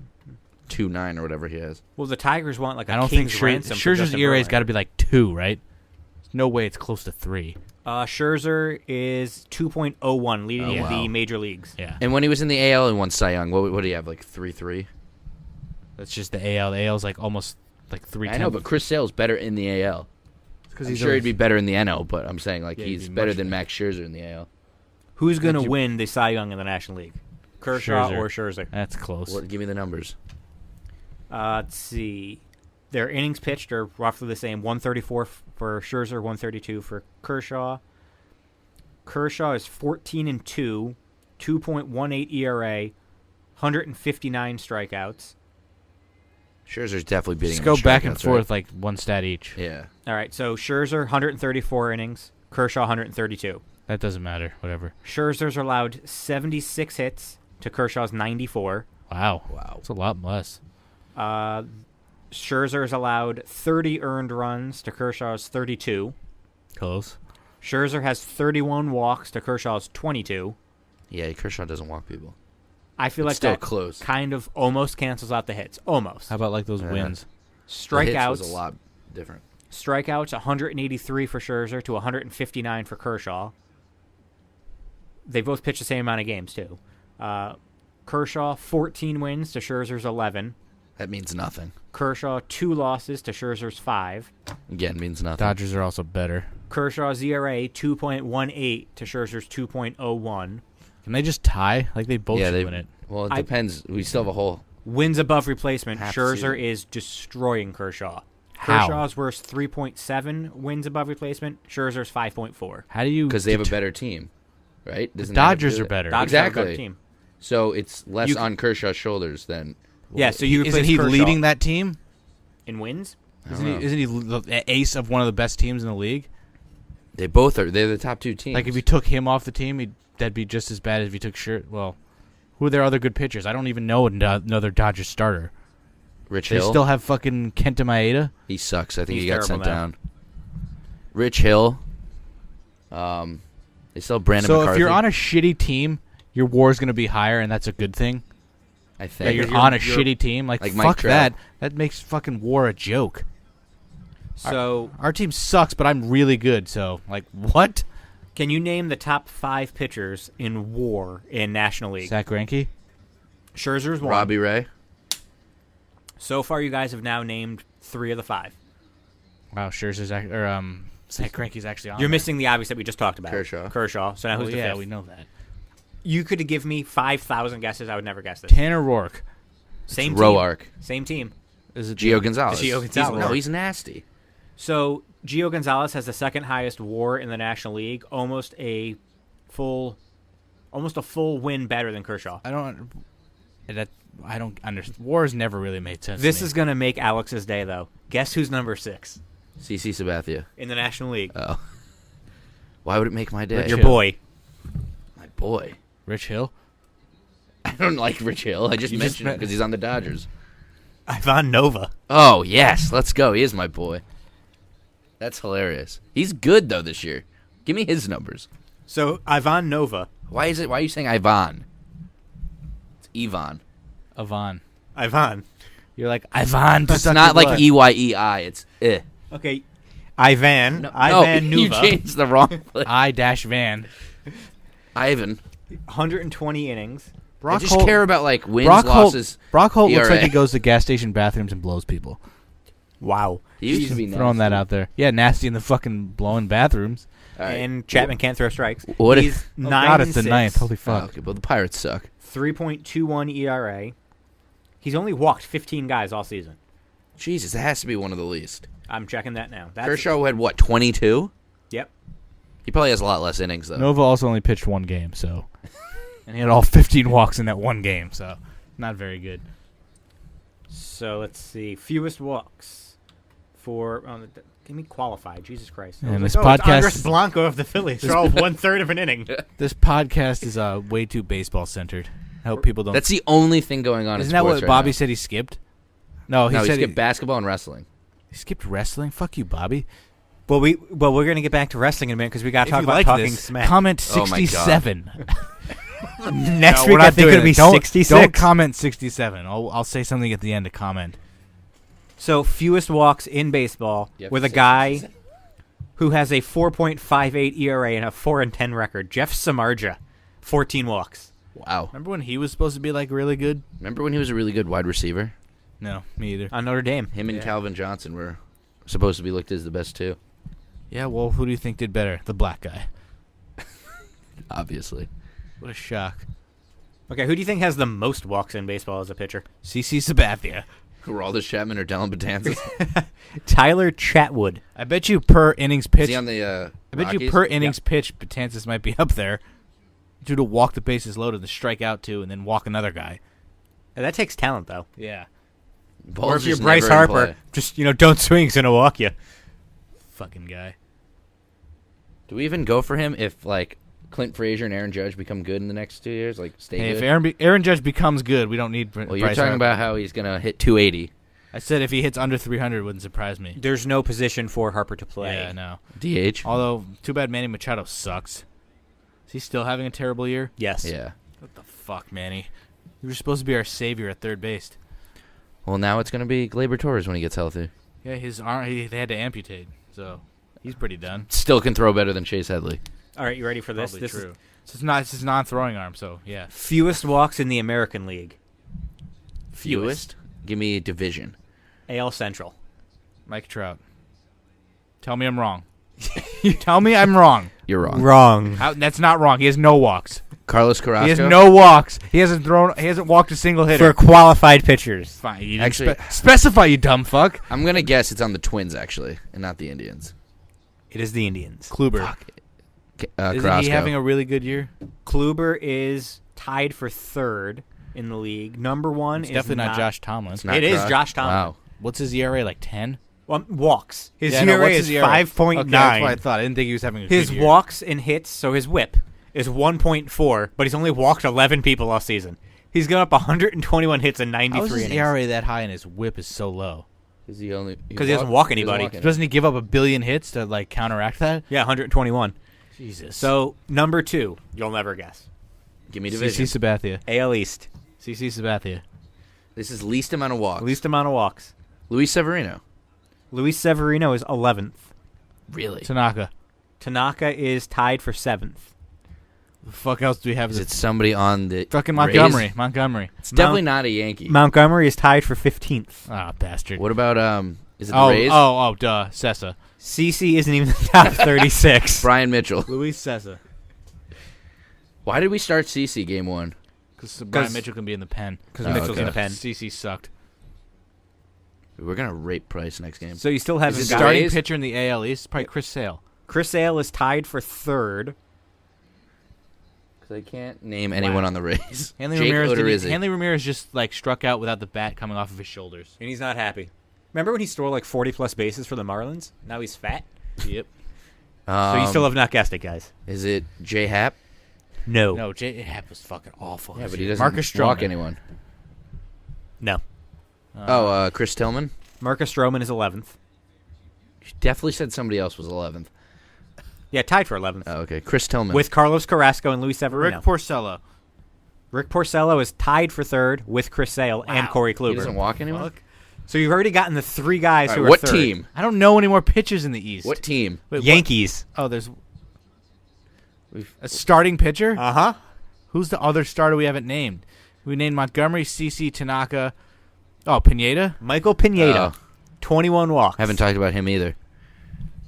2.9 or whatever he has. Well, the Tigers want like a I don't think king's ransom. for Scherzer's Justin ERA's Verlander. got to be like 2, right? There's no way it's close to 3. Scherzer is 2.01, leading Oh, wow. the major leagues. Yeah, And when he was in the AL and won Cy Young, what did he have, like 3.3? that's just the AL. The AL's like almost like 3. I know, but Chris Sale's better in the AL. because I'm sure he'd be better in the NL, but I'm saying like Yeah, he'd he's be better much than better. Max Scherzer in the AL. Who's going to Did you- win the Cy Young in the National League? Kershaw Scherzer. or Scherzer? That's close. Give me the numbers. Let's see. Their innings pitched are roughly the same. 134 for Scherzer, 132 for Kershaw. Kershaw is 14-2, 2.18 ERA, 159 strikeouts. Scherzer's definitely beating Just him go in back and strikeouts, forth right? like one stat each. Yeah. All right, so Scherzer 134 innings, Kershaw 132. That doesn't matter. Whatever. Scherzer's allowed 76 hits to Kershaw's 94. Wow. Wow. It's a lot less. Scherzer's allowed 30 earned runs to Kershaw's 32. Close. Scherzer has 31 walks to Kershaw's 22. Yeah, Kershaw doesn't walk people. I feel It's like still that close. kind of almost cancels out the hits. Almost. How about like those Yeah. wins? The hits Strikeouts. was a lot different. Strikeouts 183 for Scherzer to 159 for Kershaw. They both pitched the same amount of games too. Kershaw 14 wins to Scherzer's 11. That means nothing. Kershaw 2 losses to Scherzer's 5. Again, means nothing. Dodgers are also better. Kershaw's ERA 2.18 to Scherzer's 2.01. Can they just tie? Like they both should win it. Well, it I- depends. We still have a whole. Wins above replacement. Half Scherzer season. is destroying Kershaw. How? Kershaw's worth 3.7 wins above replacement. Scherzer's 5.4. How do you? Because they have a deter- better team, right? The Doesn't that have to Dodgers do are it? better. Dodgers have a better Exactly. team. So it's less You- on Kershaw's shoulders than. Yeah, so you Isn't replace he Kershaw leading that team? in wins? I don't Isn't he? know. Isn't he the ace of one of the best teams in the league? They both are. They're the top two teams. Like if you took him off the team, that'd be just as bad as if you took Well, who are their other good pitchers? I don't even know another Dodgers starter. Rich They Hill, still have fucking Kenta Maeda. he sucks. I think He's he got sent terrible now. down. Rich Hill. They still have Brandon So McCarthy. if you're on a shitty team, your WAR is going to be higher, and that's a good thing. I That think you're on a shitty team, like Like Mike fuck Trout. that. That makes fucking WAR a joke. So Our team sucks, but I'm really good. So like what? can you name the top 5 pitchers in WAR in National League? Zach Greinke? Scherzer's 1. Robbie Ray. So far, you guys have now named 3 of the 5. Wow, Scherzer's Zach Greinke's actually on. You're there. missing the obvious that we just talked about. Kershaw. So now Oh, who's the yeah, 5th? we know that. You could give me 5,000 guesses. I would never guess this. Tanner Rourke. Same team. Roark. Same team. Is it Gio Gonzalez. Gio Gonzalez. No, he's nasty. So Gio Gonzalez has the second highest WAR in the National League, almost a full win better than Kershaw. I don't understand. WAR's never really made sense. This to me. is gonna make Alex's day, though. Guess who's number 6 CC Sabathia. in the National League? Oh. Why would it make my day? Your Hill. boy. My boy. Rich Hill. I don't like Rich Hill. I just You just mentioned it because he's on the Dodgers. Ivan Nova. Oh, yes. Let's go. He is my boy. That's hilarious. He's good, though, this year. Give me his numbers. So Ivan Nova. Why are you saying Ivan? It's Ivan. Ivan. Ivan. You're like Ivan. It's not like EYEI. It's eh. Okay. Ivan. No, Ivan you Nuva. changed the wrong place. I-Van. Ivan. 120 innings. I just care about, like, wins, Brock Holt losses. looks ERA. like he goes to gas station bathrooms and blows people. Wow. He used to be Throwing that nasty. out there. Yeah, nasty in the fucking blowing bathrooms. All right. And Chapman can't throw strikes. What if- He's Oh 9 God, and it's the 6, ninth. Holy Oh, fuck. okay, but the Pirates suck. 3.21 ERA. He's only walked 15 guys all season. Jesus, that has to be one of the least. I'm checking that now. That's Kershaw had, what, 22? Yep. He probably has a lot less innings, though. Nova also only pitched one game, so. And he had all 15 walks in that one game, so. Not very good. So let's see. Fewest walks for. Give me qualified. Jesus Christ. And It's this Andres podcast, Blanco of the Phillies. They're all 1/3 of an inning. this podcast is way too baseball centered. I hope people don't. That's the only thing going on. Isn't in that what sports right Bobby now. said he skipped? No, he No, he said skipped basketball and wrestling. he skipped wrestling. Fuck you, Bobby. Well, we're gonna get back to wrestling in a minute because we got to If talk you about like talking this, smack. comment Oh my God. 67. Next No, we're week I not think doing it'll be it. Don't- 66. Don't comment 67. I'll say something at the end to comment. So fewest walks in baseball Yep, with a 66. guy who has a 4.58 ERA and a 4-10 record. Jeff Samardzija, 14 walks. Wow. Remember when he was supposed to be like really good? Remember when he was a really good wide receiver? No, me either. On Notre Dame. Him and Calvin Johnson were supposed to be looked as the best too. Yeah, well, who do you think did better? The black guy. Obviously. What a shock. Okay, who do you think has the most walks in baseball as a pitcher? CC Sabathia. Geraldus Chapman or Dellin Betances? Tyler Chatwood. I bet you per innings Is pitch. he on the I bet you Rockies? per innings pitch, Betances might be up there. Due to walk the bases loaded, to strike out two, and then walk another guy. That takes talent, though. Yeah. Ball's Or if you're just Bryce never in Harper, play. just, don't swing, he's going to walk you. Fucking guy. Do we even go for him if like Clint Frazier and Aaron Judge become good in the next 2 years? Like stay Hey, good? if Aaron Judge becomes good, we don't need Well, Bryce you're talking Harper. about how he's gonna hit 280. I said if he hits under 300, it wouldn't surprise me. There's no position for Harper to play. Yeah, no. DH. Although, too bad Manny Machado sucks. Is he still having a terrible year? Yes. Yeah. What the fuck, Manny? You were supposed to be our savior at third base. Well, now it's gonna be Gleyber Torres when he gets healthy. Yeah, his arm, they had to amputate, so he's pretty done. Still can throw better than Chase Headley. All right, you ready for this? Probably This true. is It's his non-throwing arm, so yeah. fewest walks in the American League. Fewest. Give me division. AL Central. Mike Trout. Tell me I'm wrong. You tell me I'm wrong. You're wrong. Wrong. That's not wrong. He has no walks. Carlos Carrasco. He has no walks. He hasn't walked a single hitter. For qualified pitchers. Fine. You didn't Actually- specify, you dumb fuck. I'm gonna guess it's on the Twins actually, and not the Indians. It is the Indians. Kluber. Fuck. Isn't Carrasco. he having a really good year? Kluber is tied for third in the league. Number one It's is definitely not Josh Tomlin. It's not It is Carrasco. Josh Tomlin. Wow. What's his ERA, like 10? Well, walks. His Yeah, no, ERA what's is his ERA? 5.9. Okay, that's what I thought. I didn't think he was having a His good year. walks and hits, so his whip, is 1.4, but he's only walked 11 people all season. He's given up 121 hits and 93 How is his innings. ERA that high and his whip is so low? Is he only? Because he doesn't walk anybody. Doesn't he give up a billion hits to like counteract that? Yeah, 121. Jesus. So, number two, you'll never guess. Give me division. CC Sabathia. AL East. CC Sabathia. This is least amount of walks. Least amount of walks. Luis Severino. Luis Severino is 11th. Really? Tanaka. Tanaka is tied for 7th. The fuck else do we have? Is it somebody on the fucking Rays? Montgomery? Montgomery. It's definitely not a Yankee. Montgomery is tied for 15th. Ah, bastard. What about Is it the Oh, Rays? duh. Sessa. CC isn't even the top 36. Brian Mitchell. Luis Sessa. Why did we start CC game one? Because Brian Mitchell can be in the pen. Because Oh, Mitchell's okay. in the pen. CC sucked. We're gonna rape Price next game. So you still haven't Is it got Starting Rays? pitcher in the AL East is probably Chris Sale. Chris Sale is tied for 3rd. Because I can't name anyone on the Rays. Hanley Jake Ramirez, Odorizzi. Hanley Ramirez just like struck out without the bat coming off of his shoulders. And he's not happy. Remember when he stole like 40-plus bases for the Marlins? Now he's fat. Yep. So you still have not guessed it, guys. Is it J Happ? No. No, J. Happ was fucking awful. Yeah, this but he year. doesn't Marcus walk Stroman. anyone. No. Chris Tillman? Marcus Stroman is 11th. You definitely said somebody else was 11th. Yeah, tied for 11th. Oh, okay. Chris Tillman. With Carlos Carrasco and Luis Severino. Rick Porcello. Rick Porcello is tied for 3rd with Chris Sale and Corey He doesn't Kluber. walk anyone? Fuck. So you've already gotten the 3 guys All who right, are what 3rd. team? I don't know any more pitchers in the East. What team? Wait, what? Yankees. Oh, there's We've- a starting pitcher? Uh-huh. Who's the other starter we haven't named? We named Montgomery, CC, Tanaka. Oh, Pineda? Michael Pineda. 21 walks. Haven't talked about him either.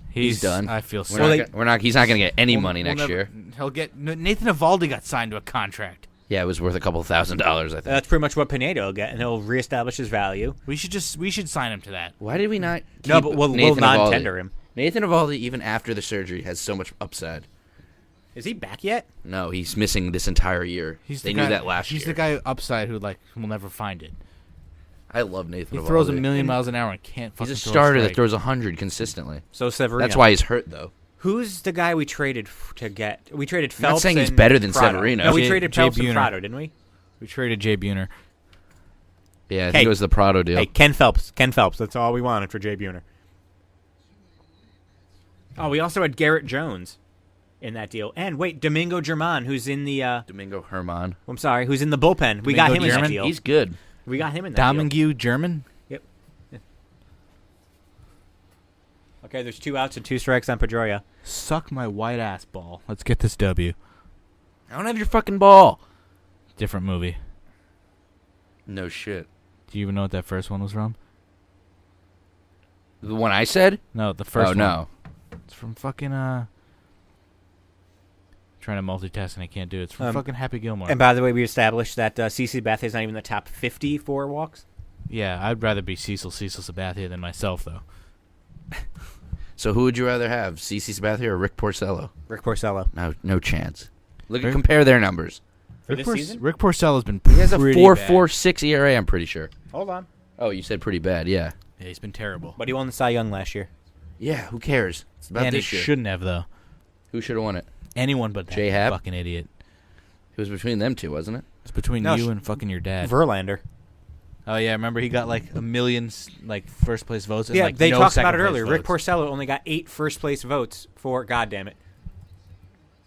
He's done. I feel We're sorry. not. He's not going to get any money We'll next never- year. He'll get Nathan Eovaldi got signed to a contract. Yeah, it was worth a couple $1,000s, I think. That's pretty much what Pineda will get, and he'll reestablish his value. We should sign him to that. Why did we not? No, keep but we'll Nathan non-tender Eovaldi? him. Nathan Eovaldi, even after the surgery, has so much upside. Is he back yet? No, he's missing this entire year. They knew that last year. He's the guy upside who will never find it. I love Nathan He Eovaldi. throws a million miles an hour and can't fucking He's a throw starter strike. that throws 100 consistently. So Severino. That's why he's hurt, though. Who's the guy we traded to get? We traded Phelps. I'm not saying he's and better than Prado. Severino. No, we Jay- traded Jay Phelps and Buhner. Prado, didn't we? We traded Jay Buhner. Yeah, I Hey. think it was the Prado deal. Hey, Ken Phelps. Ken Phelps. That's all we wanted for Jay Buhner. Oh, we also had Garrett Jones in that deal. And wait, Domingo German, who's in the Domingo Herman. I'm sorry, who's in the bullpen. We got Domingo him in that German? deal. He's good. We got him in that deal. Domingue German? Yep. Yeah. Okay, there's 2 outs and 2 strikes on Pedroia. Suck my white ass ball. Let's get this W. I don't have your fucking ball. Different movie. No shit. Do you even know what that first one was from? The one I said? No, the first Oh, one. no. It's from fucking, trying to multitask and I can't do it. It's from fucking Happy Gilmore. And by the way, we established that CeCe Beth is not even in the top 50 for walks. Yeah, I'd rather be Cecil Sabathia than myself, though. So who would you rather have, CeCe Sabathia or Rick Porcello? Rick Porcello. No chance. Look, Rick- compare their numbers. For this season? Rick Porcello's been He has a pretty 4.46 ERA, I'm pretty sure. Hold on. Oh, you said pretty bad, yeah. bad. Yeah, he's been terrible. But he won the Cy Young last year. Yeah, who cares? It's about And he this year. shouldn't have, though. Who should have won it? Anyone but that J. Happ? fucking idiot. It was between them two, wasn't it? It's between No, you and fucking your dad. Verlander. Oh, yeah, remember he got like a million first place votes? And, Yeah, like, they no talked second about it place earlier. Rick votes. Porcello only got 8 first place votes for, God damn it.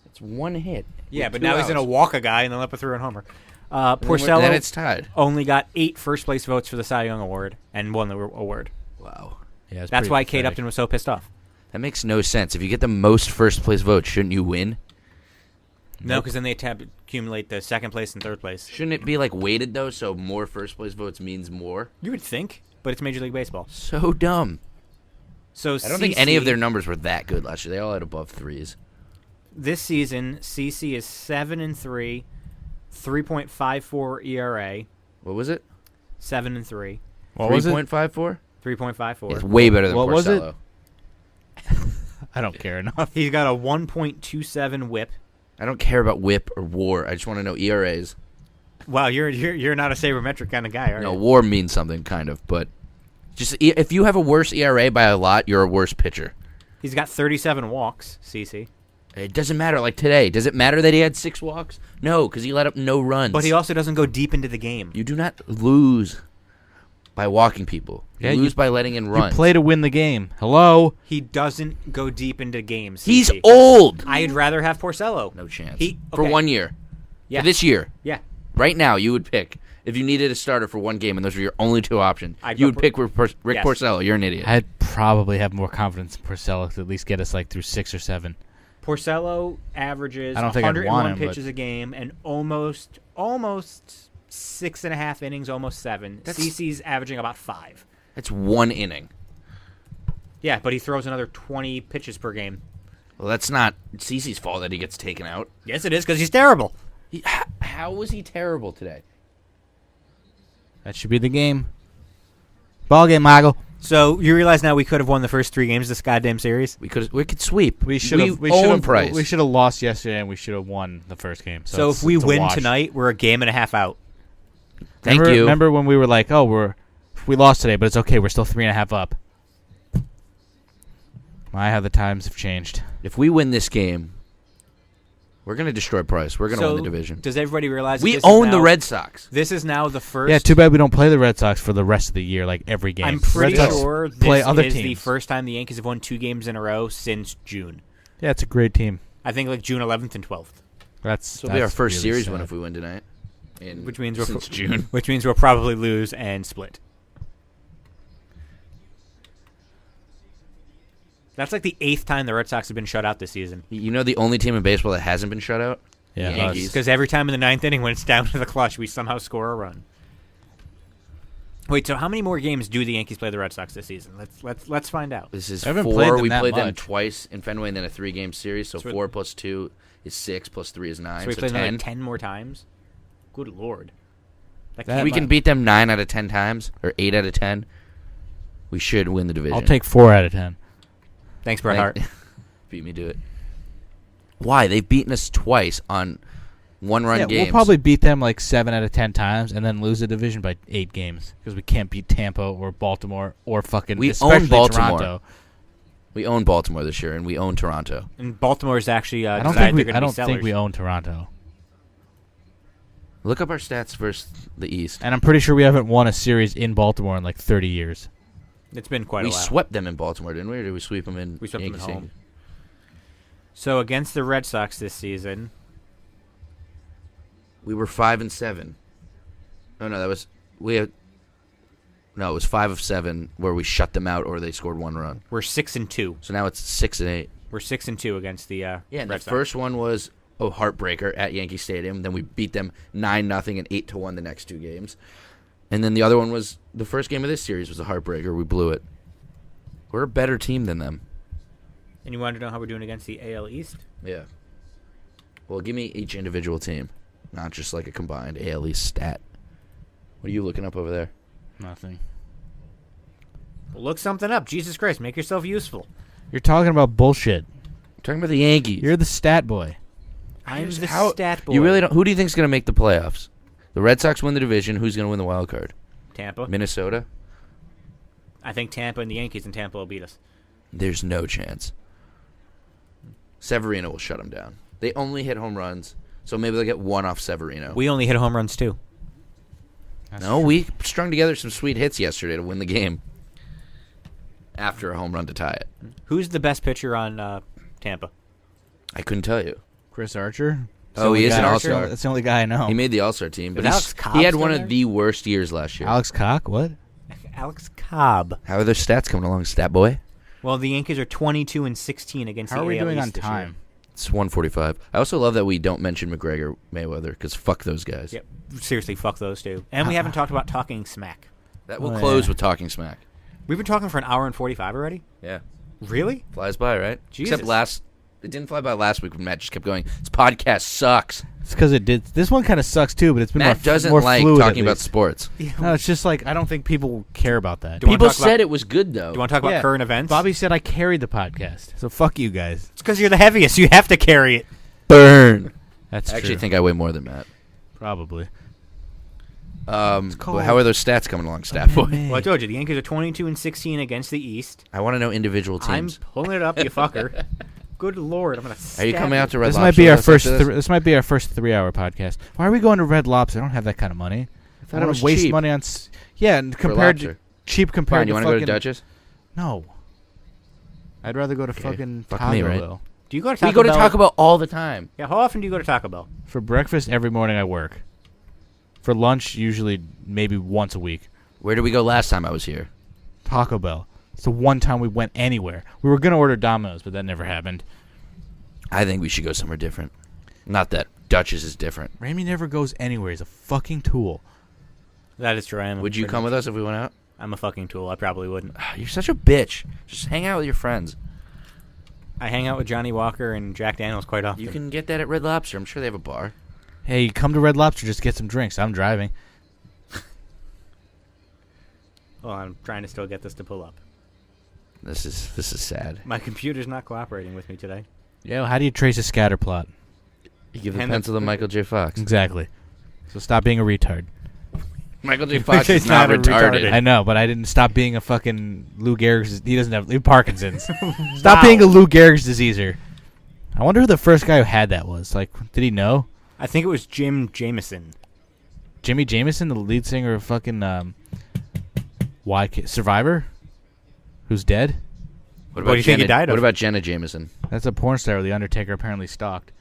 It's one hit. Yeah, with but 2 now he's going to outs. walk a guy and then up a through and homer. Then Porcello it's tied. only got 8 first place votes for the Cy Young Award and won the award. Wow. Yeah, it's That's pretty why Kate pathetic. Upton was so pissed off. That makes no sense. If you get the most first place votes, shouldn't you win? No, because then they accumulate the second place and third place. Shouldn't it be like weighted though, so more first place votes means more? You would think, but it's Major League Baseball. So dumb. So I don't think any of their numbers were that good last year. They all had above 3s. This season, CeCe is 7-3, 3.54 ERA, What was it? 7-3, What was it? 3.54? 3.54. It's way better than What was it? Porcello. I don't care enough. He's got a 1.27 WHIP. I don't care about WHIP or WAR. I just want to know ERAs. Wow, you're not a sabermetric kind of guy, are No, you? WAR means something kind of, but just if you have a worse ERA by a lot, you're a worse pitcher. He's got 37 walks, CeCe. It doesn't matter. Like today, does it matter that he had 6 walks? No, because he let up no runs. But he also doesn't go deep into the game. You do not lose by walking people. You Yeah, lose by letting in runs. You play to win the game. Hello? He doesn't go deep into games. He's CeCe. old. I'd rather have Porcello. No chance. For For 1 year. Yeah. For this year. Yeah. Right now, you would pick. If you needed a starter for 1 game and those were your only 2 options, I'd you go would pick Rick Yes. Porcello. You're an idiot. I'd probably have more confidence in Porcello to at least get us like through 6 or 7. Porcello averages I don't think I'd 101 want him, but- pitches a game and almost 6.5 innings, almost 7. That's- CeCe's averaging about 5. That's 1 inning. Yeah, but he throws another 20 pitches per game. Well, that's not CeCe's fault that he gets taken out. Yes, it is because he's terrible. How was he terrible today? That should be the game. Ball game, Michael. So you realize now we could have won the first 3 games of this goddamn series. We could sweep. We should have. own Price. We should have lost yesterday, and we should have won the first game. So it's- if we it's a win wash. tonight, we're a game and a half out. Thank remember, you. Remember when we were like, "Oh, we lost today, but it's okay. We're still 3.5 up." My, how the times have changed. If we win this game, we're going to destroy Price. We're going to win the division. Does everybody realize that We this own is the now- Red Sox. This is now the first. Yeah, too bad we don't play the Red Sox for the rest of the year, like every game. I'm pretty Red Sox sure play this other is the teams. first time the Yankees have won 2 games in a row since June. Yeah, it's a great team. I think like June 11th and 12th. That's This will be our first really series sad. win if we win tonight. Which means since June. Which means we'll probably lose and split. That's like the 8th time the Red Sox have been shut out this season. You know the only team in baseball that hasn't been shut out? Yeah, The Yankees. Because every time in the 9th inning when it's down to the clutch, we somehow score a run. Wait, so how many more games do the Yankees play the Red Sox this season? Let's find out. This is I haven't 4. played them We that played them much. twice in Fenway and then a 3-game series. So So 4 plus 2 is 6 plus 3 is 9. So we So play them 10. like 10 more times? Good lord. That can't we be- can beat them 9 out of 10 times or 8 out of 10. We should win the division. I'll take 4 out of 10. Thanks, Bret Hart. Beat me to it. Why? They've beaten us twice on one-run Yeah, games. we'll probably beat them like 7 out of 10 times and then lose the division by 8 games because we can't beat Tampa or Baltimore or fucking We especially own Baltimore. Toronto. We own Baltimore this year, and we own Toronto. And Baltimore's actually I don't decided think they're going to be think sellers. we own Toronto. Look up our stats versus the East. And I'm pretty sure we haven't won a series in Baltimore in like 30 years. It's been quite We a while. swept them in Baltimore, didn't we? Or did we sweep them in We swept them Yankee at home. Stadium? So against the Red Sox this season, We were 5-7. Oh no, it was 5 of 7 where we shut them out or they scored 1 run. we're 6-2. So now it's 6-8. We're 6-2 against the Yeah, and Red the Sox. first one was a heartbreaker at Yankee Stadium. Then we beat them 9-0 and 8-1 the next 2 games. And then the other one was the first game of this series was a heartbreaker. We blew it. We're a better team than them. And you wanted to know how we're doing against the AL East? Yeah. Well, give me each individual team, not just like a combined AL East stat. What are you looking up over there? Nothing. Well, look something up. Jesus Christ, make yourself useful. You're talking about bullshit. I'm talking about the Yankees. You're the stat boy. I'm the How- stat boy. You really don't. Who do you think's going to make the playoffs? The Red Sox win the division. Who's going to win the wild card? Tampa. Minnesota. I think Tampa and the Yankees and Tampa will beat us. There's no chance. Severino will shut them down. They only hit home runs, so maybe they'll get 1 off Severino. We only hit home runs too. No, we strung together some sweet hits yesterday to win the game. After a home run to tie it. Who's the best pitcher on Tampa? I couldn't tell you. Chris Archer. Oh, he is an all-star. That's the only guy I know. He made the All-Star team, but Is Alex Cobb he had still one there? of the worst years last year. Alex Cock. What? Alex Cobb. How are their stats coming along, stat boy? Well, the Yankees are 22-16 against How the are we AL doing East on this year. time? It's 145. I also love that we don't mention McGregor Mayweather because fuck those guys. Yep. Seriously, fuck those two. And we haven't talked about talking smack. That will Oh, close yeah. with talking smack. We've been talking for an hour and 45 already? Yeah. Really? Flies by, right? Jesus. Except it didn't fly by last week when Matt just kept going, this podcast sucks. It's because it did. This one kind of sucks too, but it's been Matt more, doesn't more like fluid, talking at about least. sports. No, it's just like I don't think people care about that. Do you wanna People talk about- said it was good, though. Do you want to talk about Yeah. current events? Bobby said I carried the podcast, so fuck you guys. It's because you're the heaviest. You have to carry it. Burn. That's I actually true. think I weigh more than Matt. Probably. But called- how are those stats coming along, stat boy? Well, I told you, the Yankees are 22-16 against the East. I want to know individual teams. I'm pulling it up, you fucker. Good Lord, I'm going to Are you coming out to Red This Lobster might be our with us first. after this? This might be our first 3-hour podcast. Why are we going to Red Lobster? I don't have that kind of money. I thought it don't was waste cheap. money on. Yeah, and For compared to lobster. cheap compared Fine, to you want to fucking. go to Duchess? No. I'd rather go to fucking Fuck Taco me, right? Bell. Do you go to Taco We go to Bell? Taco Bell all the time. Yeah, how often do you go to Taco Bell? For breakfast every morning I work. For lunch usually maybe once a week. Where did we go last time I was here? Taco Bell. It's the one time we went anywhere. We were gonna order Domino's, but that never happened. I think we should go somewhere different. Not that Duchess is different. Ramey never goes anywhere. He's a fucking tool. That is true. I am Would you come with us if we went out? I'm a fucking tool. I probably wouldn't. You're such a bitch. Just hang out with your friends. I hang out with Johnny Walker and Jack Daniels quite often. You can get that at Red Lobster. I'm sure they have a bar. Hey, come to Red Lobster, just get some drinks. I'm driving. Well, I'm trying to still get this to pull up. This is sad. My computer's not cooperating with me today. Yeah, how do you trace a scatter plot? You give the And pencil to Michael J. Fox. Exactly. So stop being a retard. Michael J. Fox He's is not not a retarded. retarded. I know, but I didn't stop being a fucking Lou Gehrig's. He doesn't have Parkinson's. Stop being a Lou Gehrig's diseaser. I wonder who the first guy who had that was. Like, did he know? I think it was Jim Jameson. Jimmy Jameson, the lead singer of fucking Survivor, who's dead. What What do you think he died of? What about Jenna Jameson? That's a porn star the Undertaker apparently stalked.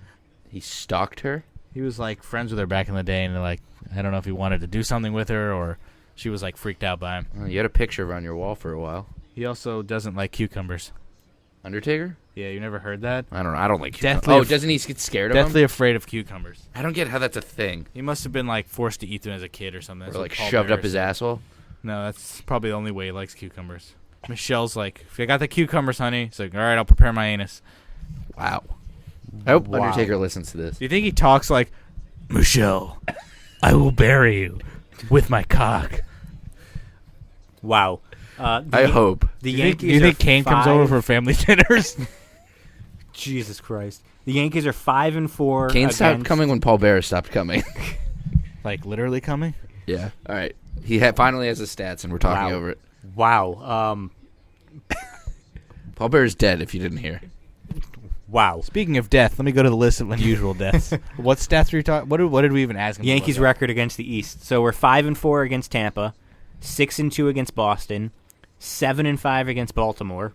He stalked her? He was like friends with her back in the day, and like I don't know if he wanted to do something with her or she was like freaked out by him. Oh, you had a picture of her on your wall for a while. He also doesn't like cucumbers. Undertaker? Yeah, you never heard that? I don't know. I don't like cucumbers. Deathly Oh, af- doesn't he get scared of them? Deathly afraid of cucumbers. I don't get how that's a thing. He must have been like forced to eat them as a kid or something. That's Or what like Paul shoved Bearer up his said. asshole. No, that's probably the only way he likes cucumbers. Michelle's like, if you got the cucumbers, honey, it's like, all right, I'll prepare my anus. Wow. I hope Wow. Undertaker listens to this. Do you think he talks like, Michelle, I will bury you with my cock? Wow. I hope. The Do you think, Yankees do you think are Kane comes over for family dinners? Jesus Christ. The Yankees are 5-4. Kane stopped coming when Paul Bearer stopped coming. Like literally coming. Yeah. All right. He finally has his stats, and we're talking over it. Wow. Paul Bearer's dead. If you didn't hear. Wow. Speaking of death, let me go to the list of unusual deaths. What stats were you talking? What did we even ask him? Yankees record against the East. So we're 5-4 against Tampa, 6-2 against Boston, 7-5 against Baltimore.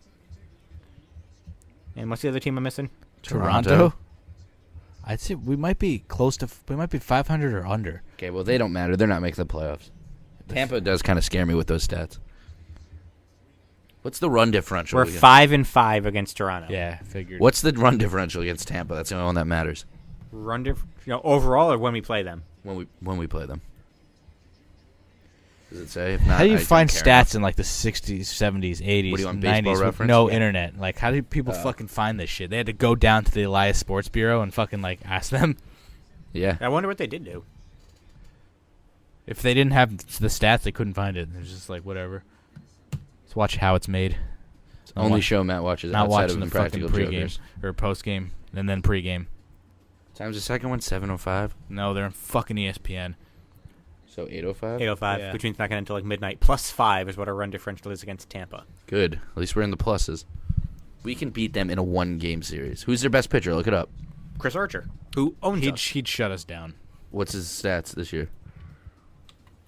And what's the other team I'm missing? Toronto. I'd say we might be close to. We might be 500 or under. Okay. Well, they don't matter. They're not making the playoffs. Tampa does kind of scare me with those stats. What's the run differential? We're 5-5 against Toronto. Yeah, figured. What's the run differential against Tampa? That's the only one that matters. Overall or when we play them? When we play them. Does it say? If not, How do you I find don't care stats in like the 60s, 70s, 80s, What do you want, Baseball 90s with Reference? no Yeah. internet? Like, how do people fucking find this shit? They had to go down to the Elias Sports Bureau and fucking like ask them. Yeah. I wonder what they did do. If they didn't have the stats, they couldn't find it. It was just like whatever. Let's watch how it's made. Only show Matt watches Not outside watching of the fucking Impractical pregame Jokers. or postgame and then pregame. Time's the second one, 7:05. No, they're in fucking ESPN. So 8:05. 8:05, Yeah. which means not going until like midnight. +5 is what our run differential is against Tampa. Good. At least we're in the pluses. We can beat them in a one-game series. Who's their best pitcher? Look it up. Chris Archer, who owns us. He'd shut us down. What's his stats this year?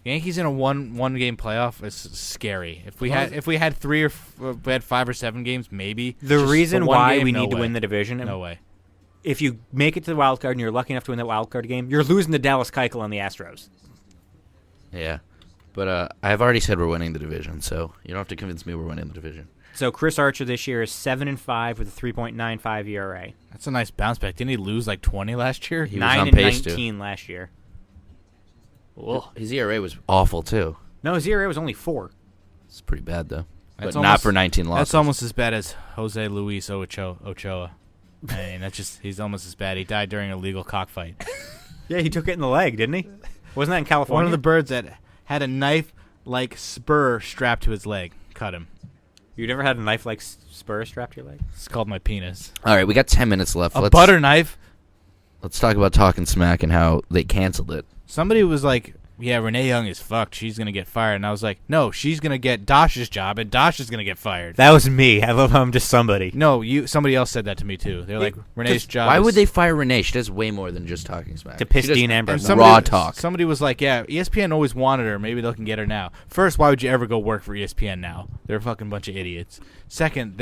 Yankees in a one game playoff is scary. If we had 5 or 7 games, maybe. The Just reason the one why game, we no need to way. win the division, No way. if you make it to the wild card and you're lucky enough to win that wild card game, you're losing to Dallas Keuchel on the Astros. Yeah. But I've already said we're winning the division, so you don't have to convince me we're winning the division. So Chris Archer this year is 7-5 with a 3.95 ERA. That's a nice bounce back. Didn't he lose like 20 last year? He was 9 on and pace to. 19 last year. His ERA was awful, too. No, his ERA was only 4. It's pretty bad, though. That's But not almost- for 19 losses. That's almost as bad as Jose Luis Ochoa. I mean, he's almost as bad. He died during a legal cockfight. Yeah, he took it in the leg, didn't he? Wasn't that in California? One of the birds that had a knife-like spur strapped to his leg cut him. You never had a knife-like spur strapped to your leg? It's called my penis. All right, we got 10 minutes left. A butter knife? Let's talk about Talking Smack and how they canceled it. Somebody was like, yeah, Renee Young is fucked. She's going to get fired. And I was like, no, she's going to get Dash's job, and Dash is going to get fired. That was me. I love how I'm just somebody. No, somebody else said that to me, too. They're like, Renee's job Why is- would they fire Renee? She does way more than just Talking Smack. To piss She does Dean Ambrose And off. raw talk. Somebody was like, yeah, ESPN always wanted her. Maybe they can get her now. First, why would you ever go work for ESPN now? They're a fucking bunch of idiots. Second,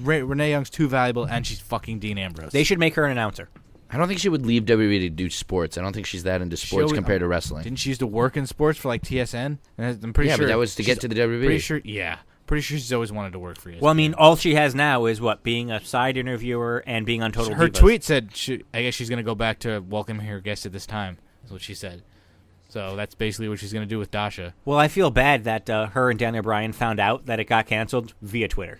Renee Young's too valuable, and she's fucking Dean Ambrose. They should make her an announcer. I don't think she would leave WWE to do sports. I don't think she's that into sports always- compared to wrestling. Didn't she used to work in sports for like TSN? And I'm pretty Yeah, sure but that was to get to the WWE. Pretty sure, yeah. Pretty sure she's always wanted to work for ESPN. Well, I mean, all she has now is what? Being a side interviewer and being on Total her Divas. tweet said, I guess she's going to go back to welcoming her guest at this time. That's what she said. So that's basically what she's going to do with Dasha. Well, I feel bad that her and Daniel Bryan found out that it got canceled via Twitter.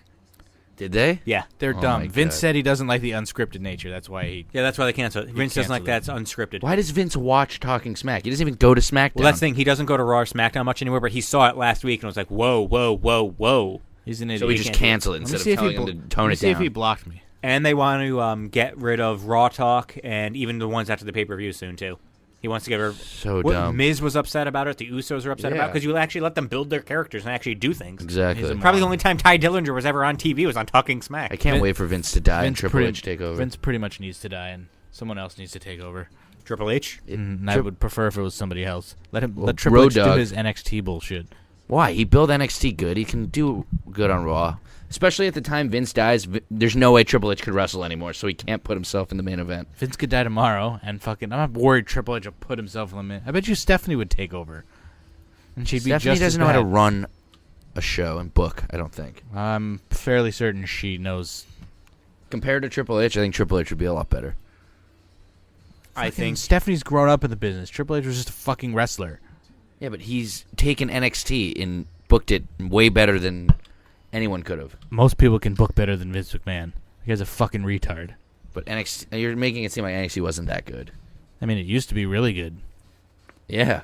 Did they? Yeah. They're Oh dumb. my Vince God. said he doesn't like the unscripted nature. That's why he... Yeah, that's why they canceled it. Vince doesn't like canceled that's unscripted. Why does Vince watch Talking Smack? He doesn't even go to SmackDown. Well, that's the thing. He doesn't go to Raw or SmackDown much anymore, but he saw it last week and was like, whoa, whoa, whoa, whoa. He's an idiot. So he just can't do it. canceled it Let me instead see of if he telling him blo- to tone let me it see if he down. blocked me. And they want to get rid of Raw Talk and even the ones after the pay-per-view soon, too. He wants to get rid of... So What dumb. Miz was upset about it. The Usos are upset about Yeah. it because you actually let them build their characters and actually do things. Exactly. He's a Probably the only time Ty Dillinger was ever on TV was on Talking Smack. I can't wait for Vince to die and Vince Triple pretty- H take over. Vince pretty much needs to die, and someone else needs to take over. Triple H? And I would prefer if it was somebody else. Well, Let Triple Road H do Dogg. his NXT bullshit. Why? He built NXT good. He can do good on Raw. Especially at the time Vince dies, there's no way Triple H could wrestle anymore, so he can't put himself in the main event. Vince could die tomorrow, and fucking, I'm not worried Triple H will put himself in the minute. I bet you Stephanie would take over, and she'd be Stephanie just doesn't as know how to bad. run a show and book, I don't think. I'm fairly certain she knows. Compared to Triple H, I think Triple H would be a lot better. I think... Stephanie's grown up in the business. Triple H was just a fucking wrestler. Yeah, but he's taken NXT and booked it way better than anyone could have. Most people can book better than Vince McMahon. The guy's a fucking retard. But NXT, you're making it seem like NXT wasn't that good. I mean, it used to be really good. Yeah.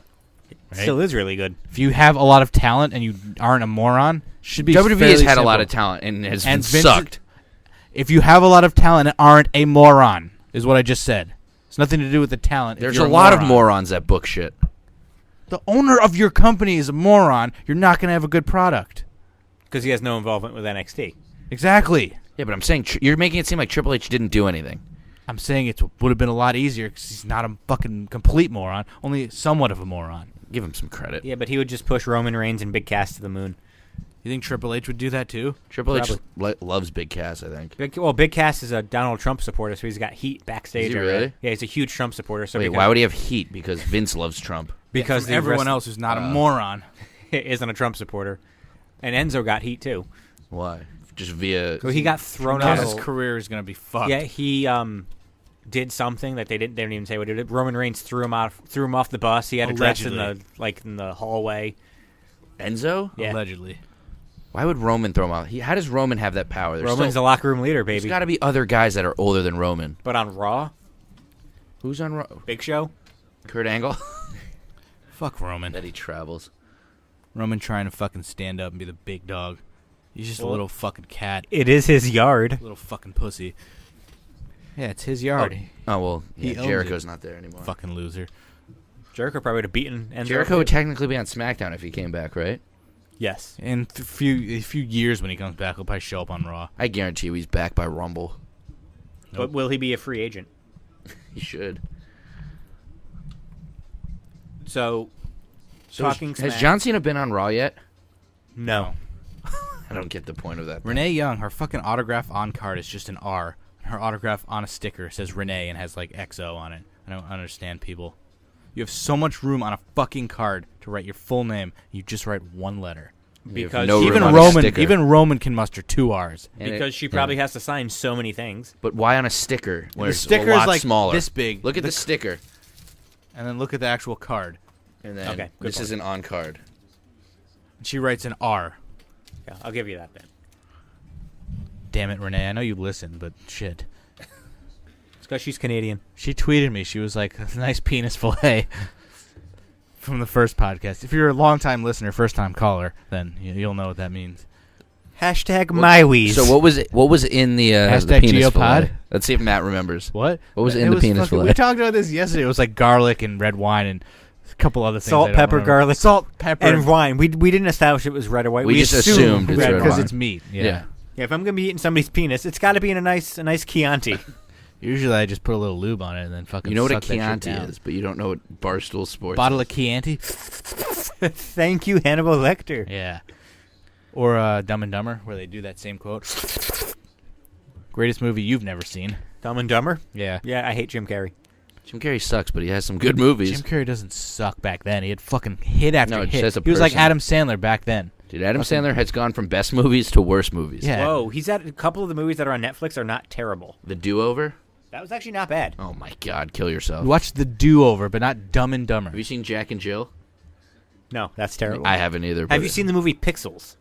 Right? Still is really good. If you have a lot of talent and you aren't a moron, should be WWE has fairly had a lot simple. of talent and has And sucked. If you have a lot of talent and aren't a moron, is what I just said. It's nothing to do with the talent. There's a lot of morons that book shit. The owner of your company is a moron. You're not going to have a good product. Because he has no involvement with NXT. Exactly. Yeah, but I'm saying you're making it seem like Triple H didn't do anything. I'm saying it would have been a lot easier because he's not a fucking complete moron, only somewhat of a moron. Give him some credit. Yeah, but he would just push Roman Reigns and Big Cass to the moon. You think Triple H would do that too? Triple H loves Big Cass, I think. Big Cass is a Donald Trump supporter, so he's got heat backstage. Is he already. really? Yeah, he's a huge Trump supporter. So Wait, why would he have heat? Because Vince loves Trump. Because everyone else who's not a moron isn't a Trump supporter. And Enzo got heat too. Why? Just via... So he got thrown out. His career is going to be fucked. Yeah, he did something that they didn't even say what he did. Roman Reigns threw him off the bus. He had a dress in the hallway. Enzo? Yeah. Allegedly. Why would Roman throw him out? How does Roman have that power? Roman's the locker room leader, baby. There's got to be other guys that are older than Roman. But on Raw? Who's on Raw? Big Show? Kurt Angle? Fuck Roman. That he travels. Roman trying to fucking stand up and be the big dog. He's just a little fucking cat. It is his yard. Little fucking pussy. Yeah, it's his yard. Oh well, He owns Jericho's it. not there anymore. Fucking loser. Jericho probably would have beaten Enzo. Jericho would technically be on SmackDown if he came back, right? Yes. In a few years when he comes back, he'll probably show up on Raw. I guarantee you he's back by Rumble. But will he be a free agent? He should. So talking has John Cena been on Raw yet? No. I don't get the point of that. Renee Young, her fucking autograph on card is just an R. Her autograph on a sticker says Renee and has like XO on it. I don't understand people. You have so much room on a fucking card to write your full name. You just write one letter. Because no even Roman can muster 2 R's. Because she probably has to sign so many things. But why on a sticker? Where The it's sticker a lot is like smaller. this big. Look at the sticker. And then look at the actual card. And then Okay, good this point. is an on card. And she writes an R. Yeah, I'll give you that then. Damn it, Renee. I know you listen, but shit. It's because she's Canadian. She tweeted me. She was like, nice penis fillet. From the first podcast. If you're a long-time listener, first-time caller, then you'll know what that means. Hashtag MyWeez. So what was it? What was in the Hashtag penis Geopod? fillet? Let's see if Matt remembers. What? What was in the penis fillet? We talked about this yesterday. It was like garlic and red wine and a couple other things. Salt, I don't pepper, remember. garlic, salt, pepper, and wine. We didn't establish it was red or white. We just assumed it's red because wine. it's meat. Yeah. Yeah, if I'm gonna be eating somebody's penis, it's got to be in a nice Chianti. Usually I just put a little lube on it and then fucking You know what a suck that shit Chianti down. is, but you don't know what Barstool Sports Bottle is. of Chianti? Thank you, Hannibal Lecter. Yeah. Or Dumb and Dumber, where they do that same quote. Greatest movie you've never seen. Dumb and Dumber? Yeah. Yeah, I hate Jim Carrey. Jim Carrey sucks, but he has some good movies. Jim Carrey doesn't suck back then. He had fucking hit after No, just hit. as a He was like person. Adam Sandler back then. Dude, Adam Sandler has gone from best movies to worst movies. Yeah. Whoa, he's at a couple of the movies that are on Netflix are not terrible. The Do-Over? That was actually not bad. Oh my God, kill yourself. Watch The Do-Over, but not Dumb and Dumber. Have you seen Jack and Jill? No, that's terrible. I haven't either. Have but- you seen the movie Pixels?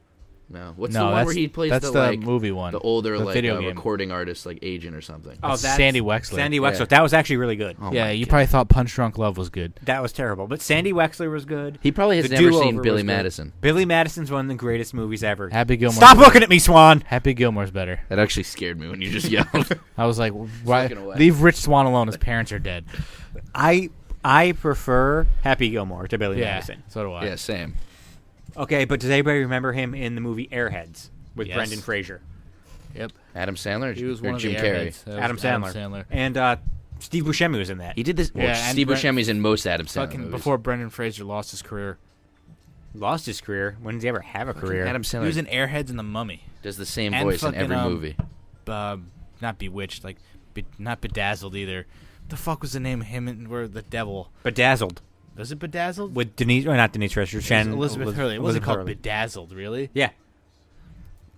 No. What's No, the one that's- where he plays that's the, the like, movie one. the older The like video game. recording artist, like agent or something? That's Sandy Wexler. Sandy Wexler. Yeah. That was actually really good. Oh Yeah, my you God. probably thought Punch Drunk Love was good. That was terrible. But Sandy Wexler was good. He probably has The never Do-Over seen was Billy good. Madison. Billy Madison's one of the greatest movies ever. Happy Gilmore. Stop looking at me, Swan! Happy Gilmore's better. That actually scared me when you just yelled. I was like, why? looking away. Leave Rich Swan alone. His parents are dead. I prefer Happy Gilmore to Billy Madison. so do I. Yeah, same. Okay, but does anybody remember him in the movie Airheads with Yes. Brendan Fraser? Yep. Adam Sandler He was or one of Jim the Carrey? Airheads. That Adam was Sandler. And Steve Buscemi was in that. He did this. Well, Yeah, and Steve Brent- Buscemi's in most Adam Sandler Fucking movies. before Brendan Fraser lost his career. Lost his career. When did he ever have a career? Adam He Sandler was in Airheads and The Mummy. does the same and voice in fucking, every movie. Not Bewitched, like not Bedazzled either. What the fuck was the name of him and where the devil? Bedazzled. Was it Bedazzled? With Denise, or not Denise Dresser, It was Shannon. Elizabeth Hurley. It wasn't Elizabeth called Hurley. Bedazzled, really? Yeah.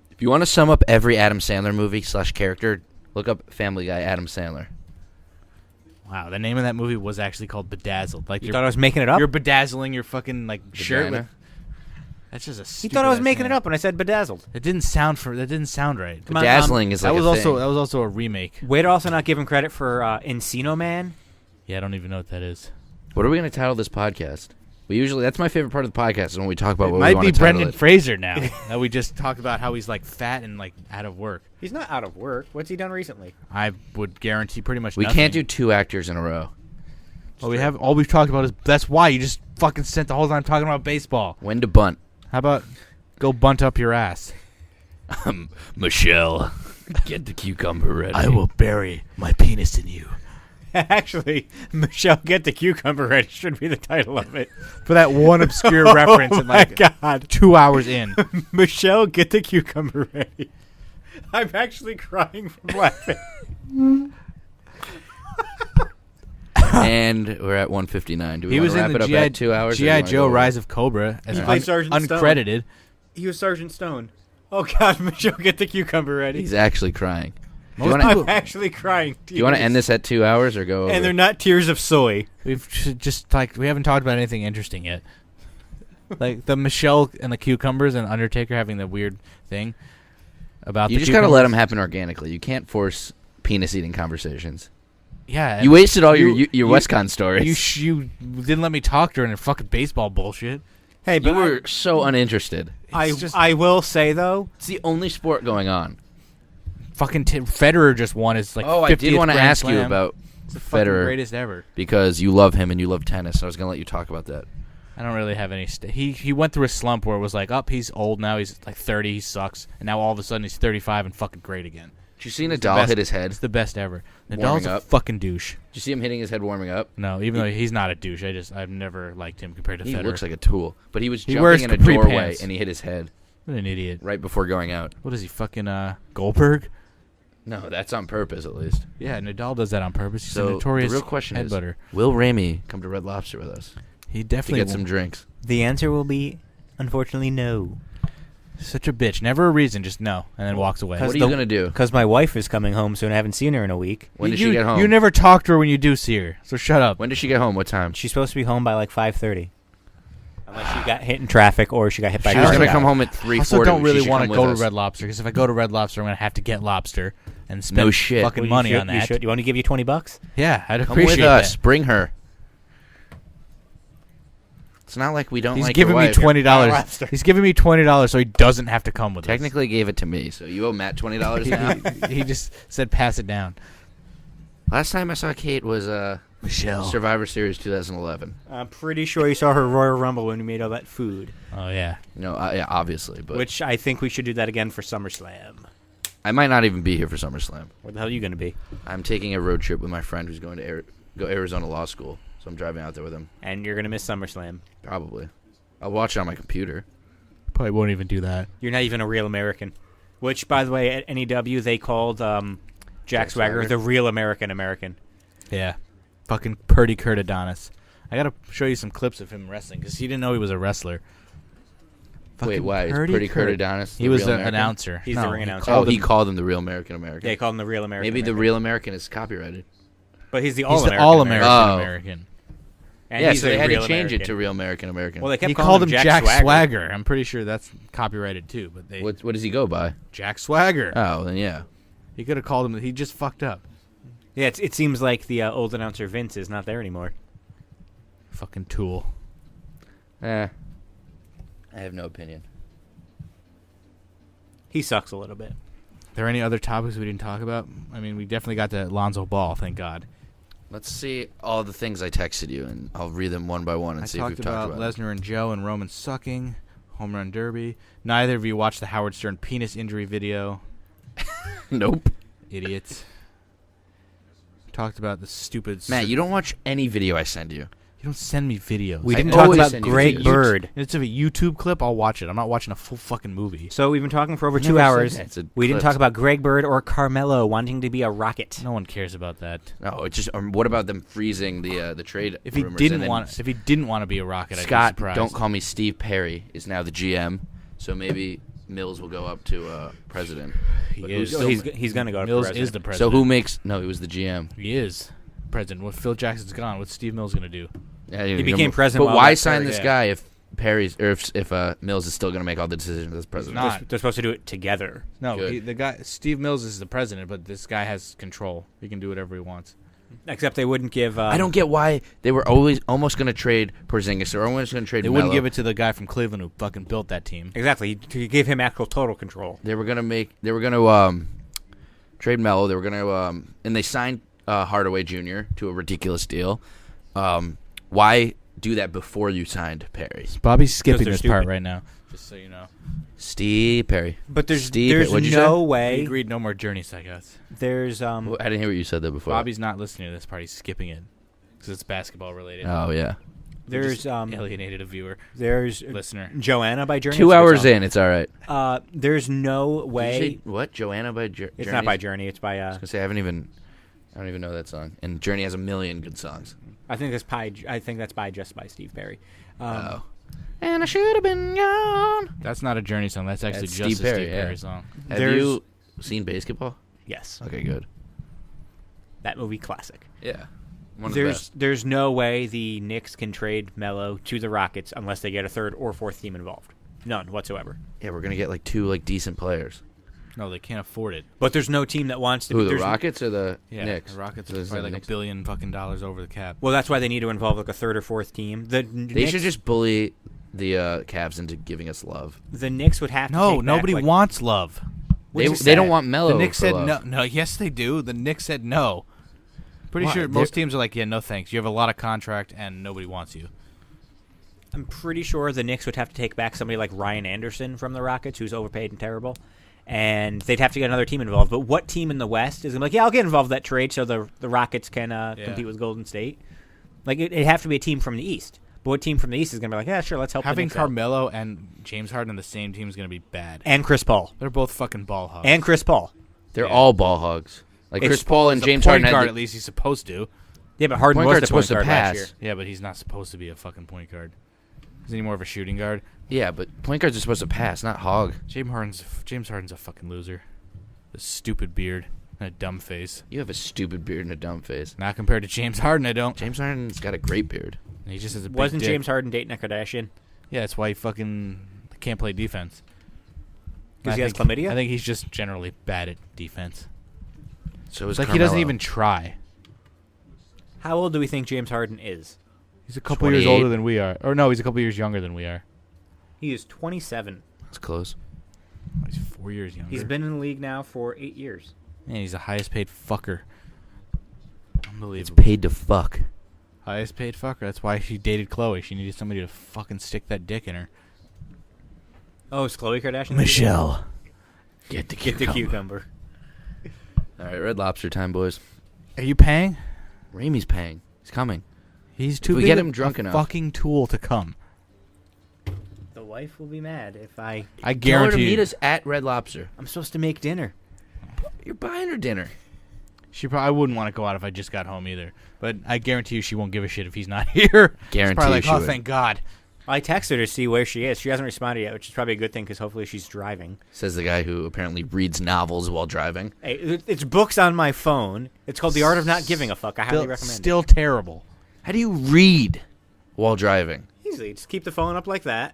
If you want to sum up every Adam Sandler movie / character, look up Family Guy Adam Sandler. Wow, the name of that movie was actually called Bedazzled. Like You thought I was making it up? You're bedazzling your fucking like shirt. Vagina? With, that's just a. He thought I was making it name. up when I said bedazzled. It didn't sound right. Come on, Bedazzling is like That was a also thing. that was also a remake. Way to also not give him credit for Encino Man. Yeah, I don't even know what that is. What are we going to title this podcast? That's my favorite part of the podcast is when we talk about It what we might want be to title Brendan it. Fraser now. That we just talked about how he's like fat and like out of work. He's not out of work. What's he done recently? I would guarantee pretty much We nothing. can't do 2 actors in a row. Well, all we've talked about is that's why you just fucking spent the whole time talking about baseball. When to bunt. How about go bunt up your ass? Michelle, get the cucumber ready. I will bury my penis in you. Actually, Michelle, get the cucumber ready should be the title of it. For that one obscure reference and like God. 2 hours in. Michelle, get the cucumber ready. I'm actually crying from laughing. And we're at 1:59. Do we He want was to wrap in it the up at 2 hours? or do you G.I. wanna Joe go Rise of Cobra as He played Sergeant Stone. uncredited. He was Sergeant Stone. Oh, God, Michelle, get the cucumber ready. He's actually crying. Do you Most want I'm people- actually crying. to end this at 2 hours or go over? And they're not tears of soy. We've just like we haven't talked about anything interesting yet. Like the Michelle and the cucumbers and Undertaker having the weird thing about You the just gotta let cucumbers. them happen organically. You can't force penis eating conversations. Yeah, You wasted all you- your WestCon stories. you didn't let me talk during the fucking baseball bullshit. Hey, You but were so uninterested. I will say, though, It's the only sport going on. Fucking Federer just won his like. I did 50th want to Grand ask you Slam. about It's the fucking Federer greatest ever. because you love him and you love tennis. I was gonna let you talk about that. I don't really have any. He went through a slump where it was like, he's old now. He's like 30. He sucks, and now all of a sudden he's 35 and fucking great again. Did you see the Nadal best. hit his head? It's the best ever. Warming Nadal's a up. fucking douche. Did you see him hitting his head warming up? No, even though he's not a douche. I've never liked him compared to He Federer. looks like a tool. But he was He jumping wears in a capri doorway pants. and he hit his head What an idiot. right before going out. What is he, fucking Goldberg? No, that's on purpose at least. Yeah, Nadal does that on purpose. He's a So notorious the real question is, headbutter. will Ramey come to Red Lobster with us He to definitely get some drinks? the answer will be, unfortunately, no. such a bitch. Never a reason, just no, and then walks away. What are you going to do? Because my wife is coming home soon. I haven't seen her in a week. When does she get home? You never talk to her when you do see her, so shut up. When does she get home? What time? She's supposed to be home by like 5:30. Unless she got hit in traffic or she got hit by She a was car. going to come home at I 3:40. also don't really want to go to Red Lobster, because if I go to Red Lobster, I'm going to have to get lobster and spend No shit. fucking Well, money on You that. should. You want to give you $20? Yeah, I'd Come appreciate with us. that. Bring her. It's not like we don't He's like giving your me wife. $20. Lobster. He's giving me $20 so he doesn't have to come with Technically gave it to me, so you owe Matt $20 now. us. he just said pass it down. Last time I saw Kate was Michelle. Survivor Series 2011. I'm pretty sure you saw her Royal Rumble when we made all that food. Oh yeah. No, yeah, obviously, but Which I think we should do that again for SummerSlam. I might not even be here for SummerSlam. Where the hell are you going to be? I'm taking a road trip with my friend who's going to go Arizona Law School, so I'm driving out there with him. And you're going to miss SummerSlam. Probably. I'll watch it on my computer. Probably won't even do that. You're not even a real American. Which, by the way, at NEW, they called Jack Swagger Swagger? the real American. Yeah. Fucking Purdy Kurt Adonis. I gotta show you some clips of him wrestling, because he didn't know he was a wrestler. Wait, Fucking why? Is Purdy Pretty Kurt Adonis He the was real the American? announcer. He's the ring announcer. Oh, he called him the real American. They called him the real American. Maybe the real American is copyrighted. But he's the He's all-American. the all-American Oh. American. And Yeah, he's so they the had to real change it American. to real American. Well, they kept He calling called him him Jack Swagger. I'm pretty sure that's copyrighted too. But they what does he go by? Jack Swagger. Oh, then yeah. He could have called him. He just fucked up. Yeah, it seems like the old announcer Vince is not there anymore. Fucking tool. I have no opinion. He sucks a little bit. Are there any other topics we didn't talk about? I mean, we definitely got to Lonzo Ball. Thank God. Let's see all the things I texted you, and I'll read them one by one and I see if talked we've talked about about it. Lesnar and Joe and Roman sucking, home run derby. Neither of you watched the Howard Stern penis injury video. Nope. Idiots. Talked about the stupid. Matt, you don't watch any video I send you. You don't send me videos. We I didn't talk always about send you Greg videos. Bird. If it's a YouTube clip, I'll watch it. I'm not watching a full fucking movie. So we've been talking for over You 2 never said hours. that. It's a We didn't clip. talk about Greg Bird or Carmelo wanting to be a Rocket. No one cares about that. No, it's just. What about them freezing the trade? If he rumors didn't and then want, if he didn't want to be a Rocket, I'd be Scott, surprised. don't call me Steve Perry, is now the GM, so maybe Mills will go up to president. He But is. who's still- He's going to go to Mills president. is the So president. who makes? No, he was the GM. He is president. When Phil Jackson's gone, what's Steve Mills gonna do? Yeah, He became president But while why that sign Perry- this yeah. guy if Perry's or if Mills is still going to make all the decisions as president? not. They're supposed to do it together. No, Good. the guy Steve Mills is the president, but this guy has control. He can do whatever he wants. Except they wouldn't give. I don't get why they were almost going to trade Porzingis. They were almost going to trade They Melo. wouldn't give it to the guy from Cleveland who fucking built that team. Exactly. To give him actual total control. They were going to trade Melo. They were going to and they signed Hardaway Jr. to a ridiculous deal. Why do that before you signed Perry? Bobby's skipping they're this part stupid. right now, just so you know. Steve Perry. But there's What'd you no say? He way. agreed no more journey psychots. There's I didn't hear what you said there before. Bobby's not listening to this part. He's skipping it because it's basketball related. Oh yeah. there's Alienated a viewer, there's listener. Joanna by Journey. 2 hours in, it's all right. There's no Did you way. say what? Joanna by Journey? It's not by Journey. It's by. I was gonna say I don't even know that song. And Journey has a million good songs. I think that's by Steve Perry. Oh. And I should have been gone. That's not a Journey song. That's actually That's just Steve a Perry, Steve yeah. Perry song. Have There's- you seen Basketball? Yes, Okay, good. that movie classic. Yeah. One of the best. There's no way the Knicks can trade Melo to the Rockets unless they get a third or fourth team involved. None whatsoever. Yeah, we're gonna get like two decent players. No, they can't afford it. But there's no team that wants to. Who, the there's- Rockets or the Yeah, Knicks? the Rockets So are this is probably the like Knicks. $1 billion fucking over the cap. Well, that's why they need to involve like a third or fourth team. They should just bully the Cavs into giving us love. The Knicks would have to. No, take nobody back, like, wants love. which is They don't sad. want Melo. The Knicks for said love. no. No, yes they do. The Knicks said no. Pretty Why? sure They're- most teams are like, yeah, no thanks. You have a lot of contract and nobody wants you. I'm pretty sure the Knicks would have to take back somebody like Ryan Anderson from the Rockets, who's overpaid and terrible, and they'd have to get another team involved. But what team in the West is going to be like, yeah, I'll get involved in that trade so the Rockets can compete with Golden State? Like, it'd have to be a team from the East. But what team from the East is going to be like, yeah, sure, let's help the Having Knicks out. Carmelo and James Harden on the same team is going to be bad. And Chris Paul. They're both fucking ball hogs. And Chris Paul. They're Yeah. all ball hogs. Like It's- Chris Paul and He's a James point Harden. guard, had at least he's supposed to. Yeah, but Harden Point was guard's the point supposed to guard last pass. year. Yeah, but he's not supposed to be a fucking point guard. Isn't he more of a shooting guard? Yeah, but point guards are supposed to pass, not hog. James Harden's a fucking loser. A stupid beard and a dumb face. You have a stupid beard and a dumb face. Not compared to James Harden, I don't. James Harden's got a great beard. He just has a big Wasn't dick. James Harden dating a Kardashian? Yeah, that's why he fucking can't play defense. Because I he has think- chlamydia? I think he's just generally bad at defense. So is It's like he doesn't Carmelo. even try. How old do we think James Harden is? He's a couple years 28. older than we are. Or no, he's a couple years younger than we are. He is 27. That's close. He's 4 years younger. He's been in the league now for 8 years. And he's the highest paid fucker. It's Unbelievable. paid to fuck. Highest paid fucker. That's why she dated Chloe. She needed somebody to fucking stick that dick in her. Oh, is Khloe Kardashian? Michelle. Get the Get the cucumber. All right, Red Lobster time, boys. Are you paying? Ramey's paying. He's coming. He's too If we big get a- him drunk a enough. fucking tool to come. The wife will be mad if I... I Tell her to guarantee meet you. us at Red Lobster. I'm supposed to make dinner. You're buying her dinner. She probably I wouldn't want to go out if I just got home either. But I guarantee you she won't give a shit if he's not here. She's Guarantee probably like, she oh, would. thank God. I texted her to see where she is. She hasn't responded yet, which is probably a good thing because hopefully she's driving. Says the guy who apparently reads novels while driving. Hey, it's books on my phone. It's called The Art of Not Giving a Fuck. I highly recommend Still terrible. How do you read while driving? it. Easily. Just keep the phone up like that.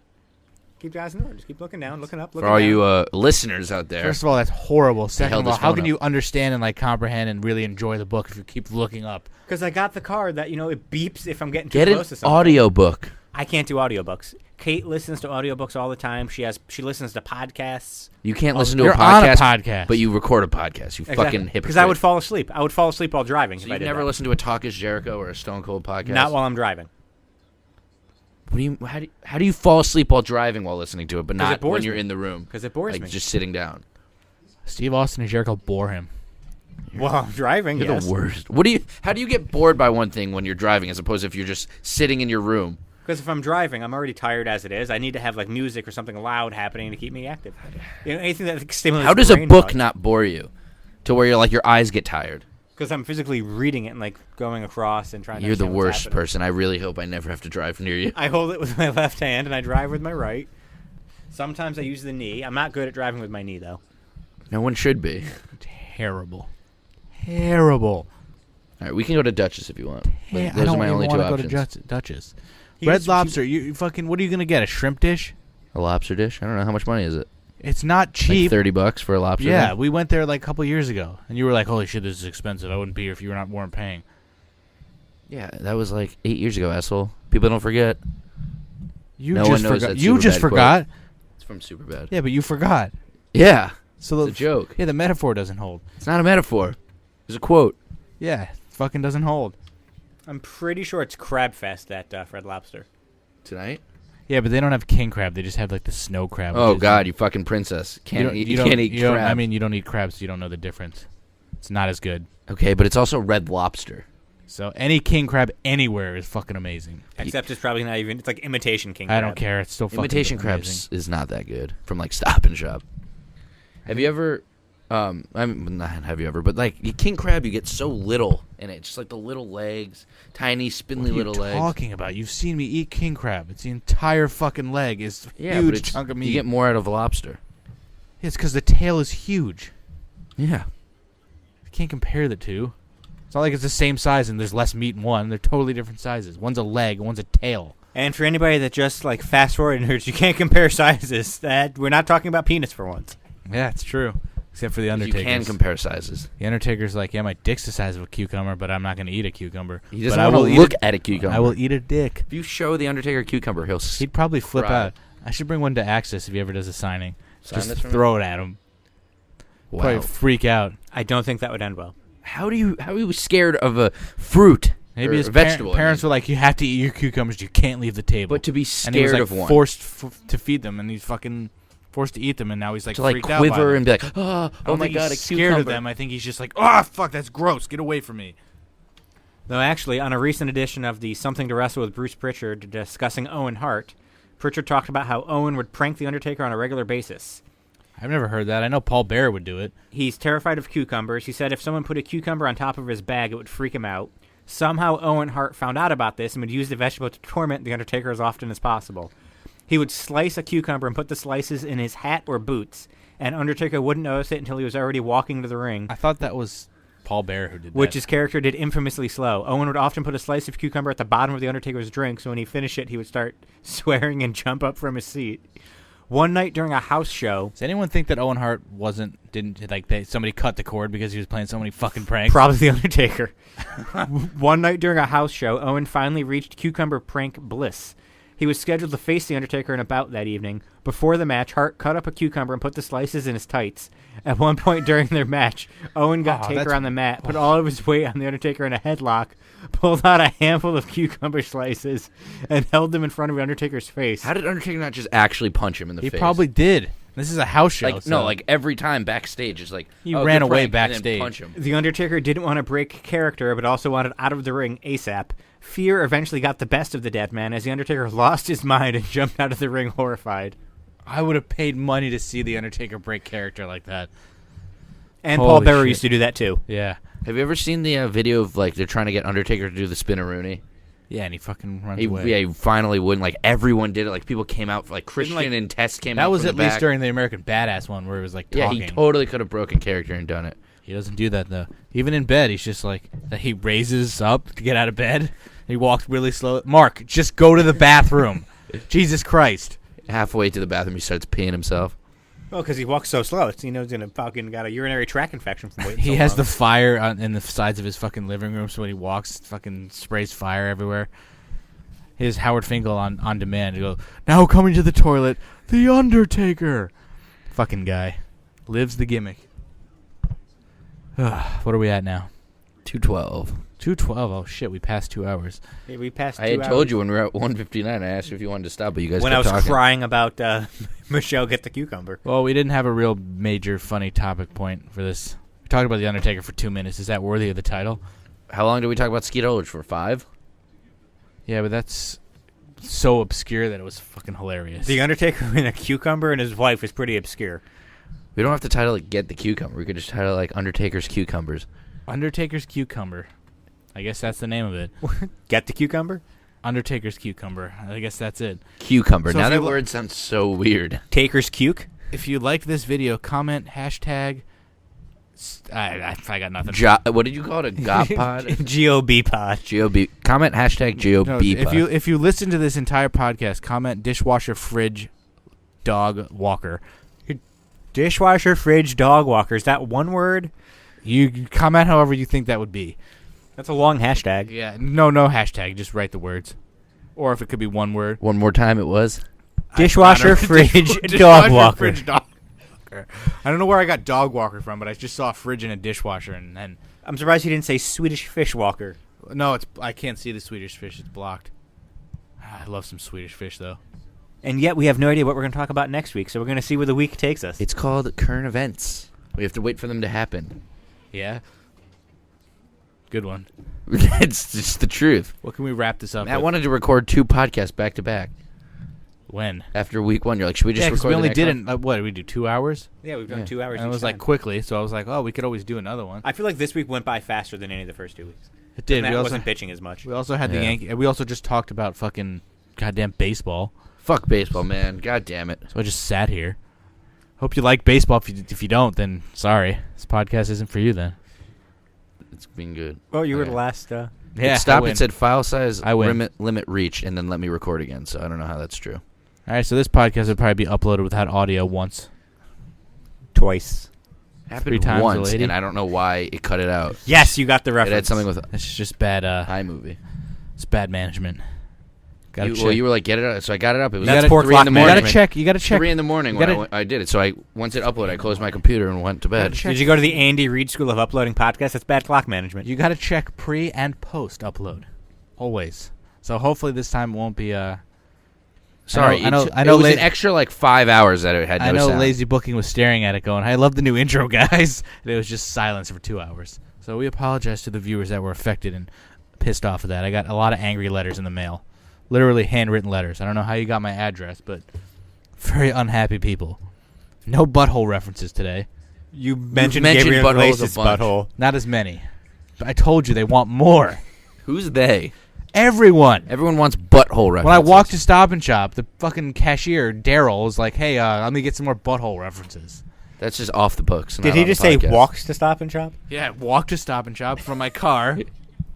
Keep your eyes on the road. Just keep looking down, looking up, For looking all down. you listeners out there. First of all, that's horrible. Second held of all, his how phone can up. you understand and like comprehend and really enjoy the book if you keep looking up? Because I got the card that, it beeps if I'm getting too Get an close to something. audiobook. I can't do audiobooks. Kate listens to audiobooks all the time. She listens to podcasts. You can't listen to You're a on a podcast, podcast. but you record a podcast. You fucking hypocrite. Because I would fall asleep. I would fall asleep while driving So if I you've did never that. listened to a Talk is Jericho or a Stone Cold podcast? Not while I'm driving. What do you? How do you fall asleep while driving while listening to it, but 'Cause it not when bores you're me. in the room? Because it bores Like me. just sitting down. Steve Austin and Jericho bore him. While I'm driving, You're yes. the worst. What do you? How do you get bored by one thing when you're driving, as opposed to if you're just sitting in your room? Because if I'm driving, I'm already tired as it is. I need to have like music or something loud happening to keep me active. Anything that stimulates. How does a book not bore you, to where you're like your eyes get tired? Because I'm physically reading it and like going across and trying to. You're the understand what's worst happening. person. I really hope I never have to drive near you. I hold it with my left hand and I drive with my right. Sometimes I use the knee. I'm not good at driving with my knee though. No one should be. Terrible. Terrible. All right, we can go to Duchess if you want. But I those don't are my even only two want to options. go to Duchess. Here's- Red Lobster, you fucking, what are you going to get, a shrimp dish? A lobster dish? I don't know how much money is it. It's not cheap. Like $30 for a lobster. Yeah, dish? we went there like a couple years ago, and you were like, holy shit, this is expensive. I wouldn't be here if you weren't paying. Yeah, that was like 8 years ago, asshole. People don't forget. You No just one knows forgot. that You just Superbad quote. forgot. It's from Superbad. Yeah, but you forgot. Yeah, So it's a joke. Yeah, the metaphor doesn't hold. It's not a metaphor. It's a quote. Yeah, it fucking doesn't hold. I'm pretty sure it's Crab Fest at Red Lobster. Tonight? Yeah, but they don't have king crab. They just have like the snow crab. Oh, which is- God, you fucking princess. you don't- You you can't don't- eat you don't- crab. I mean, you don't eat crabs, so you don't know the difference. It's not as good. Okay, but it's also Red Lobster. So any king crab anywhere is fucking amazing. Except it's probably not even. It's like imitation king crab. I don't care. It's still fucking Imitation amazing. crabs is not that good from like Stop and Shop. Have you ever? I mean, not have you ever? But like king crab, you get so little in it. Just like the little legs, tiny, spindly What are little you legs. talking about? You've seen me eat king crab. It's the entire fucking leg. It's a Yeah, but huge it's, chunk of meat. you get more out of a lobster. It's because the tail is huge. Yeah. You can't compare the two. It's not like it's the same size and there's less meat in one. They're totally different sizes. One's a leg, one's a tail. And for anybody that just like fast forward nerds, you can't compare sizes. That we're not talking about penis for once. Yeah, it's true. Except for the 'Cause Undertaker. you can compare sizes. The Undertaker's like, yeah, my dick's the size of a cucumber, but I'm not going to eat a cucumber. He doesn't but I want will to eat look at a cucumber. I will eat a dick. If you show the Undertaker a cucumber, He'd probably flip cry. out. I should bring one to Access if he ever does a signing. Sign Just this for me? throw it at him. Wow. Probably freak out. I don't think that would end well. How are you scared of a fruit? Maybe or his a vegetable? parents were like, you have to eat your cucumbers. You can't leave the table. But to be and he was scared like of one, forced to feed them, and he's fucking forced to eat them, and now he's like to like freaked out by quiver them. and be like, I oh don't my think God, a he's scared cucumber. of them. I think he's just like, oh fuck, that's gross. Get away from me. Though actually, on a recent edition of the Something to Wrestle with Bruce Pritchard discussing Owen Hart, Pritchard talked about how Owen would prank The Undertaker on a regular basis. I've never heard that. I know Paul Bearer would do it. He's terrified of cucumbers. He said if someone put a cucumber on top of his bag, it would freak him out. Somehow Owen Hart found out about this and would use the vegetable to torment The Undertaker as often as possible. He would slice a cucumber and put the slices in his hat or boots, and Undertaker wouldn't notice it until he was already walking to the ring, I thought that was Paul Bearer who did which that. his character did infamously slow. Owen would often put a slice of cucumber at the bottom of The Undertaker's drink, so when he finished it, he would start swearing and jump up from his seat. One night during a house show, Does anyone think that Owen Hart didn't like somebody cut the cord because he was playing so many fucking pranks? probably The Undertaker. One night during a house show, Owen finally reached cucumber prank bliss. He was scheduled to face The Undertaker in a bout that evening. Before the match, Hart cut up a cucumber and put the slices in his tights. At one point during their match, Owen got Oh, Taker that's- on the mat, put all of his weight on The Undertaker in a headlock, pulled out a handful of cucumber slices, and held them in front of The Undertaker's face. How did Undertaker not just actually punch him in the He face? probably did. This is a house show. like so no, like every time backstage, it's like He oh, ran good away prank, and then backstage. punch him. The Undertaker didn't want to break character, but also wanted out of the ring ASAP. Fear eventually got the best of the dead man as The Undertaker lost his mind and jumped out of the ring horrified. I would have paid money to see the Undertaker break character like that. And Holy Paul Bearer shit. used to do that too. Yeah. Have you ever seen the video of like they're trying to get Undertaker to do the spinneroonie? Yeah, and he fucking runs He, away. yeah, he finally wouldn't. Like everyone did it. Like people came out, like Christian and Test came out. That was from at the least back. during the American Badass one where it was like Yeah, talking. he totally could have broken character and done it. He doesn't do that though. Even in bed, he's just like that. He raises up to get out of bed. He walks really slow. Mark, just go to the bathroom. Jesus Christ. Halfway to the bathroom, he starts peeing himself. Well, because he walks so slow. He knows he's fucking got a urinary tract infection from waiting He so has long. the fire in the sides of his fucking living room, so when he walks, fucking sprays fire everywhere. His Howard Finkel on demand. He goes, now coming to the toilet, The Undertaker. Fucking guy. Lives the gimmick. What are we at now? 212. 2:12. Oh, shit, we passed 2 hours. Hey, we passed I 2 had hours. told you when we were at 159. I asked you if you wanted to stop, but you guys when I kept was talking. crying about Michelle get the cucumber. Well, we didn't have a real major funny topic point for this. We talked about The Undertaker for 2 minutes. Is that worthy of the title? How long did we talk about Skeet Ulrich for? 5? Yeah, but that's so obscure that it was fucking hilarious. The Undertaker and a cucumber and his wife is pretty obscure. We don't have to title it "Get the Cucumber." We could just title it like "Undertaker's Cucumbers." Undertaker's Cucumber. I guess that's the name of it. Get the cucumber? Undertaker's Cucumber. I guess that's it. Cucumber. So Now if that you lo- word sounds so weird. Taker's cuke? If you liked this video, comment hashtag. I got nothing. What did you call it? A GOP pod? GOB pod. GOB. Comment hashtag GOB No, pod. if you listen to this entire podcast, comment dishwasher, fridge, dog, walker. Dishwasher, fridge, dog walker. Is that one word? You comment however you think that would be. That's a long hashtag. Yeah, no hashtag. Just write the words. Or if it could be one word. One more time, it was. Dishwasher, fridge, Dishwasher, dog walker. fridge, dog walker. I don't know where I got dog walker from, but I just saw a fridge and a dishwasher, and then I'm surprised you didn't say Swedish fish walker. no, I can't see the Swedish fish. It's blocked. I love some Swedish fish though. And yet we have no idea what we're going to talk about next week, so we're going to see where the week takes us. It's called current events. We have to wait for them to happen. Yeah. Good one. It's just the truth. What can we wrap this up Matt with? wanted to record 2 podcasts back to back When? after week 1. You're like, should we just Yeah, because record we the only next did one? it. What did we do? 2 hours? Yeah, we've done Yeah. 2 hours And it each was like time. quickly, so I was like, oh, we could always do another one. I feel like this week went by faster than any of the first 2 weeks. It did. Matt We also wasn't bitching as much. we also had the Yeah. Yankee. We also just talked about fucking goddamn baseball. Fuck baseball, man. God damn it. So I just sat here. Hope you like baseball. If you don't, then sorry. This podcast isn't for you then. It's been good. Oh, you were Okay. the last. Yeah. It stopped. It said file size I win. limit reached, and then let me record again. So I don't know how that's true. All right, so this podcast would probably be uploaded without audio once. Twice. Happened 3 times a once, lady. and I don't know why it cut it out. Yes, you got the It reference. had something with It's just bad. iMovie. It's bad management. Gotta check. Well, you were like, get it up. So I got it up. It was That's gotta- poor 3 in clock the You morning. gotta management. check. You gotta check. 3 in the morning You when gotta- I did it. So once it uploaded, I closed my computer and went to bed. check. Did you go to the Andy Reid School of Uploading Podcasts? That's bad clock management. You gotta check pre and post upload, always. So hopefully this time it won't be. Sorry, I know it was la- an extra like 5 hours that it had no I know sound. Lazy Booking was staring at it, going, "I love the new intro, guys." And it was just silence for 2 hours. So we apologize to the viewers that were affected and pissed off of that. I got a lot of angry letters in the mail, literally handwritten letters. I don't know how you got my address, but very unhappy people. No butthole references today. You mentioned Gabriel buttholes a Iglesias' bunch. butthole. Not as many. But I told you they want more. Who's they? Everyone. Everyone wants butthole references. When I walked to Stop and Shop, the fucking cashier, Daryl, was like, "Hey, let me get some more butthole references." That's just off the books. Did not he on the just say podcast. walks to Stop and Shop? Yeah, walked to Stop and Shop from my car.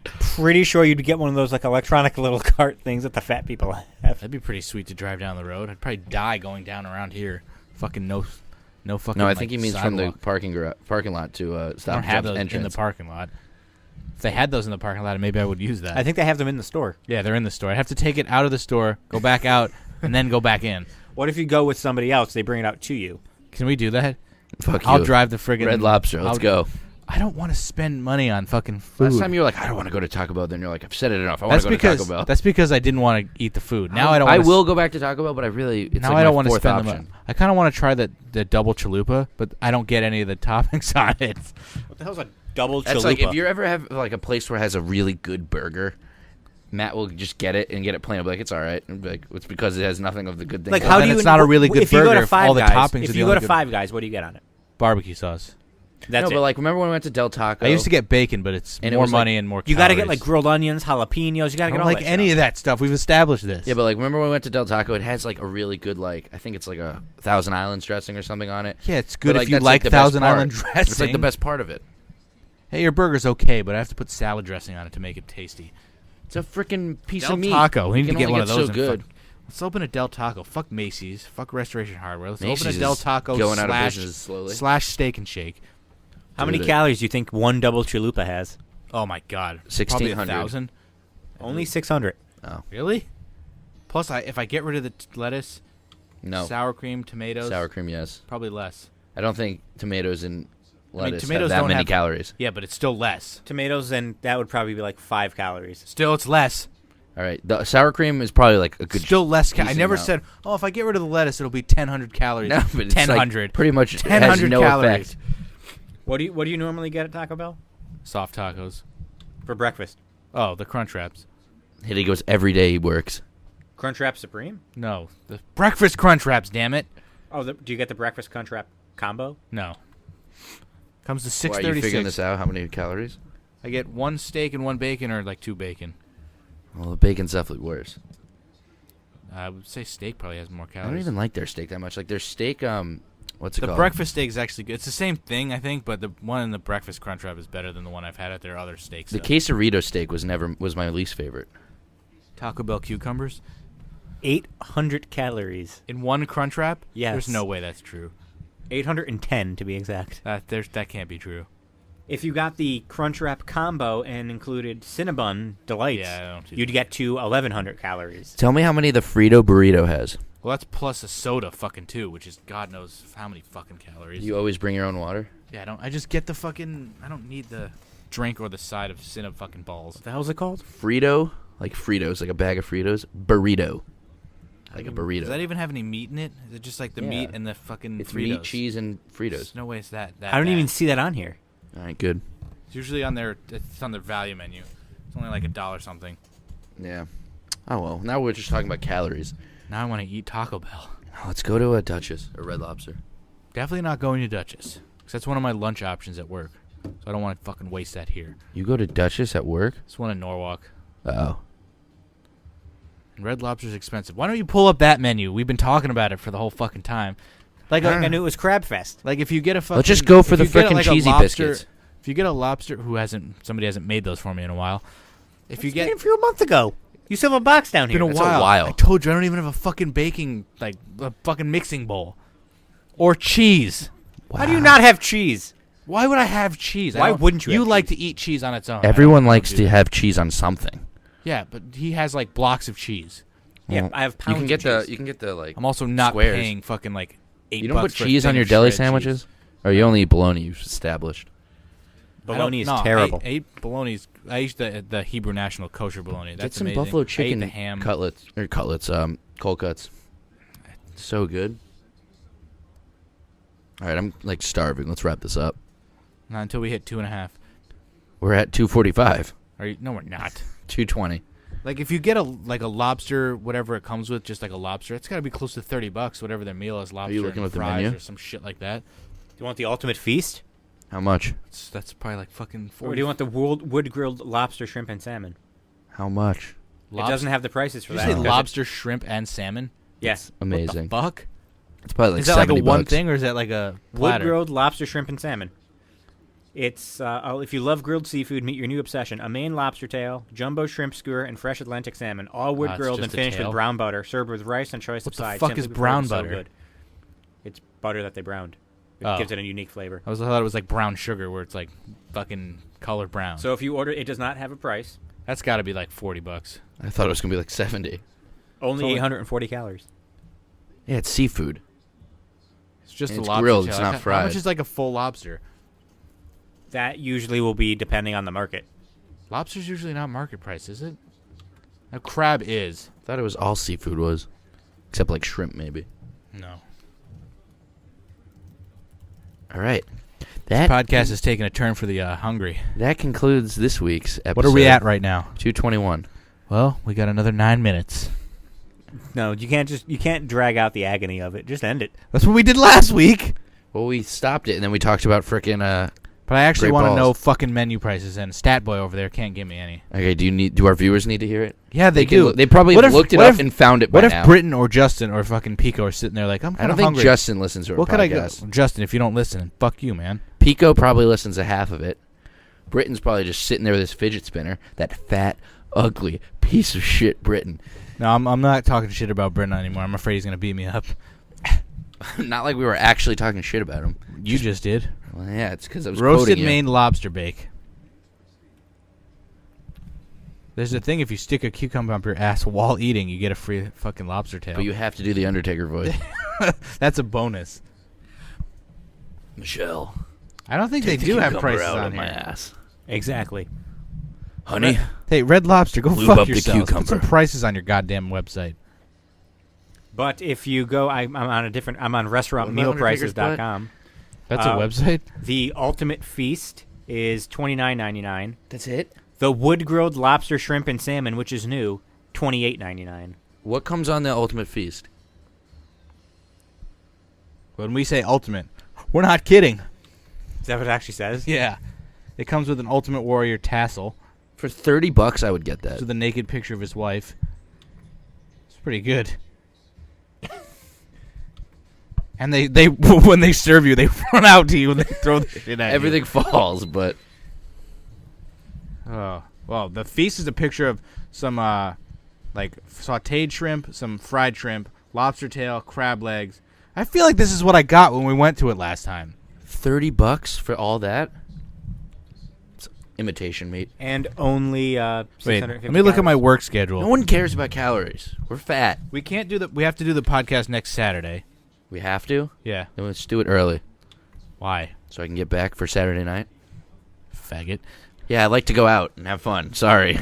Pretty sure you'd get one of those like electronic little cart things that the fat people have. That'd be pretty sweet to drive down the road. I'd probably die going down around here. Fucking no fucking. No, I like, think he means from the sidewalk. parking lot to I Stop don't and have Shop's those in entrance. the parking lot. If they had those in the parking lot, maybe I would use that. I think they have them in the store. Yeah, they're in the store. I'd have to take it out of the store, go back out, and then go back in. What if you go with somebody else? They bring it out to you. Can we do that? Fuck I'll you. drive the friggin' Red Lobster. Let's go. I don't want to spend money on fucking food. Last time you were like, I don't want to go to Taco Bell. Then you're like, I've said it enough. I want to go to Taco Bell. That's because I didn't want to eat the food. Now I don't. I wanna will go back to Taco Bell, but I really it's Now like I don't my want to fourth spend the option. money. I kind of want to try the double chalupa, but I don't get any of the toppings on it. What the hell's a double That's chalupa? like if you ever have like a place where it has a really good burger, Matt will just get it and get it plain. I'll be like, it's all right. And be like, it's because it has nothing of the good things. like on how it. then do you? it's not a really good if you go burger to if Five all the Guys, toppings are If the you go only to good- Five Guys, what do you get on it? Barbecue sauce. That's no, it. but like remember when we went to Del Taco? I used to get bacon, but it's And it more was like- money and more. You got to get like calories. grilled onions, jalapenos. You got I to get don't all like that any stuff. of that stuff. We've established this. Yeah, but like remember when we went to Del Taco? It has like a really good like I think it's like a Thousand Islands dressing or something on it. Yeah, it's But, good if you that's, like the best Thousand part. Island dressing. It's like the best part of it. Hey, your burger's okay, but I have to put salad dressing on it to make it tasty. It's a freaking piece Del of meat. Taco. We You need to can get only one of those. So and good. Let's open a Del Taco. Fuck Macy's. Fuck Restoration Hardware. Let's Macy's open a Del is Taco going out of slash business slowly. slash Steak and Shake. How many Dude, calories do you think one double chalupa has? Oh my god, 1,600. Probably 1,000. Only 600. Oh Really? Plus, if I get rid of the lettuce, no, sour cream, tomatoes, sour cream. Yes, probably less. I don't think tomatoes and lettuce tomatoes have that don't many have- calories. Yeah, but it's still less. Tomatoes, and that would probably be like 5 calories. Still, it's less. All right, the sour cream is probably like a good. Still less. I decent never amount. said, oh, if I get rid of the lettuce, it'll be 1,000 calories. No, but it's 1,000. like pretty much 1,000 has no calories. effect. What do you normally get at Taco Bell Soft tacos. for breakfast? Oh, the Crunch Wraps. He goes every day. He works. Crunchwrap Supreme? No, the breakfast Crunch Wraps. Damn it. Oh, do you get the breakfast Crunchwrap combo? No. Comes to Why are you figuring 636. this out? How many calories? I get 1 steak and 1 bacon, or like 2 bacon. Well, the bacon's definitely worse. I would say steak probably has more I calories. don't even like their steak that much. Like their steak, what's it The called? breakfast steak is actually good. It's the same thing, I think, but the one in the breakfast Crunch Wrap is better than the one I've had at their other steaks. The quesarito steak was my least favorite. Taco Bell cucumbers 800 calories. in 1 Crunch Wrap. Yes. There's no way that's true. 810 to be exact. That can't be true. If you got the Crunchwrap combo and included Cinnabon Delights, you'd get to 1,100 calories. Tell me how many the Frito burrito has. Well, that's plus a soda fucking too, which is God knows how many fucking calories. You always bring your own water? Yeah, I just get the fucking. I don't need the drink or the side of Cinnab fucking balls. What the hell's it called? Frito, like Fritos, like a bag of Fritos. Burrito, like a burrito. Does that even have any meat in it? Is it just like the meat and the fucking It's Fritos? meat, cheese, and Fritos. There's no way it's that I don't bad. even see that on here. All right, good. It's usually on it's on their value menu. It's only like $1 something. Yeah. Oh, well, now we're just talking about calories. Now I want to eat Taco Bell. Let's go to a Duchess or Red Lobster. Definitely not going to Duchess. Because that's one of my lunch options at work. So I don't want to fucking waste that here. You go to Duchess at work? It's one in Norwalk. Uh-oh. And Red Lobster's expensive. Why don't you pull up that menu? We've been talking about it for the whole fucking time. Like I knew it was Crab Fest. Like if you get a fucking... Let's just go for if the you get, frickin' like, a cheesy lobster- biscuits. If you get a lobster somebody hasn't made those for me in a while. If you I get... made it for you a month ago. You still have a box down It's here. been a That's a while. while. I told you I don't even have a fucking baking, like, a fucking mixing bowl. Or cheese. How do you not have cheese? Why would I have cheese? Why wouldn't you You have like cheese? to eat cheese on its own. Everyone likes do to that. have cheese on something. Yeah, but he has, like, blocks of cheese. Yeah, Well, I have pounds You can get of cheese. the like. I'm also not squares. paying fucking, like, $8 You don't put for a cheese thing on your of deli shredded sandwiches, cheese. or you only eat bologna. You've established. Bologna is I terrible. ate bologna's. I used the Hebrew National Kosher bologna. That's Get some amazing. buffalo I ate chicken the ham. cutlets, cold cuts. So good. All right, I'm like starving. Let's wrap this up. Not until we hit 2.5. We're at 2:45. Are you? No, we're not. 2:20. Like if you get a lobster, whatever it comes with, just like a lobster, it's got to be close to $30, whatever their meal is. Lobster looking and at the fries menu? or some shit like that. Do you want the ultimate feast? How much? That's probably like fucking 40. Or do you want the wood grilled lobster, shrimp, and salmon? How much? It doesn't have the prices for Did that. you say because lobster, shrimp, and salmon? Yes. Amazing. What the fuck? It's probably like Is that like a $70. one thing or is that like a Wood platter? grilled lobster, shrimp, and salmon. It's if you love grilled seafood, meet your new obsession: a Maine lobster tail, jumbo shrimp skewer, and fresh Atlantic salmon, all wood It's grilled just and a finished tail? with brown butter, served with rice and choice What of the sides. fuck simply is because brown it's so butter? good. It's butter that they browned. It Oh. gives it a unique flavor. I thought it was like brown sugar, where it's like fucking colored brown. So if you order, it does not have a price. That's got to be like $40. I thought it was gonna be like 70. Only only- 840 calories. Yeah, it's seafood. It's just And a it's lobster grilled, tail. it's Like, not How fried. much is like a full lobster? That usually will be depending on the market. Lobster's usually not market price, is it? Now crab is. I thought it was all seafood was, except like shrimp maybe. No. All right. This podcast is taking a turn for the hungry. That concludes this week's episode. What are we at right now? 2:21. Well, we got another 9 minutes. No, you can't drag out the agony of it. Just end it. That's what we did last week. Well, we stopped it and then we talked about frickin' But I actually Great want to balls. know fucking menu prices, and Stat Boy over there can't give me any. Okay, do our viewers need to hear it? Yeah, they can do. look- they probably What if- looked it what up if- and found it by What if now. Britton or Justin or fucking Pico are sitting there like, I'm I kind don't of think hungry. Justin listens to our What could I go? podcast. Justin, if you don't listen, fuck you, man. Pico probably listens to half of it. Britton's probably just sitting there with his fidget spinner. That fat, ugly piece of shit Britton. No, I'm not talking shit about Britton anymore. I'm afraid he's going to beat me up. Not like we were actually talking shit about him. You just did. Well, yeah, it's because I was Roasted quoting you. Maine lobster bake. There's a thing, if you stick a cucumber up your ass while eating, you get a free fucking lobster tail. But you have to do the Undertaker voice. That's a bonus. Michelle, I don't think take they the do have cucumber prices out on of my here. ass. Exactly. Honey, Hey, Red Lobster, go Lube fuck up the yourselves. Put some cucumber. prices on your goddamn website. But if you go, I'm on restaurantmealprices.com. That's a website? The ultimate feast is $29.99. that's it? The wood grilled lobster, shrimp, and salmon, which is new, $28.99. What comes on the ultimate feast? When we say ultimate, we're not kidding. Is that what it actually says? Yeah. It comes with an Ultimate Warrior tassel. For $30, I would get that. With a naked picture of his wife. It's pretty good. And they when they serve you, they run out to you and they throw the shit at Everything falls, but you. Oh, well, the feast is a picture of some like sautéed shrimp, some fried shrimp, lobster tail, crab legs. I feel like this is what I got when we went to it last time. $30 for all that? imitation meat. And only Wait, 650 let me look at my calories. work schedule. No one cares about calories. We're fat. We can't do we have to do the podcast next Saturday. We have to? Yeah. Then let's do it early Why? so I can get back for Saturday night. Faggot. Yeah, I like to go out and have fun. Sorry.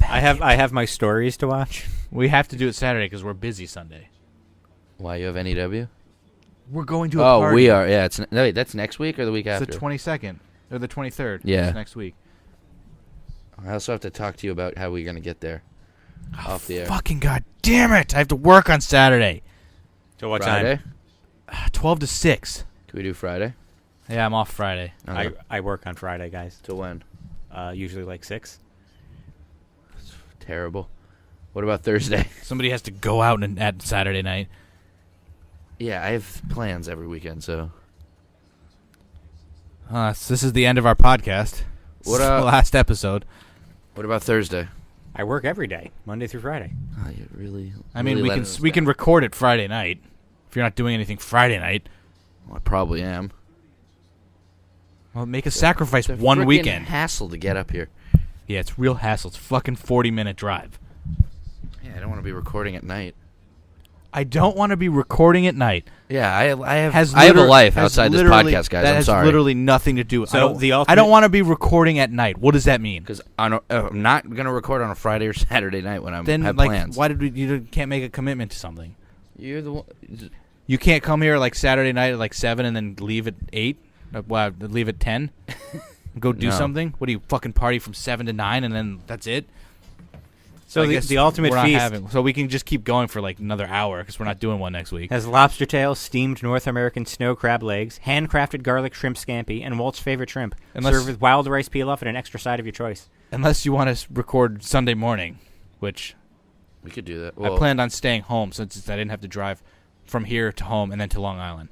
I have my stories to watch. We have to do it Saturday because we're busy Sunday. Why, you have NEW? We're going to a Oh, party. we are. Yeah, wait, that's next week or the week It's after? the 22nd or the 23rd. Yeah. It's next week. I also have to talk to you about how we're going to get there. Off the air. Fucking god damn it! I have to work on Saturday. So what Friday? time? 12 to 6. Can we do Friday? Yeah, I'm off Friday. Okay. I work on Friday, guys. Till when? Usually like 6. Terrible. What about Thursday? Somebody has to go out at Saturday night. Yeah, I have plans every weekend, so. So this is the end of our podcast. What, This is the last episode. What about Thursday? I work every day, Monday through Friday. Oh, you really. I mean, really we letting can us we down. can record it Friday night. If you're not doing anything Friday night, Well, I probably am. well, make a sacrifice It's a one frickin' weekend. hassle to get up here. Yeah, it's real hassle. It's fucking 40-minute drive. Yeah, I don't want to be recording at night. I don't want to be recording at night. Yeah, I have I have a liter- life has outside this literally- podcast, guys. That I'm has sorry. literally nothing to do. So I don't, the I ultimate- don't want to be recording at night. What does that mean? Because I'm not going to record on a Friday or Saturday night when I Then, have like, plans. why did you can't make a commitment to something? You're the one. You can't come here like Saturday night at like 7 and then leave at 8. Leave at 10. Go do No. something. What do you fucking party from 7 to 9 and then that's it? So I the, guess the ultimate we're not feast having, so we can just keep going for like another hour because we're not doing one next week. has lobster tail, steamed North American snow crab legs, handcrafted garlic shrimp scampi, and Walt's favorite shrimp. Unless- Served with wild rice pilaf and an extra side of your choice. Unless you want to record Sunday morning, which We could do that. I planned on staying home since I didn't have to drive from here to home and then to Long Island.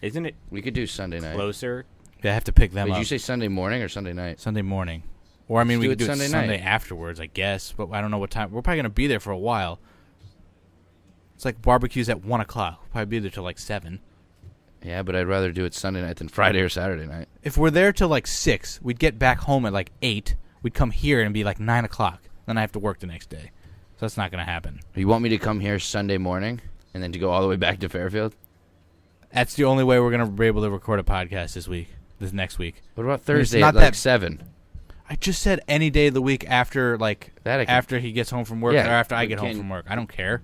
Isn't it We could do Sunday night. closer? Yeah, I have to pick them Did up you say Sunday morning or Sunday night? Sunday morning. Or, I mean, Let's we do could it do it Sunday Sunday night. afterwards, I guess. But I don't know what time. We're probably going to be there for a while. It's like barbecues at 1 o'clock. We'll probably be there till like 7. Yeah, but I'd rather do it Sunday night than Friday or Saturday night. If we're there till like 6, we'd get back home at like 8. We'd come here and be like 9 o'clock. Then I have to work the next day. So that's not going to happen. You want me to come here Sunday morning and then to go all the way back to Fairfield? That's the only way we're going to be able to record a podcast this next week. What about I mean, it's Thursday not at like that- 7? I just said any day of the week after That I can- after he gets home from work Yeah, or after I we get home can- from work. I don't care.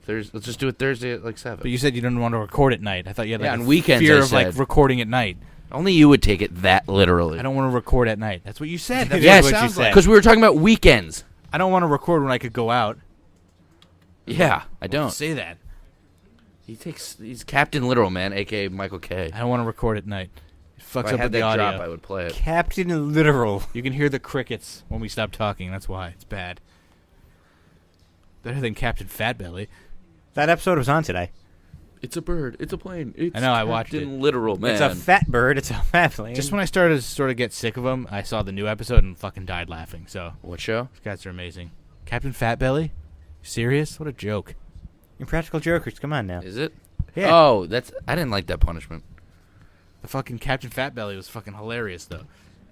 Let's just do it Thursday at like 7. But you said you didn't want to record at night. I thought you had like Yeah, a on weekends, fear I of like said. recording at night. Only you would take it that literally. I don't want to record at night. That's what you said. That's Yes, what it what you sounds said. like. Because we were talking about weekends. I don't want to record when I could go out. Yeah, I don't. Say that. He's Captain Literal, man, a.k.a. Michael K. I don't want to record at night. It fucks If I up had with the that audio. drop, I would play it. Captain Literal. You can hear the crickets when we stop talking. That's why. It's bad. Better than Captain Fatbelly. That episode was on today. It's a bird. It's a plane. It's I know, I watched Captain it. Literal, man. It's a fat bird. It's a fat plane. Just when I started to sort of get sick of them, I saw the new episode and fucking died laughing. So, What show? these guys are amazing. Captain Fatbelly? Serious? What a joke. Impractical Jokers. Come on now. Is it? Yeah. Oh, I didn't like that punishment. The fucking Captain Fatbelly was fucking hilarious, though.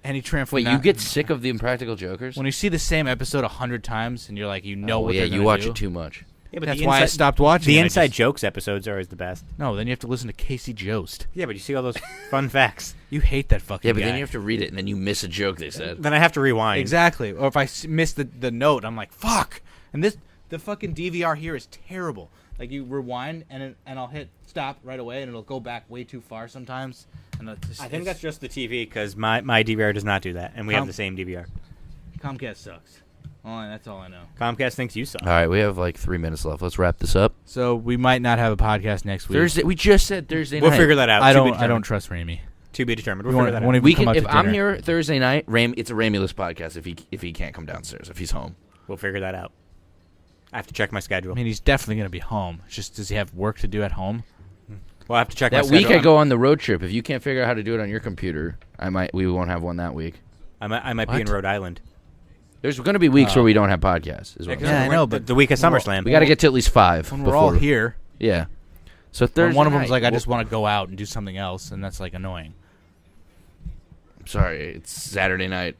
And he transformed. Wait, you get sick of the Impractical Jokers? when you see the same episode 100 times and you're like, you know oh, what yeah, they're you gonna watch do. it too much. Yeah, but That's the why I inside- stopped watching. The it. I inside just- jokes episodes are always the best. No, then you have to listen to Casey Jost. Yeah, but you see all those fun facts. You hate that fucking Yeah, but guy. then you have to read it, and then you miss a joke they said. Then I have to rewind. Exactly. Or if I miss the note, I'm like, fuck. And the fucking DVR here is terrible. Like, you rewind, and I'll hit stop right away, and it'll go back way too far sometimes. And I think that's just the TV because my DVR does not do that, and we have the same DVR. Comcast sucks. That's all I know. Comcast thinks you suck. All right, we have like 3 minutes left. Let's wrap this up. So we might not have a podcast next week. Thursday. We just said Thursday We'll night. figure that out. I To be don't determined. trust Ramey. To be determined. We We'll won't- figure that won't out. even We come can. out If to I'm dinner. here Thursday night, it's a Ramulus podcast. If he can't come downstairs, if he's home. We'll figure that out. I have to check my schedule. I mean, he's definitely going to be home. It's just, does he have work to do at home? We'll have to check my That schedule. week I go on the road trip. If you can't figure out how to do it on your computer, we won't have one that week. I might be What? in Rhode Island. There's going to be weeks where we don't have podcasts. Is what I'm Yeah, saying. I know, but the week of we're all- SummerSlam. We got to get to at least 5 When before. we're all here, Yeah. So when Thursday one of them's night, like, I we'll- just want to go out and do something else, and that's like annoying. sorry. It's Saturday night.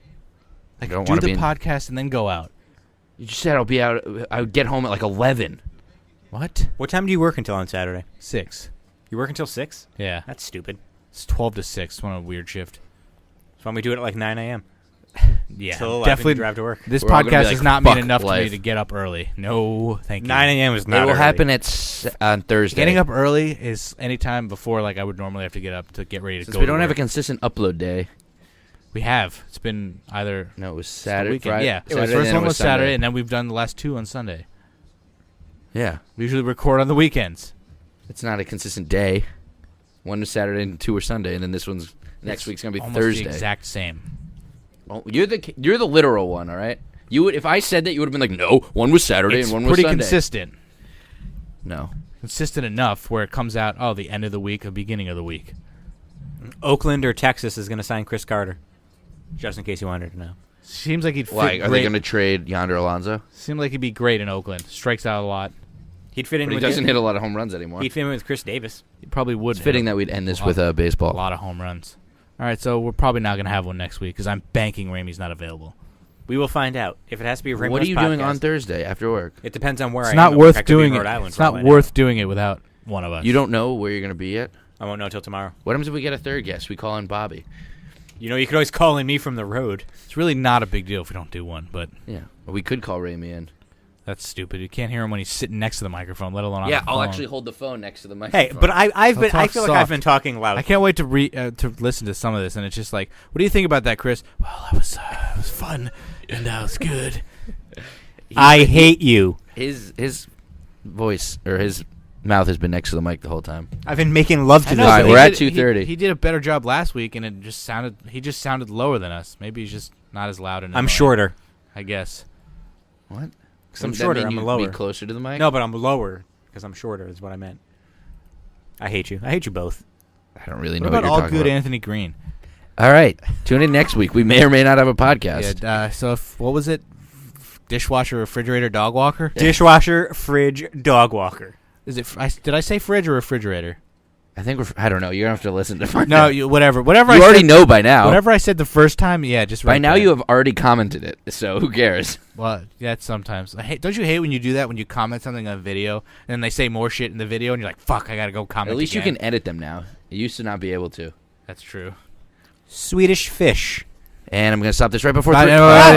Like, don't do wanna the be in- podcast and then go out. You just said I'll be out. I would get home at like 11. What? What time do you work until on Saturday? 6. You work until 6? Yeah. That's stupid. It's 12 to 6. One a weird shift. So why don't we do it at like 9 a.m.? Yeah. Till 11, Definitely. drive to work. This We're all gonna be podcast like, does not mean "Fuck enough to me life." to get up early. No, thank you. 9 a.m. is It not will early. happen on Thursday. Getting up early is any time before like I would normally have to get up to get ready to Since go. we to don't have a work. consistent upload day. We have. It's been either No, it was the Saturday. weekend. Friday, Yeah, Saturday, the first then one it was Saturday, Sunday. and then we've done the last 2 on Sunday. Yeah, We usually record on the weekends. it's not a consistent day. One was Saturday and 2 were Sunday, and then this one's next week's gonna be Almost Thursday. the exact same. Well, you're the literal one, all right? You would if I said that, you would have been like, no, one was Saturday It's and one was pretty Sunday. consistent. No, Consistent enough where it comes out, the end of the week or beginning of the week. Oakland or Texas is going to sign Chris Carter. Just in case you wanted to know. Seems like he'd fit why are they great. going to trade Yonder Alonso? Seemed like he'd be great in Oakland. Strikes out a lot. He'd fit in But he with doesn't hit a lot of home runs anymore. He'd fit in with Chris Davis. He probably would. It's fitting hit that we'd end this a with lot- baseball. a lot of home runs. All right, so we're probably not going to have one next week because I'm banking Ramey's not available. We will find out. If it has to be a What are you doing on Thursday after work? It depends on where I It's am. not at worth work. I could be in doing it. Rhode Island It's for all not I know. worth doing it without one of us. You don't know where you're going to be yet? I won't know until tomorrow. What happens if we get a third guest? We call in Bobby. You know, you could always call in me from the road. It's really not a big deal if we don't do one, but Yeah. Well, we could call Ramey in. that's stupid. You can't hear him when he's sitting next to the microphone, let alone on Yeah, the I'll phone. actually hold the phone next to the microphone. Hey, but I feel talk like I've soft. been talking loud. I can't wait to listen to some of this, and it's just like, what do you think about that, Chris? Well, it was fun, and that was good. I hate you. His voice or his mouth has been next to the mic the whole time. I've been making love to I this. know, All right, but we're he at did- he- 2:30. He did a better job last week, and he just sounded lower than us. Maybe he's just not as loud and I'm annoying, shorter. I guess. What? Because I'm Wouldn't that shorter. mean I'm you'd lower. Be closer to the mic? No, but I'm lower because I'm shorter. Is what I meant. I hate you. I hate you both. I don't really What know what about you're all talking good about. Anthony Green? All right. Tune in next week. We may or may not have a podcast. Yeah. So what was it? Dishwasher, refrigerator, dog walker? Dishwasher, fridge, dog walker. Is it? Did I say fridge or refrigerator? I think I don't know. You're going to have to listen to find No, out. whatever. Whatever. You I already said, know by now. Whatever I said the first time, yeah, just By right now there. you have already commented it, so who cares? Well, yeah, sometimes. Don't you hate when you do that when you comment something on a video and then they say more shit in the video and you're like, fuck, I gotta go comment. At least again. you can edit them now. You used to not be able to. That's true. Swedish fish. And I'm going to stop this right before Bye, 3. no,